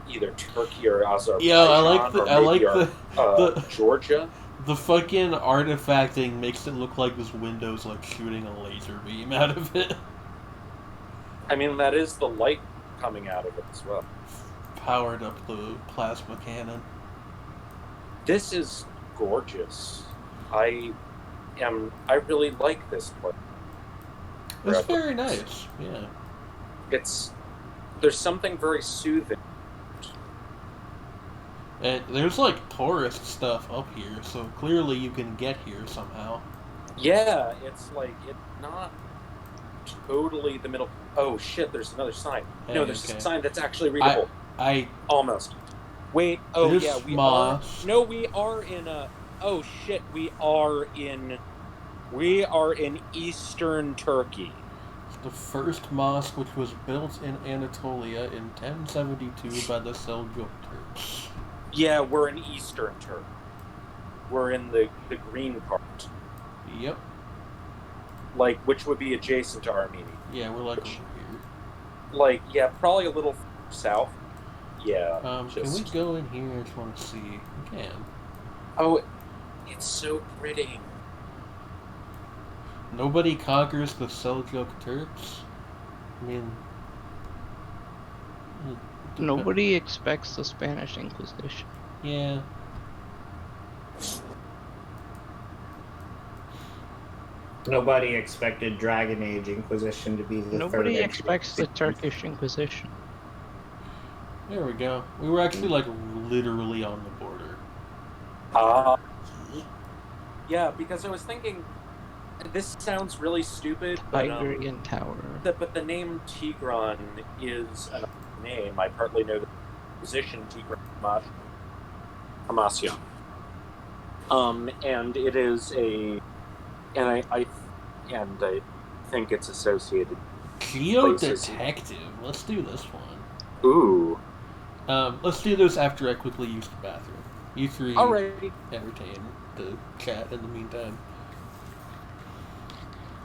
either Turkey or Azerbaijan. Yeah, I like or the maybe the Georgia. The fucking artifacting makes it look like this window's like shooting a laser beam out of it. I mean, that is the light coming out of it as well. Powered up the plasma cannon. This is gorgeous. I really like this place. It's very nice, yeah. There's something very soothing. And there's like tourist stuff up here, so clearly you can get here somehow. Yeah, it's like, it's not totally the middle. Oh shit, there's another sign. Hey, No, there's okay. a sign that's actually readable. I Almost. Wait, oh This yeah, we mosque. are. No, we are in a. Oh shit, we are in Eastern Turkey. the first mosque which was built in Anatolia in 1072 by the Seljuk Turks. Yeah, we're in Eastern Turkey. We're in the green part. Yep. Like, which would be adjacent to Armenia. Yeah, we're like over here. Like, yeah, probably a little south. Yeah. Can we go in here? I just want to see. We can. Oh, it's so pretty. Nobody conquers the Seljuk Turks? I mean... Nobody expects the Spanish Inquisition. Yeah. Nobody expected Dragon Age Inquisition to be the Nobody third expects the Turkish Inquisition. There we go. We were actually, like, literally on the border. Yeah, because I was thinking, this sounds really stupid, but, Iberian Tower. but the name Tigran is a name. I partly know the position Tigran Hamasya. And it is a, and I think it's associated. Geo places. Detective. Let's do this one. Ooh. Let's do this after I quickly use the bathroom. You three Alrighty. entertain the chat in the meantime.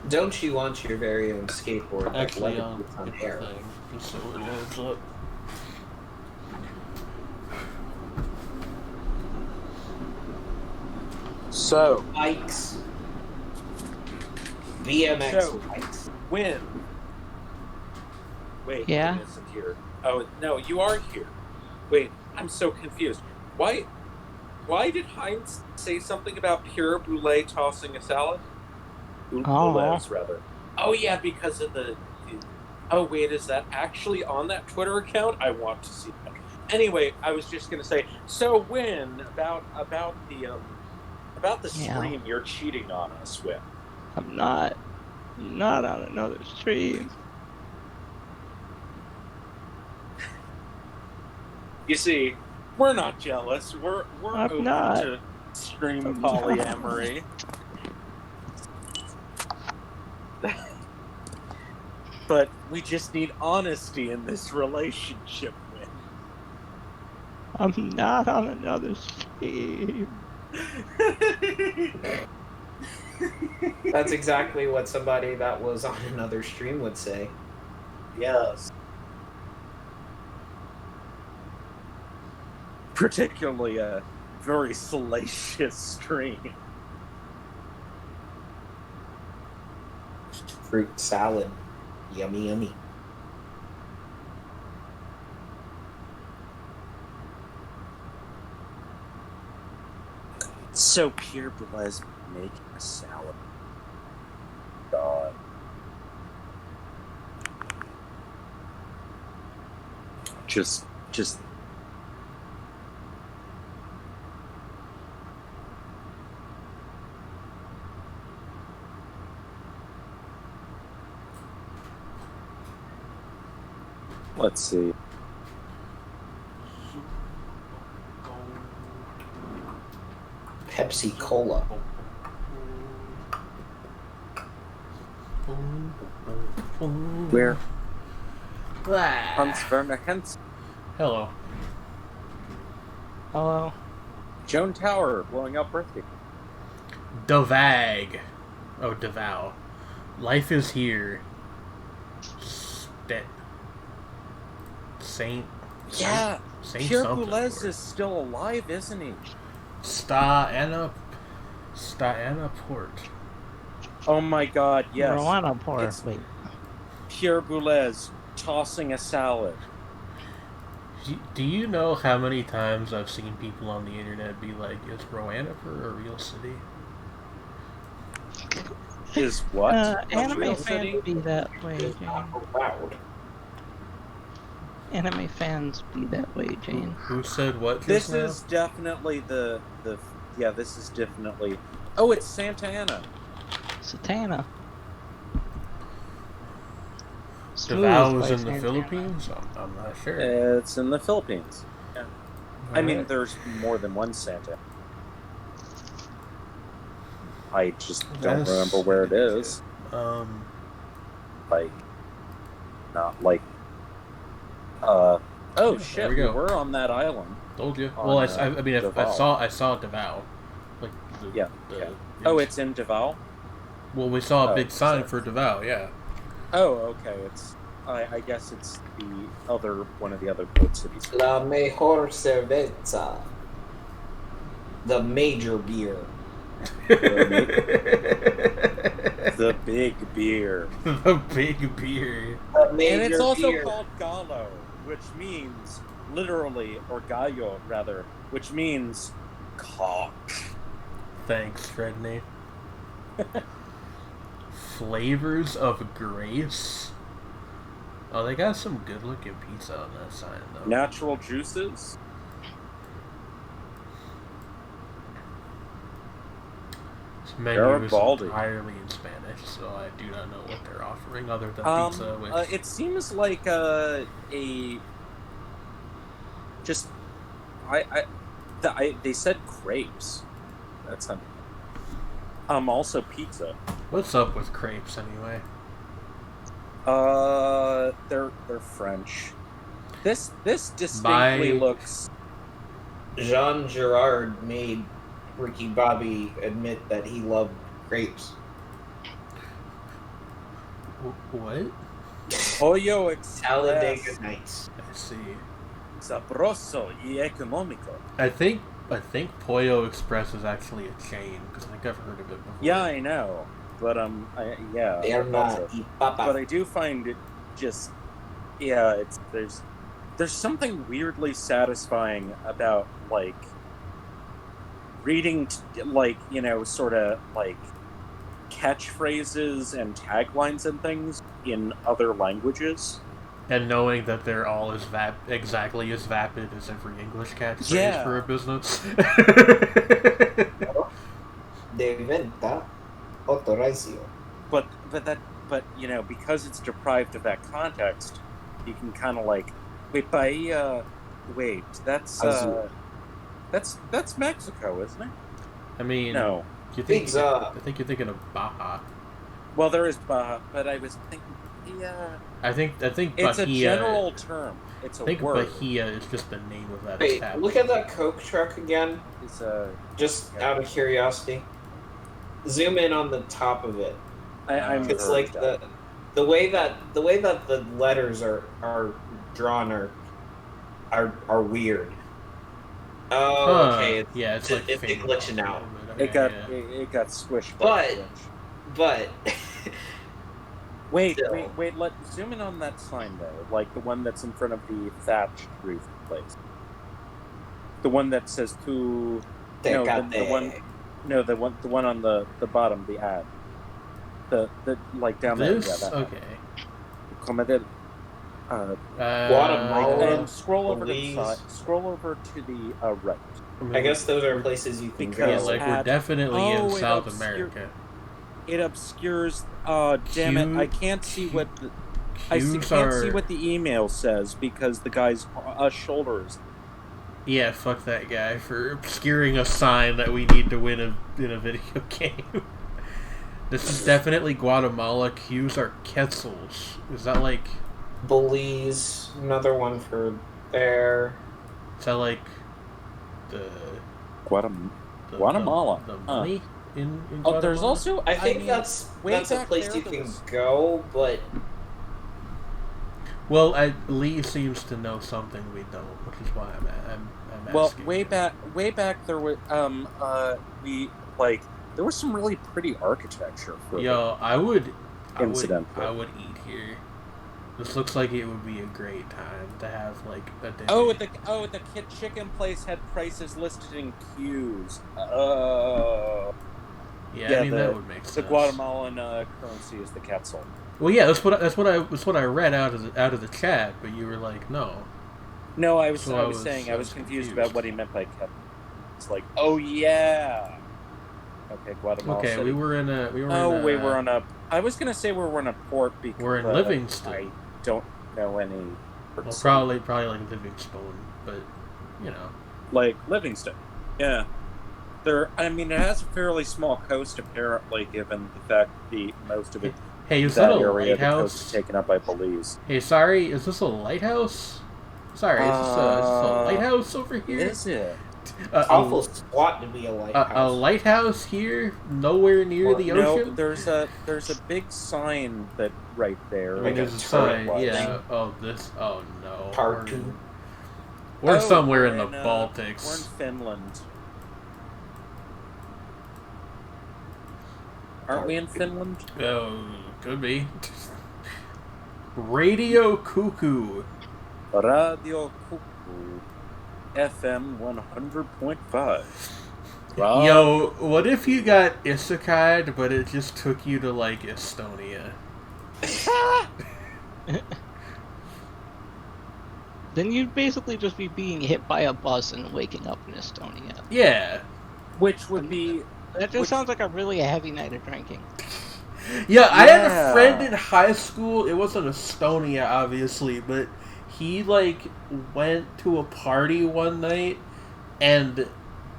Don't you want your very own skateboard? Like Actually, Lemon Boots on hit the air? thing, just so it loads up. So, Bikes. BMX So- bikes. when? Wait, Yeah? Wynn isn't here. Oh, no, you are here. Wait, I'm so confused. Why did Heinz say something about Pure Boulay tossing a salad? Boulez, rather. Oh, yeah, because of the... Oh, wait, is that actually on that Twitter account? I want to see that. Anyway, I was just going to say, so Wynn, about the Yeah. stream you're cheating on us with. I'm not on another stream. You see, we're not jealous. We're I'm open not. to stream I'm polyamory. But we just need honesty in this relationship, Wynn. I'm not on another stream. That's exactly what somebody that was on another stream would say. Yes. Particularly a very salacious stream. Fruit salad. Yummy, yummy. So Pierre Boulez making a salad. God. Just let's see. Pepsi Cola. Where Ah. Hans Werner Henze, Hello. Hello. Joan Tower blowing up birthday. Devag. Oh, Devow. Life is here. Spit. Saint. Yeah, Saint Pierre something. Boulez is still alive, isn't he? Sta Anna Staiana Port. Oh my god, yes. Rowena Port. It's- Wait. Pierre Boulez tossing a salad. Do you know how many times I've seen people on the internet be like, is Roanapur a real city? Is what? Anime real fans city? be that way, It's Jane. not allowed. Anime fans be that way, Jane. Who said what just This now? is definitely the yeah, this is definitely... Oh, it's Santa Ana. Satana. Davao is by in the Santana. Philippines? I'm not sure. It's in the Philippines. Yeah. I mean, there's more than one Santa. I just don't That's remember where it is. Like, not like... oh shit, there we we go. were on that island. Told you. On, Well, I mean, I Davao. saw Davao. Like, Yeah. Oh, it's in Davao? Well, we saw a Oh, big sign sorry. for Davao, yeah. Oh, okay. It's I guess it's the other one of the other port cities. La mejor cerveza. The major beer. The big beer. The big beer. The major And it's also beer. called gallo, which means literally, or gallo rather, which means cock. Thanks, Fredney. Flavors of Grace. Oh, they got some good-looking pizza on that sign, though. Natural juices. This menu is Garibaldi. entirely in Spanish, so I do not know what they're offering other than pizza. Which It seems like just they said crepes. That's also pizza. what's up with crepes anyway? They're French. This distinctly looks. Jean Girard made Ricky Bobby admit that he loved grapes. What? Pollo Talladega Express, Nights. I see. sabroso y económico. I think Pollo Express is actually a chain because I think I've heard of it before. Yeah, I know, but yeah. They're not. also- Y papa. But I do find it just, yeah, it's there's something weirdly satisfying about like reading like, you know, sort of like catchphrases and taglines and things in other languages. And knowing that they're all exactly as vapid as every English catchphrase Yeah. for a business. De venta autorizio. But you know, because it's deprived of that context, you can kind of like, wait, that's that's Mexico, isn't it? I mean, No. you think, Pizza. I think you're thinking of Baja. Well, there is Baja, but I was thinking, yeah, I think it's Bahia, a general term. It's I a think word. Bahia is just the name of that Wait, establishment. look at that Coke truck again. It's a. Just out of curiosity. Zoom in on the top of it. I'm It's heard like that. the way that the letters are drawn are weird. Oh, Huh. okay. Yeah, it's like it's fading glitching off a out. little bit. It got Yeah. it got squished. But- by the Switch. But Wait, Still. wait, let zoom in on that sign though, like the one that's in front of the thatched roof place. The one that says to no, the one no, the one on the bottom, the ad. The like down This? there, yeah, that. Okay. Comedel. Guatemala. And scroll over to the Belize. side. Scroll over to the right. I guess those are places you can Yeah, Because- go. like we're ad- definitely in Oh, it South obscure- America. It obscures. Damn it! I can't see what the. I Q's can't see are- what the email says because the guy's shoulders. Yeah, fuck that guy for obscuring a sign that we need to win in a video game. This is definitely Guatemala. Q's are Quetzals. Is that like... Belize, another one for there. Is that like... the Guatemala. The Huh. money in Oh, Guatemala? there's also. I think mean, that's way a back place there, you there can was- go, but Well, Lee seems to know something we don't, which is why I'm Well, asking. way back there was we like There was some really pretty architecture for Yo, I would incident. I would eat here. This looks like it would be a great time to have like a dinner. The chicken place had prices listed in queues. Oh. Yeah, I mean that would make sense. The Guatemalan currency is the quetzal. Well, yeah, that's what I read out of the chat, but you were like, no. No, I was saying I was confused about what he meant by quetzal. It's like, oh yeah. Okay, Guatemala. Okay, City. we were on a. I was gonna say we were on a port because we're in Livingston. I don't know any. Well, probably like Livingstone, but you know, like Livingston. Yeah, it has a fairly small coast apparently, given the fact that most of it. Hey, is that a area, lighthouse? The coast is taken up by Belize. Hey, sorry, is this a lighthouse? Sorry, is this a lighthouse over here? Is it? Awful squat to be a lighthouse. A lighthouse here, nowhere near the ocean. No, there's a big sign that right there. I mean, there's a sign. Yeah. Oh no. Tartu. We're somewhere in the Baltics. We're in Finland. Aren't we in Finland? Oh, could be. Radio Cuckoo. Radio Cuckoo. FM 100.5. Yo, what if you got isekai, but it just took you to, like, Estonia? Then you'd basically just be being hit by a bus and waking up in Estonia. Yeah. Which would be... That just sounds like a really heavy night of drinking. Yeah, I had a friend in high school. It wasn't Estonia, obviously, but he, like, went to a party one night and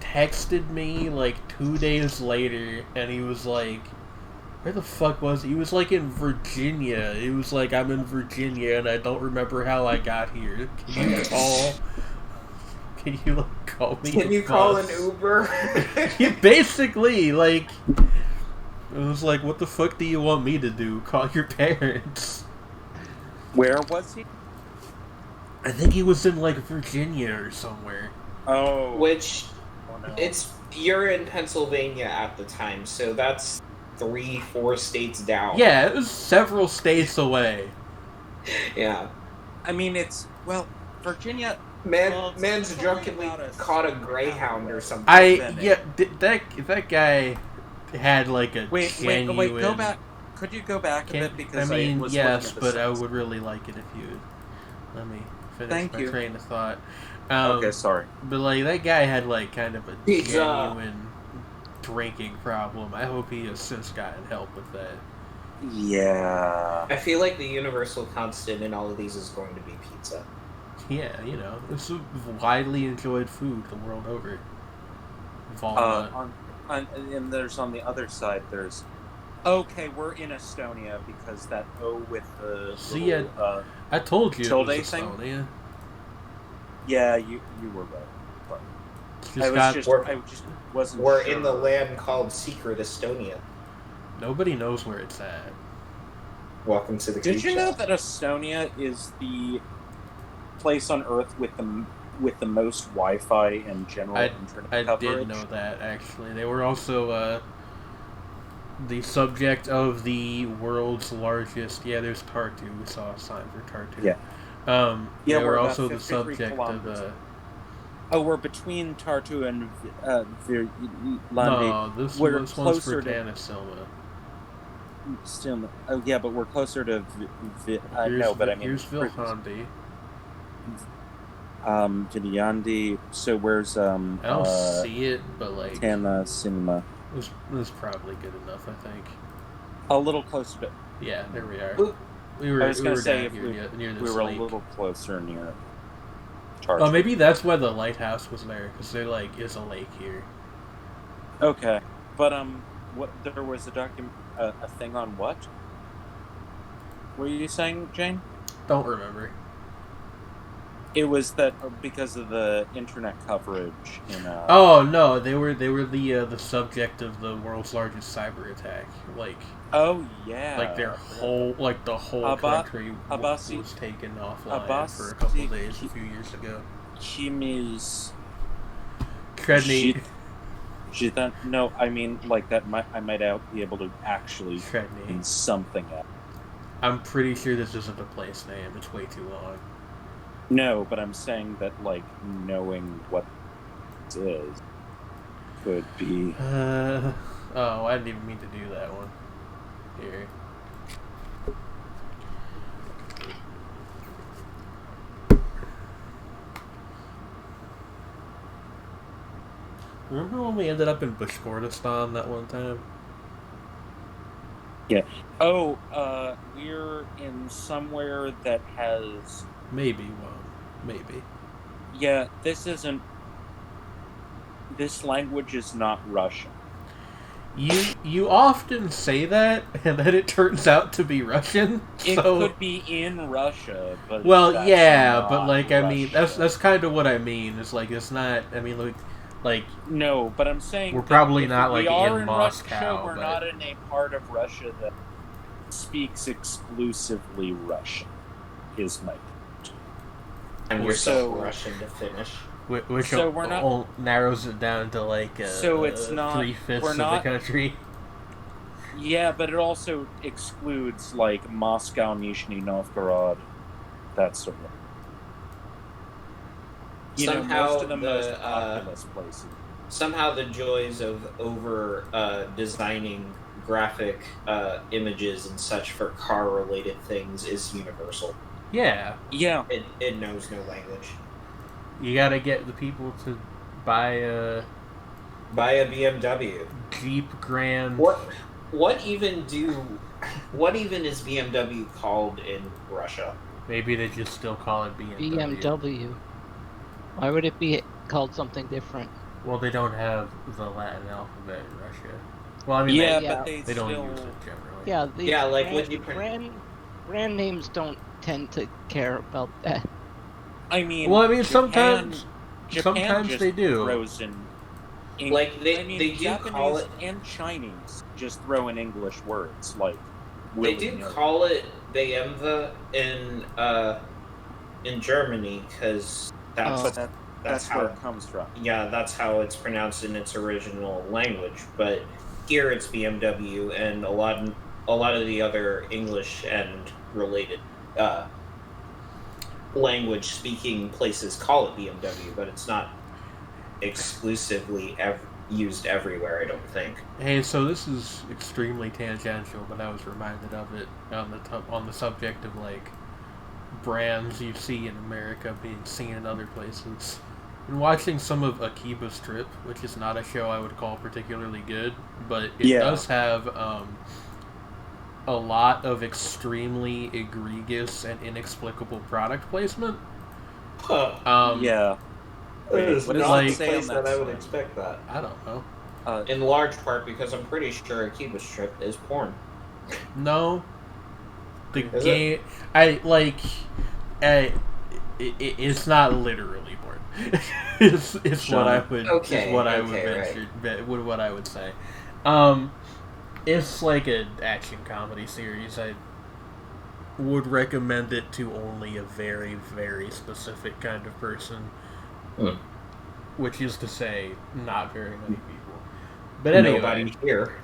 texted me, like, 2 days later, and he was like, where the fuck was he? He was, like, in Virginia. He was like, I'm in Virginia, and I don't remember how I got here. Can you call... Can you, like, call me Can you call an Uber? He basically, like... It was like, what the fuck do you want me to do? Call your parents. Where was he? I think he was in, like, Virginia or somewhere. Oh. Which, no. you're in Pennsylvania at the time, so that's 3-4 states down. Yeah, it was several states away. Yeah. I mean, Virginia... Man's drunkenly caught a Greyhound or something. That guy had, like, a genuine... Wait, go back. Could you go back a bit? Because I mean, was yes, but I would really like it if you would let me finish my train of thought. Okay, sorry. But, like, that guy had, like, kind of a genuine drinking problem. I hope he has since gotten help with that. Yeah. I feel like the universal constant in all of these is going to be pizza. Yeah, you know, it's a widely enjoyed food the world over. And there's on the other side, there's... Okay, we're in Estonia because that O with the little, I told you tilde it was thing? Estonia. Yeah, you were right. But I just wasn't We're sure. in the land called Secret Estonia. Nobody knows where it's at. Welcome to the Did you know that Estonia is the place on Earth with the most Wi-Fi and general internet coverage? I did know that, actually. They were also the subject of the world's largest... Yeah, there's Tartu. We saw a sign for Tartu. Yeah. They were also the subject kilometers. of... we're between Tartu and Virlandi. No, this one's for closer to Tanasilma. Still, oh yeah, but we're closer to here's Vilhandi. Vidyandi. So where's I don't see it, but like Tana Cinema. It was probably good enough, I think. A little closer to. Yeah, there we are. Ooh. We were near this we were lake. a little closer near Tartu. Oh, maybe that's why the lighthouse was there, because there like is a lake here. Okay, but what there was a thing on what? Were you saying, Jane? Don't remember. It was that because of the internet coverage in. Oh no, they were the subject of the world's largest cyber attack. Like. Oh yeah. Like the whole country was taken offline for a couple of days a few years ago. Chimi's. Treadney. No, I mean, like, I might be able to actually Shredney. in something else. I'm pretty sure this isn't a place name. It's way too long. No, but I'm saying that, like, knowing what it is could be... Oh, I didn't even mean to do that one. Here. Remember when we ended up in Bashkortostan that one time? Yeah. Oh, we're in somewhere that has... Maybe. Yeah, this isn't... This language is not Russian. You often say that, and then it turns out to be Russian. It so... could be in Russia, but well, that's yeah, not but like I mean, Russia. that's kind of what I mean. It's like it's not. I mean, like no, but I'm saying we're probably if not we like are in Moscow. Russia, we're but... not in a part of Russia that speaks exclusively Russian. Is my point. And you're So- Russian to finish. Which So we're not- narrows it down to like So it's not- 3/5 we're of not- the country. Yeah, but it also excludes like Moscow, Nizhny Novgorod, that sort of. Somehow most of the most the, populous places. Somehow the joys of designing graphic images and such for car-related things is universal. Yeah, Yeah, It knows no language. you gotta get the people to buy a Buy a BMW. Jeep Grand. What even is BMW called in Russia? Maybe they just still call it BMW. BMW. Why would it be called something different? Well, they don't have the Latin alphabet in Russia. Well, I mean, yeah, yeah. but they they don't still. use it generally. Yeah, the Yeah, like brand, when you brand names don't tend to care about that. I mean, Well, I mean, Japan sometimes just they do. throws in. Like, they do Japanese call it- and Chinese just throw in English words like. They do willy-nilly. call it BMW in Germany because that's But that's how where it comes from. yeah, that's how it's pronounced in its original language. But here it's BMW, and a lot of the other English and related language speaking places call it BMW, but it's not exclusively used everywhere, I don't think. Hey, so this is extremely tangential, but I was reminded of it on the subject of like brands you see in America being seen in other places. Been watching some of Akiba's Trip, which is not a show I would call particularly good, but it does have a lot of extremely egregious and inexplicable product placement. Yeah. It is What does not it the say place on that that I would sign? expect that. I don't know. In large part because I'm pretty sure Akiba's Trip is porn. No. The Is game... it's not literally porn. it's what I would... Okay, what I would okay, venture... What I would say. It's like an action comedy series. I would recommend it to only a very, very specific kind of person. Which is to say, not very many people. But anyway, Nobody here.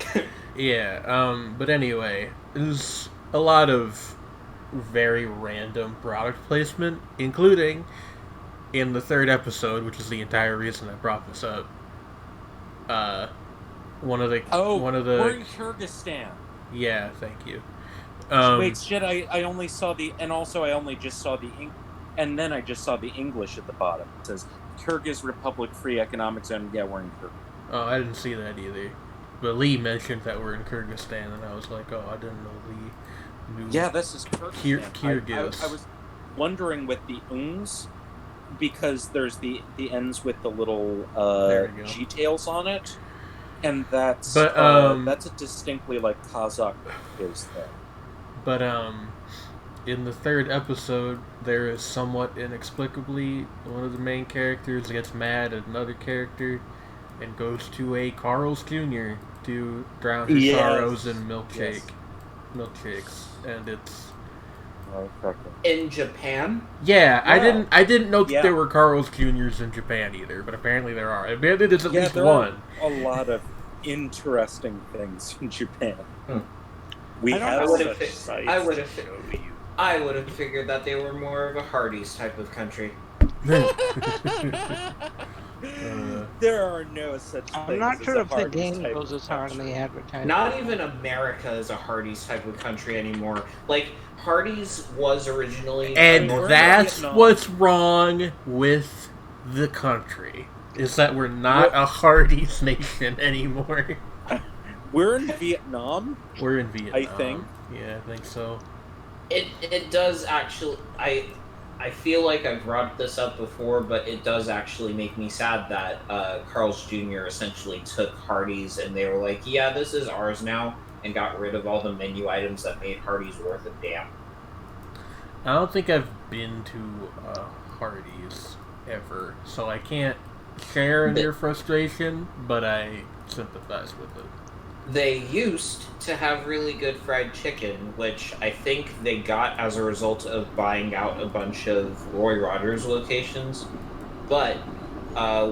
yeah. But anyway, there's a lot of very random product placement, including in the third episode, which is the entire reason I brought this up. One of the we're in Kyrgyzstan. yeah, thank you. Wait, shit! I only saw the, and also I only just saw the, and then I just saw the English at the bottom. It says Kyrgyz Republic Free Economic Zone. Yeah, we're in Kyrgyz. Oh, I didn't see that either. But Lee mentioned that we're in Kyrgyzstan, and I was like, oh, I didn't know Lee knew. Yeah, this is Kyrgyzstan. Kyrgyz. I was wondering with the ungs, because there's the ends with the little There you go. G tails on it, and that's a distinctly like Kazakh is there. But in the third episode, there is somewhat inexplicably one of the main characters gets mad at another character and goes to a Carl's Jr. to drown his Yes. sorrows in milkshakes, and it's In Japan? Yeah, Yeah. I didn't know that Yeah. there were Carl's Juniors in Japan either, but apparently there are. Apparently there's at least there one. are a lot of interesting things in Japan. Hmm. We I don't have know. such sites I would to have show you. I would have figured that they were more of a Hardee's type of country. There are no such things I'm not as sure a if the Hardee's game type goes of as hard in country. the advertising. Not even America is a Hardee's type of country anymore. Like, Hardee's was originally And North that's Vietnam. what's wrong with the country. Is that we're not a Hardee's nation anymore. We're in Vietnam. We're in Vietnam. I think. Yeah, I think so. It does actually. I feel like I've brought this up before, but it does actually make me sad that Carl's Jr. essentially took Hardee's and they were like, yeah, this is ours now, and got rid of all the menu items that made Hardee's worth a damn. I don't think I've been to Hardee's ever, so I can't share in your frustration, but I sympathize with it. They used to have really good fried chicken, which I think they got as a result of buying out a bunch of Roy Rogers locations. But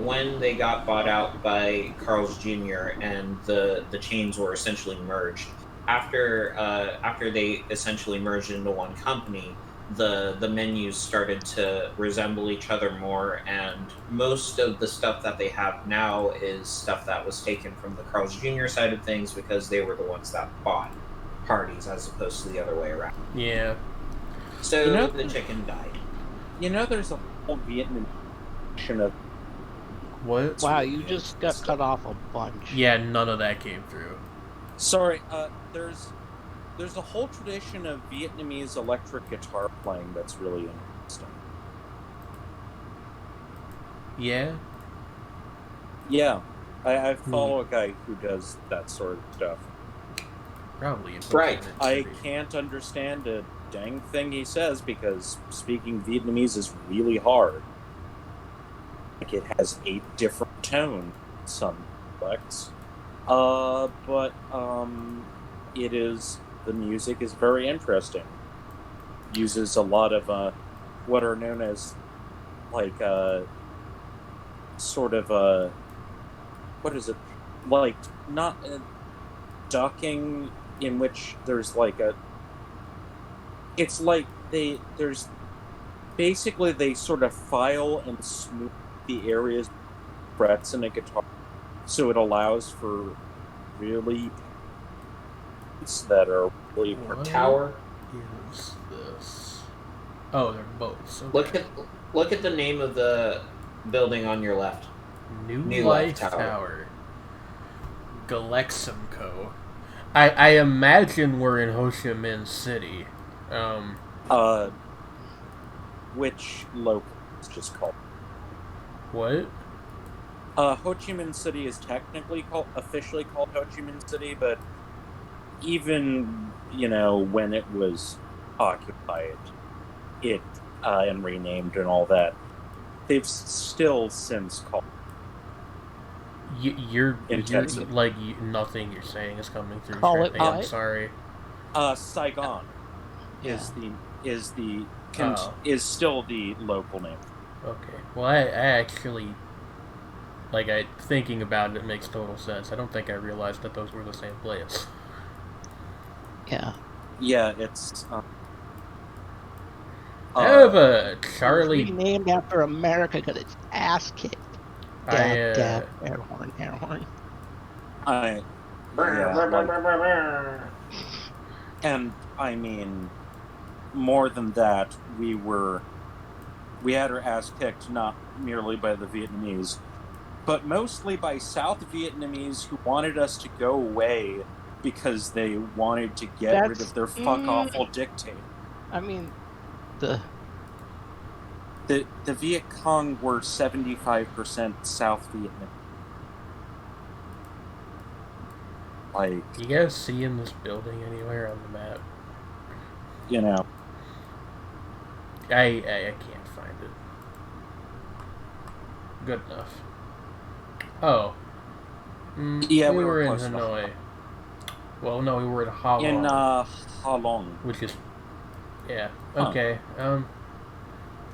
when they got bought out by Carl's Jr. and the chains were essentially merged, after they essentially merged into one company, the menus started to resemble each other more, and most of the stuff that they have now is stuff that was taken from the Carl's Jr. side of things because they were the ones that bought Hardee's as opposed to the other way around. Yeah. So the chicken died. There's a whole Vietnam of What? Wow, you just got cut off a bunch. Yeah, none of that came through. Sorry, there's a whole tradition of Vietnamese electric guitar playing that's really interesting. Yeah? Yeah, I follow a guy who does that sort of stuff. Probably in Right. City. I can't understand a dang thing he says because speaking Vietnamese is really hard. Like it has 8 different tones, some complex. But the music is very interesting. Uses a lot of what are known as like sort of what is it, like not ducking, in which there's like it's like they sort of file and smooth the areas frets in a guitar, so it allows for really that are really What Tower. is this? Oh, they're boats. Okay. Look at the name of the building on your left. New Life Life Tower. Tower. Galeximco. I imagine we're in Ho Chi Minh City. which local is just called. What? Ho Chi Minh City is technically officially called Ho Chi Minh City, but even when it was occupied, and renamed and all that, they've still since called. You're Intensive. nothing you're saying is coming through. Call it Shirley, I'm what? sorry. Saigon Yeah. is still the local name. Okay. Well, I actually thinking about it makes total sense. I don't think I realized that those were the same place. Yeah. Yeah, it's. I have a Charlie. It's named after America because it's ass kicked. Dab, air horn, air horn. And I mean, more than that, we had our ass kicked not merely by the Vietnamese, but mostly by South Vietnamese who wanted us to go away because they wanted to get rid of their fuck-awful dictator. I mean, the Viet Cong were 75% South Vietnam. Like, You guys see in this building anywhere on the map? I can't find it. Good enough. Oh. Yeah, we were in close enough. Hanoi. Well, no, we were in Ha in Long, Ha Long. which is, yeah. Okay.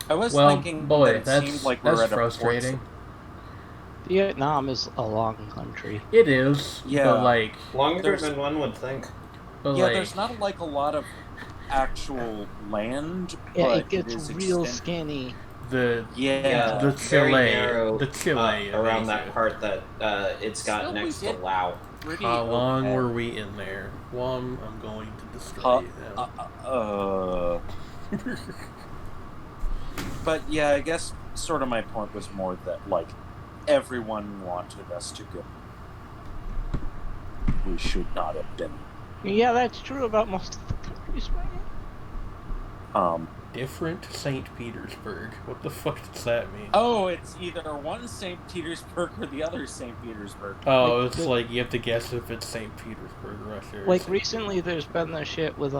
I was Well, thinking boy, that it that's seemed like we were that's at frustrating. Vietnam is a long country. It is, Yeah. but like, Longer There's- than one would think. but Yeah, like, there's not like a lot of actual land, Yeah, but it gets is real extended. skinny. the Yeah. the very Chile, narrow the Chile of around Asia. that part that it's got Still, we next to did- Laos. Pretty How long okay. were we in there? One, I'm going to destroy them. But yeah, I guess sort of my point was more that like everyone wanted us to go. We should not have been. Yeah, that's true about most of the countries, right? Different St. Petersburg. What the fuck does that mean? Oh, it's either one St. Petersburg or the other St. Petersburg. Oh, like it's the- like you have to guess if it's St. Petersburg, Russia. Or Like St. recently, there's been the shit with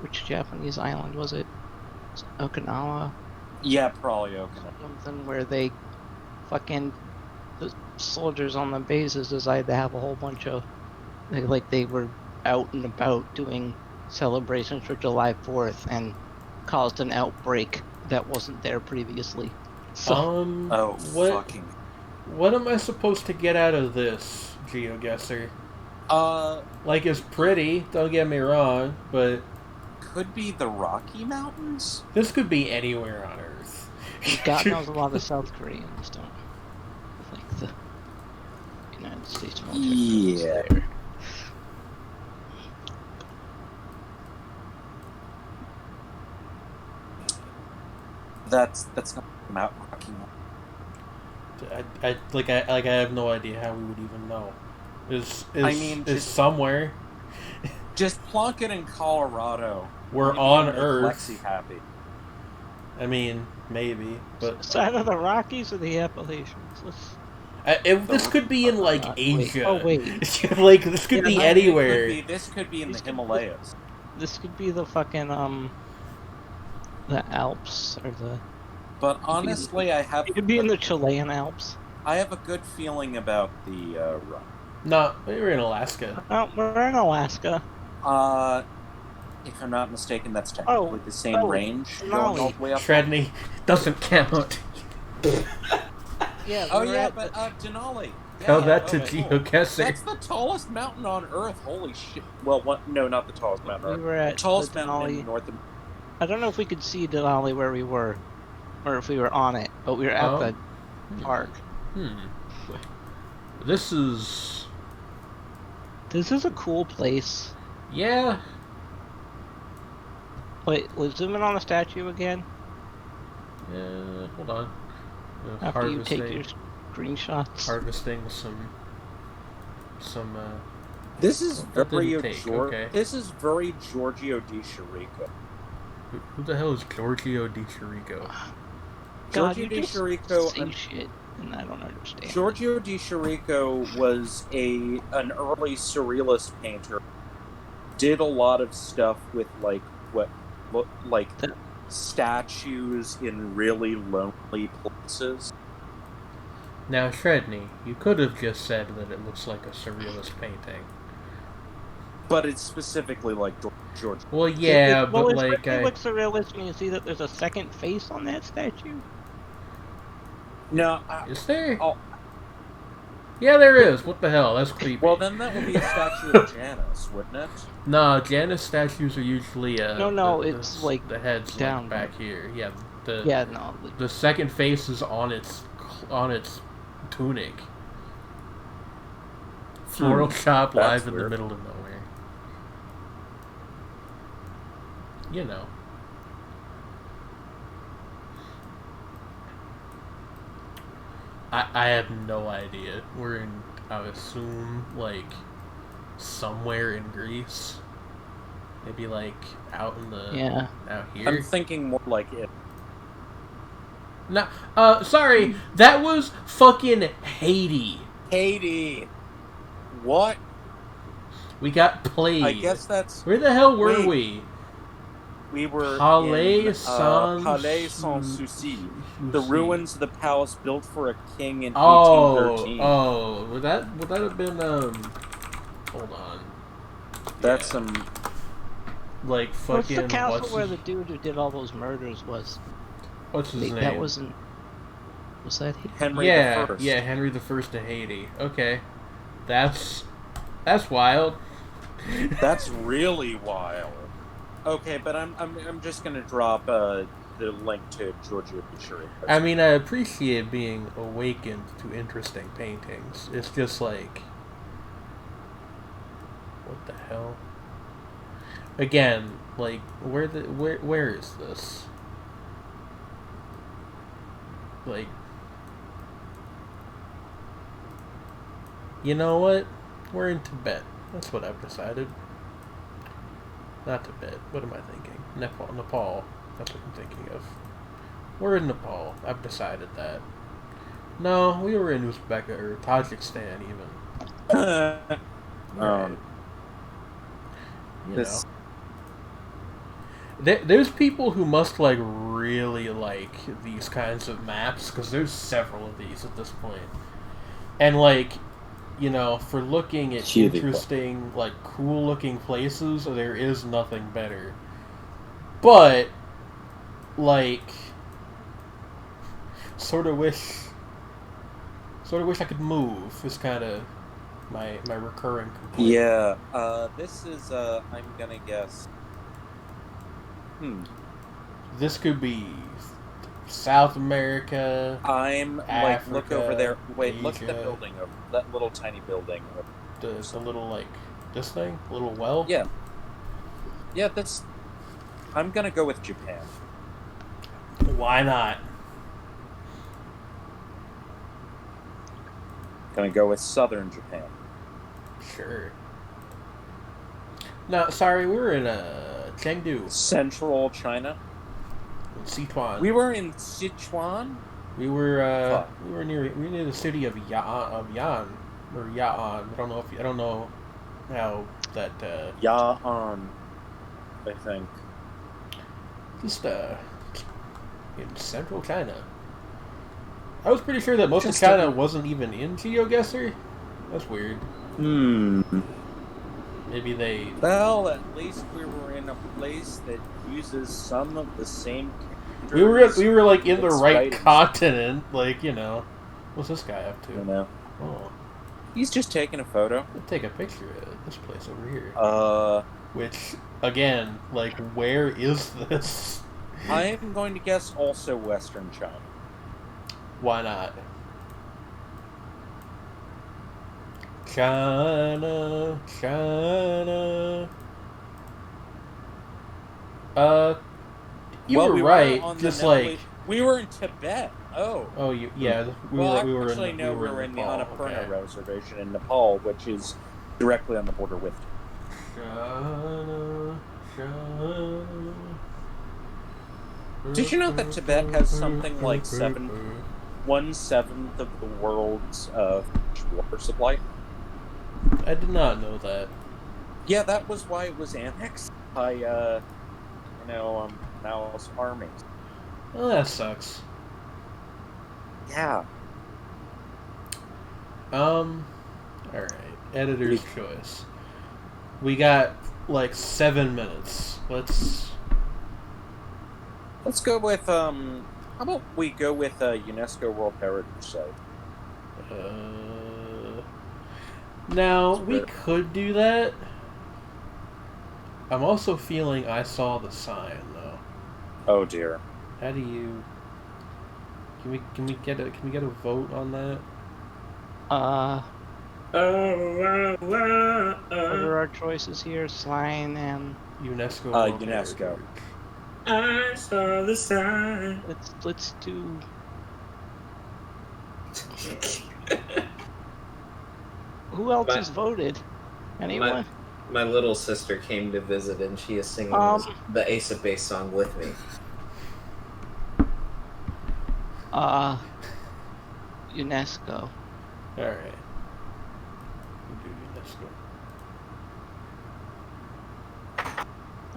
which Japanese island was it? Okinawa, Yeah, probably okay. something where they fucking the soldiers on the bases decided to have a whole bunch of they were out and about doing celebrations for July 4th and caused an outbreak that wasn't there previously. So Oh, what? fucking. What am I supposed to get out of this, GeoGuessr? Like, it's pretty. Don't get me wrong, but Could be the Rocky Mountains. this could be anywhere on Earth. God knows a lot of South Koreans don't like the United States military. Yeah. There. That's not Mount Rocky Mountain. I have no idea how we would even know. Is just- somewhere. Just plonk it in Colorado. We're Maybe on make Earth. Lexi happy. I mean, maybe, but Side of the Rockies or the Appalachians? this could be in like Wait. Asia. Oh wait, Like this could be Yeah, anywhere. This could be in the This could be- Himalayas. this could be the fucking the Alps or the. But honestly, I have It could be in the Chilean Alps. I have a good feeling about the run. No, we're in Alaska. Oh, we're in Alaska. If I'm not mistaken, that's technically the same range, going Denali. all the way up. Tredney doesn't count. Yeah. Oh we were yeah, at but Denali. Yeah, Tell yeah, that to okay, cool. GeoGuessr. That's the tallest mountain on Earth. Holy shit! Well, what? No, not the tallest mountain on We Earth. were at The tallest the mountain in Denali. North America. I don't know if we could see Denali where we were, or if we were on it, but we were at Oh. the park. This is This is a cool place. yeah. Wait, let's zoom in on the statue again. Hold on. After you take your screenshots. harvesting some. This is That didn't very take, okay. This is very Giorgio di Chirico. Who the hell is Giorgio di Chirico? God, Giorgio you di just Chirico. say shit, and I don't understand. Giorgio di Chirico was an early surrealist painter. Did a lot of stuff with like The- statues in really lonely places. Now, Tredney, you could have just said that it looks like a surrealist painting. But it's specifically like George. Well, yeah, well, but like, it looks surrealist when you see that there's a second face on that statue. No, is there? Oh. Yeah, there is. What the hell? That's creepy. well then that would be a statue of Janus, wouldn't it? No, Janus statues are usually No, it's like the head's down like back here. Yeah, Yeah, no. the second face is on its tunic. Floral shop That's live in the weird. middle of nowhere. You know. I have no idea. We're in, I would assume, like, somewhere in Greece. Maybe, like, out in the... Out here. I'm thinking more like it. No, sorry, that was fucking Haiti. Haiti. What? We got played. I guess that's. Where the hell were Wait. we? We were Palais in Sans- Palais Sans Souci, the ruins of the palace built for a king in 1813. Would that have been Hold on. That's Yeah. some. like What's fucking the castle where the dude who did all those murders was? what's his name? That wasn't. Was that he? Henry yeah, the First. yeah, Henry the First of Haiti. Okay, that's wild. That's really wild. Okay, but I'm just gonna drop the link to Giorgio Pichuri. I mean, I appreciate being awakened to interesting paintings. It's just like, what the hell? Again, like, where is this? Like, you know what? We're in Tibet. That's what I've decided. Not Tibet. What am I thinking? Nepal. That's what I'm thinking of. We're in Nepal. I've decided that. No, we were in Uzbekistan or Tajikistan even. Right. You know. There's people who must like really like these kinds of maps because there's several of these at this point. And like, you know, for looking at interesting, like cool looking places, there is nothing better. But like, sort of wish I could move is kind of my recurring complaint. Yeah, this is I'm gonna guess. This could be South America. I'm Africa, like, look over there. Wait, Asia. look at the building over that little tiny building. The little like this thing, little well. Yeah, yeah. That's. I'm gonna go with Japan. Why not? Gonna go with southern Japan. Sure. No, sorry, we were in Chengdu, Central China. Sichuan. We were in Sichuan. We were near the city of Yan or Ya'an. I don't know how that Ya'an, I think. just in central China. I was pretty sure that most of China wasn't even in GeoGuessr. That's weird. Maybe they. Well, at least we were in a place that uses some of the same. We were like in the right continent. Like, you know, what's this guy up to? You know. Oh, He's just taking a photo. let's take a picture of this place over here. Which again, like, where is this? I am going to guess also Western China. Why not? China. You were right. Just like we were in Tibet. Oh. Oh, yeah. We were in the Nepal. Annapurna Okay. Reservation in Nepal, which is directly on the border with. China. Did you know that Tibet has something like 1/7 of the world's water supply? I did not know that. Yeah, that was why it was annexed by Mao's armies. Well, that sucks. Yeah. Alright. Editor's choice. We got like 7 minutes. Let's go with how about we go with UNESCO World Heritage Site? Now we could do that. I'm also feeling I saw the sign though. Oh dear. How do you? Can we get a vote on that? What are our choices here? Sign and UNESCO. World UNESCO. Heritage. I saw the sign. Let's do. Who else has voted? Anyone? My little sister came to visit, and she is singing the Ace of Base song with me. UNESCO. All right. We'll do UNESCO.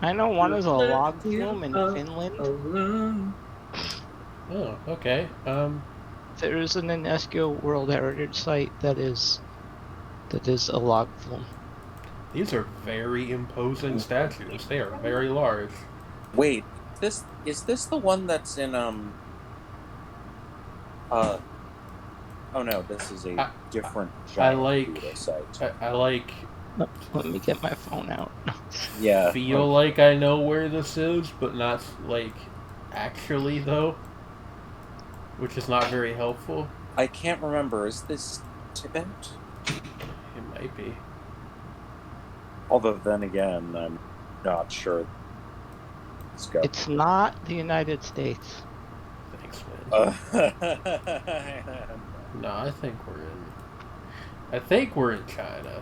I know one is a log flume in Finland. Oh, okay. There is an UNESCO World Heritage Site that is a log flume. These are very imposing statues. They are very large. Wait, is this the one that's in oh no, this is a different giant Buddha site. I like Let me get my phone out. Yeah. feel like I know where this is, but not like actually though, which is not very helpful. I can't remember. Is this Tibet? It might be. Although then again, I'm not sure. Let's go. It's not the United States. Thanks, man. Uh, No, I think we're in China.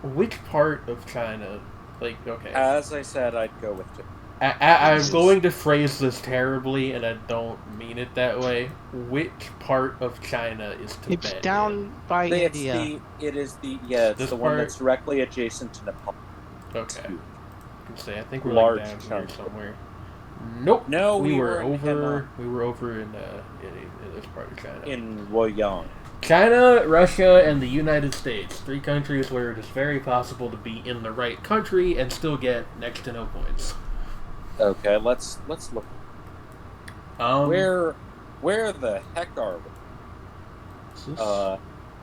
Which part of China? Like, okay. as I said, I'd go with Tibet. I'm going to phrase this terribly, and I don't mean it that way. Which part of China is Tibet? It's down by India. It's This the one part? that's directly adjacent to Nepal. Okay. I can say I think we're Large like down here chunk. somewhere. Nope. No, we were in over. We were over in this part of China. in Luoyang. China, Russia, and the United States. 3 countries where it is very possible to be in the right country and still get next to no points. Okay, let's look. Where the heck are we? Is this,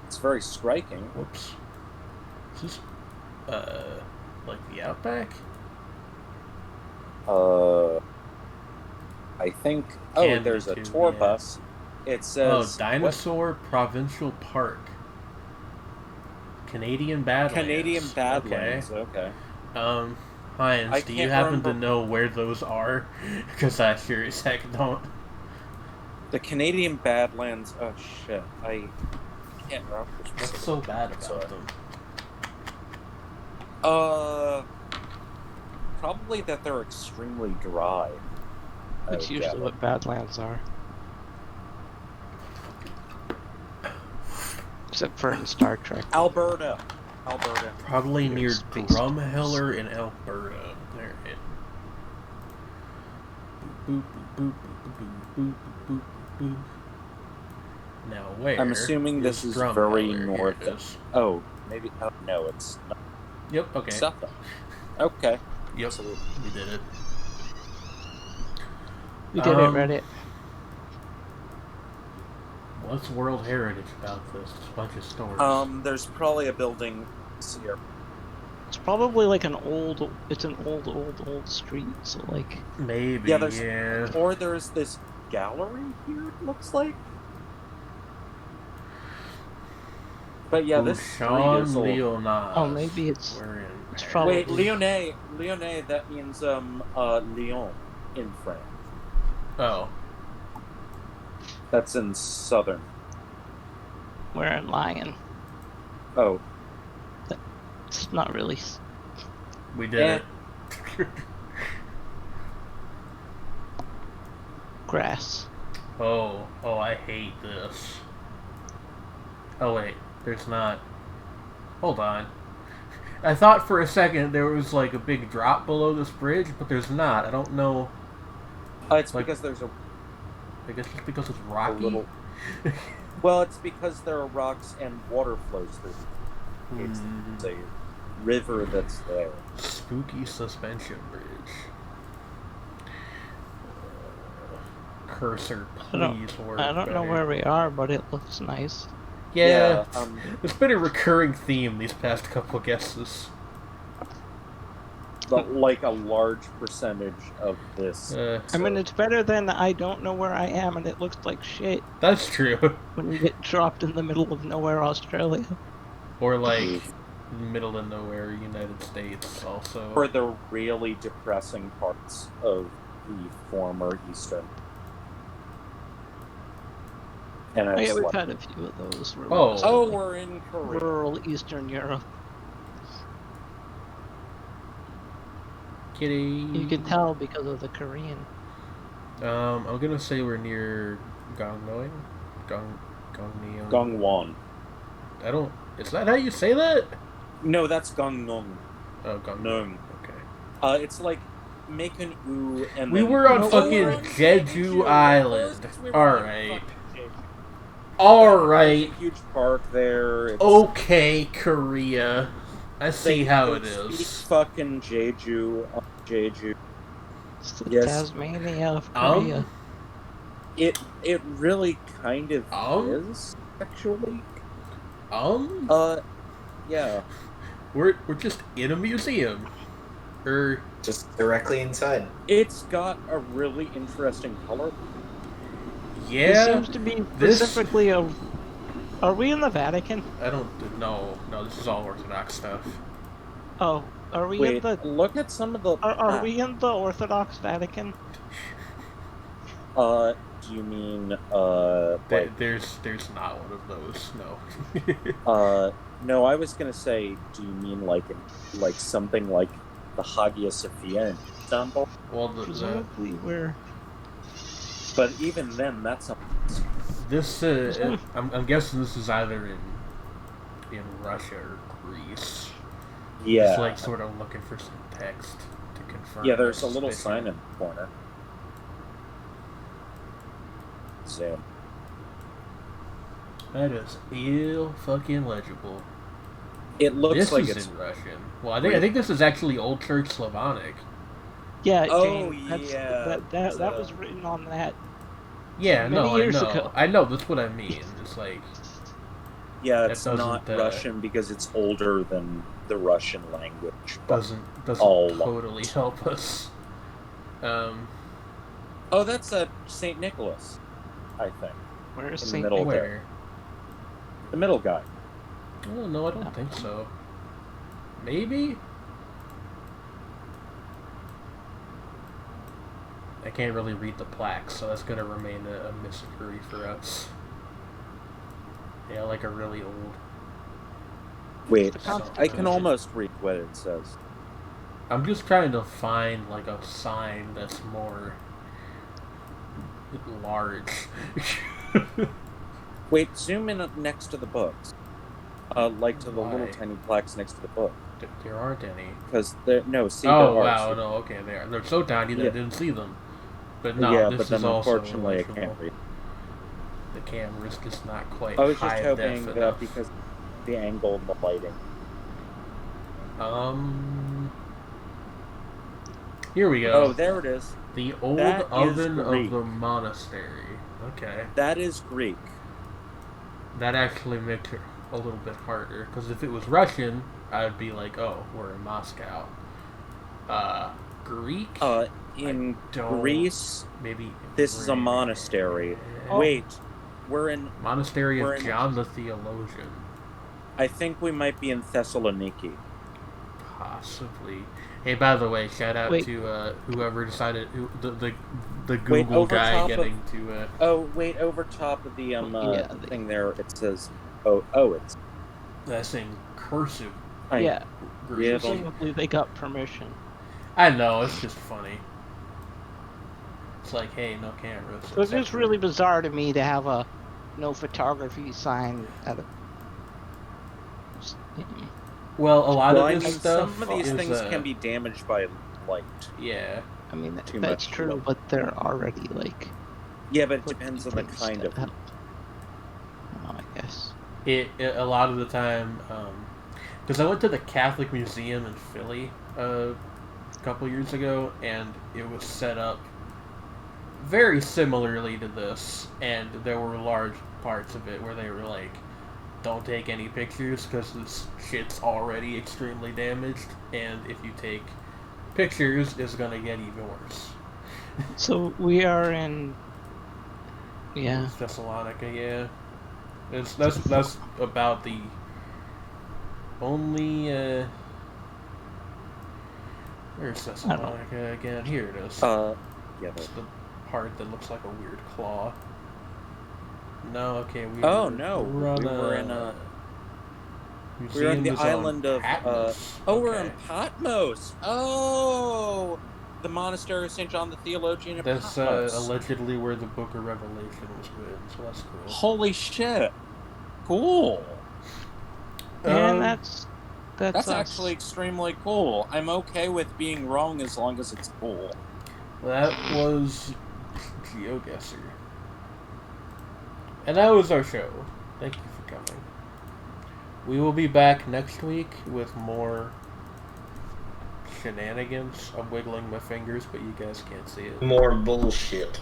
It's very striking. whoops. Is this like the Outback? I think. Can There's be a too, tour yeah. bus. It says Dinosaur Provincial Park. Canadian Badlands. Canadian Badlands. Okay. Heinz, I do you can't happen to remember- know where those are? Because I sure as heck don't. The Canadian Badlands. Oh shit! I can't remember. What's so bad about Sorry. them? Probably that they're extremely dry. That's usually what Badlands are. Except for in Star Trek. Alberta. Probably near Space Drumheller in Alberta. There it. Boop, boop, boop, boop, boop, boop, boop, boop. Now where? I'm assuming this is Drumheller? very Here north. it is. Oh, maybe. Oh no, it's not. Yep. Okay. Suffolk. Okay. Yep. Absolutely. We did it. We did it, Reddit. What's World Heritage about this? It's a bunch of stories. There's probably a building here. It's probably like an old street, so like... Maybe. Yeah, there's- Yeah. Or there's this gallery here, it looks like. But yeah, this street Sean is old. Leonas. Oh, maybe it's... We're in it's Paris. probably- Wait, Lyonnais, that means Lyon in France. Oh. That's in southern. We're in Lion. Oh, It's not really... We did Eh. it. grass. Oh, I hate this. Oh wait, there's not. Hold on. I thought for a second there was like a big drop below this bridge, but there's not. I don't know. it's Like- because there's a I guess it's because it's rocky. little. Well, it's because there are rocks and water flows through. It's a river that's there. Spooky suspension bridge. Cursor, I don't- please work. I don't know better. where we are, but it looks nice. Yeah, Yeah, it's been a recurring theme these past couple guesses. But like a large percentage of this. I mean, it's better than I don't know where I am and it looks like shit That's true. when you get dropped in the middle of nowhere, Australia. Or like middle of nowhere, United States, also. For the really depressing parts of the former Eastern. And Oh, it's yeah, we've like, had a few of those. Where Oh. we're oh, we're in Korea. rural Eastern Europe. Kitty. You can tell because of the Korean. I'm gonna say we're near Gangneung. Gangneung. Gangwon. I don't. Is that how you say that? No, that's Gangneung. Oh, Gangneung. Nung. Okay. It's like make an oo and We then- were on No, fucking we were on Jeju Island. First, we were on Alright. fucking Jeju. Alright. Huge park there. It's, Okay, Korea. I see how it speak is. fucking Jeju. Jeju. It's the Yes. Tasmania of Korea. It really kind of Um? is, actually. Yeah. We're just in a museum. Just directly inside. It's got a really interesting color. Yeah. This seems to be specifically a... Are we in the Vatican? I don't... No, this is all Orthodox stuff. Oh, are we Wait, in the... look at some of the... Are we in the Orthodox Vatican? Do you mean, like... There's not one of those, no. No, I was gonna say, do you mean like something like the Hagia Sophia in Istanbul? Well, Presumably we're... But even then, that's a... This, I'm guessing this is either in Russia or Greece. Yeah. Just like sort of looking for some text to confirm. Yeah, there's a this little picture. sign in the corner. Zoom. That is ill fucking legible. It looks This like is it's... in Russian. Well, I think this is actually Old Church Slavonic. Yeah, Oh, Jane, that's, yeah. that was written on that. Yeah, Many no, years I know. ago. I know. That's what I mean. It's like Yeah, that it's doesn't, not Russian because it's older than the Russian language. but- doesn't Oh. totally help us. Oh, that's St. Nicholas, I think. Where is In the Saint middle Nicholas? Where? The middle guy. Oh no, I don't think so. Maybe. I can't really read the plaque, so that's gonna remain a mystery for us. Yeah, like a really old. Wait, The I can Constitution. almost read what it says. I'm just trying to find like a sign that's more large. Wait, zoom in up next to the books. Like to the little Why? tiny plaques next to the book. There aren't any. Because no, see Oh there are, wow, see- no, okay, they're so tiny that I Yeah. didn't see them. But no, yeah, this but then is also unfortunately I illegible. can't read. The camera's just not quite I was just high hoping def that enough. because the angle and the lighting. Here we go. Oh, there it is. The old that is oven of Greek. the monastery. Okay. That is Greek. That actually makes it a little bit harder, because if it was Russian, I would be like, oh, we're in Moscow. Greek? In don't- Greece, Maybe. this is a monastery. Oh. Wait, we're in. Monastery we're of in- John the Theologian. I think we might be in Thessaloniki. Possibly. Hey, by the way, shout out Wait. to whoever decided the Wait, Google over guy top of- getting to. Oh, wait, over top of the Yeah, the- thing there, it says, it's. That's in cursive. Yeah, Yeah, presumably they got permission. I know, it's just funny. It's like, hey, no cameras. It was just really bizarre to me to have a no photography sign at a... Well, a lot Well, of I this mean, stuff some of these is, things can be damaged by light. Yeah. I mean, Too that's much true, light. but they're already, like... Yeah, but it put depends on the things kind to- of. Oh, I guess. It a lot of the time, because I went to the Catholic Museum in Philly a couple years ago, and it was set up very similarly to this, and there were large parts of it where they were like, don't take any pictures because this shit's already extremely damaged, and if you take pictures, it's gonna get even worse. So we are in... Yeah. It's Thessalonica, yeah. That's about the only where's Thessalonica again? Here it is. Yeah. It's the part that looks like a weird claw. No, okay. Oh, no, we're we on were in museum we're in the is on island of. Patmos. We're in Okay. Patmos. Oh, the monastery of Saint John the Theologian. That's Patmos. allegedly where the Book of Revelation was written, so that's cool. Holy shit! Cool. And that's That's us. actually extremely cool. I'm okay with being wrong as long as it's cool. That was GeoGuessr. And that was our show. Thank you for coming. We will be back next week with more shenanigans. I'm wiggling my fingers, but you guys can't see it. More bullshit.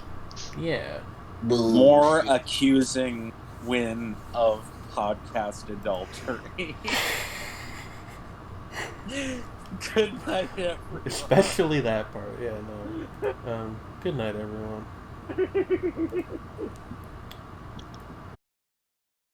Yeah. Bullshit. More accusing win of podcast adultery. Good night, everyone. Especially that part. Yeah, no. Good night, everyone.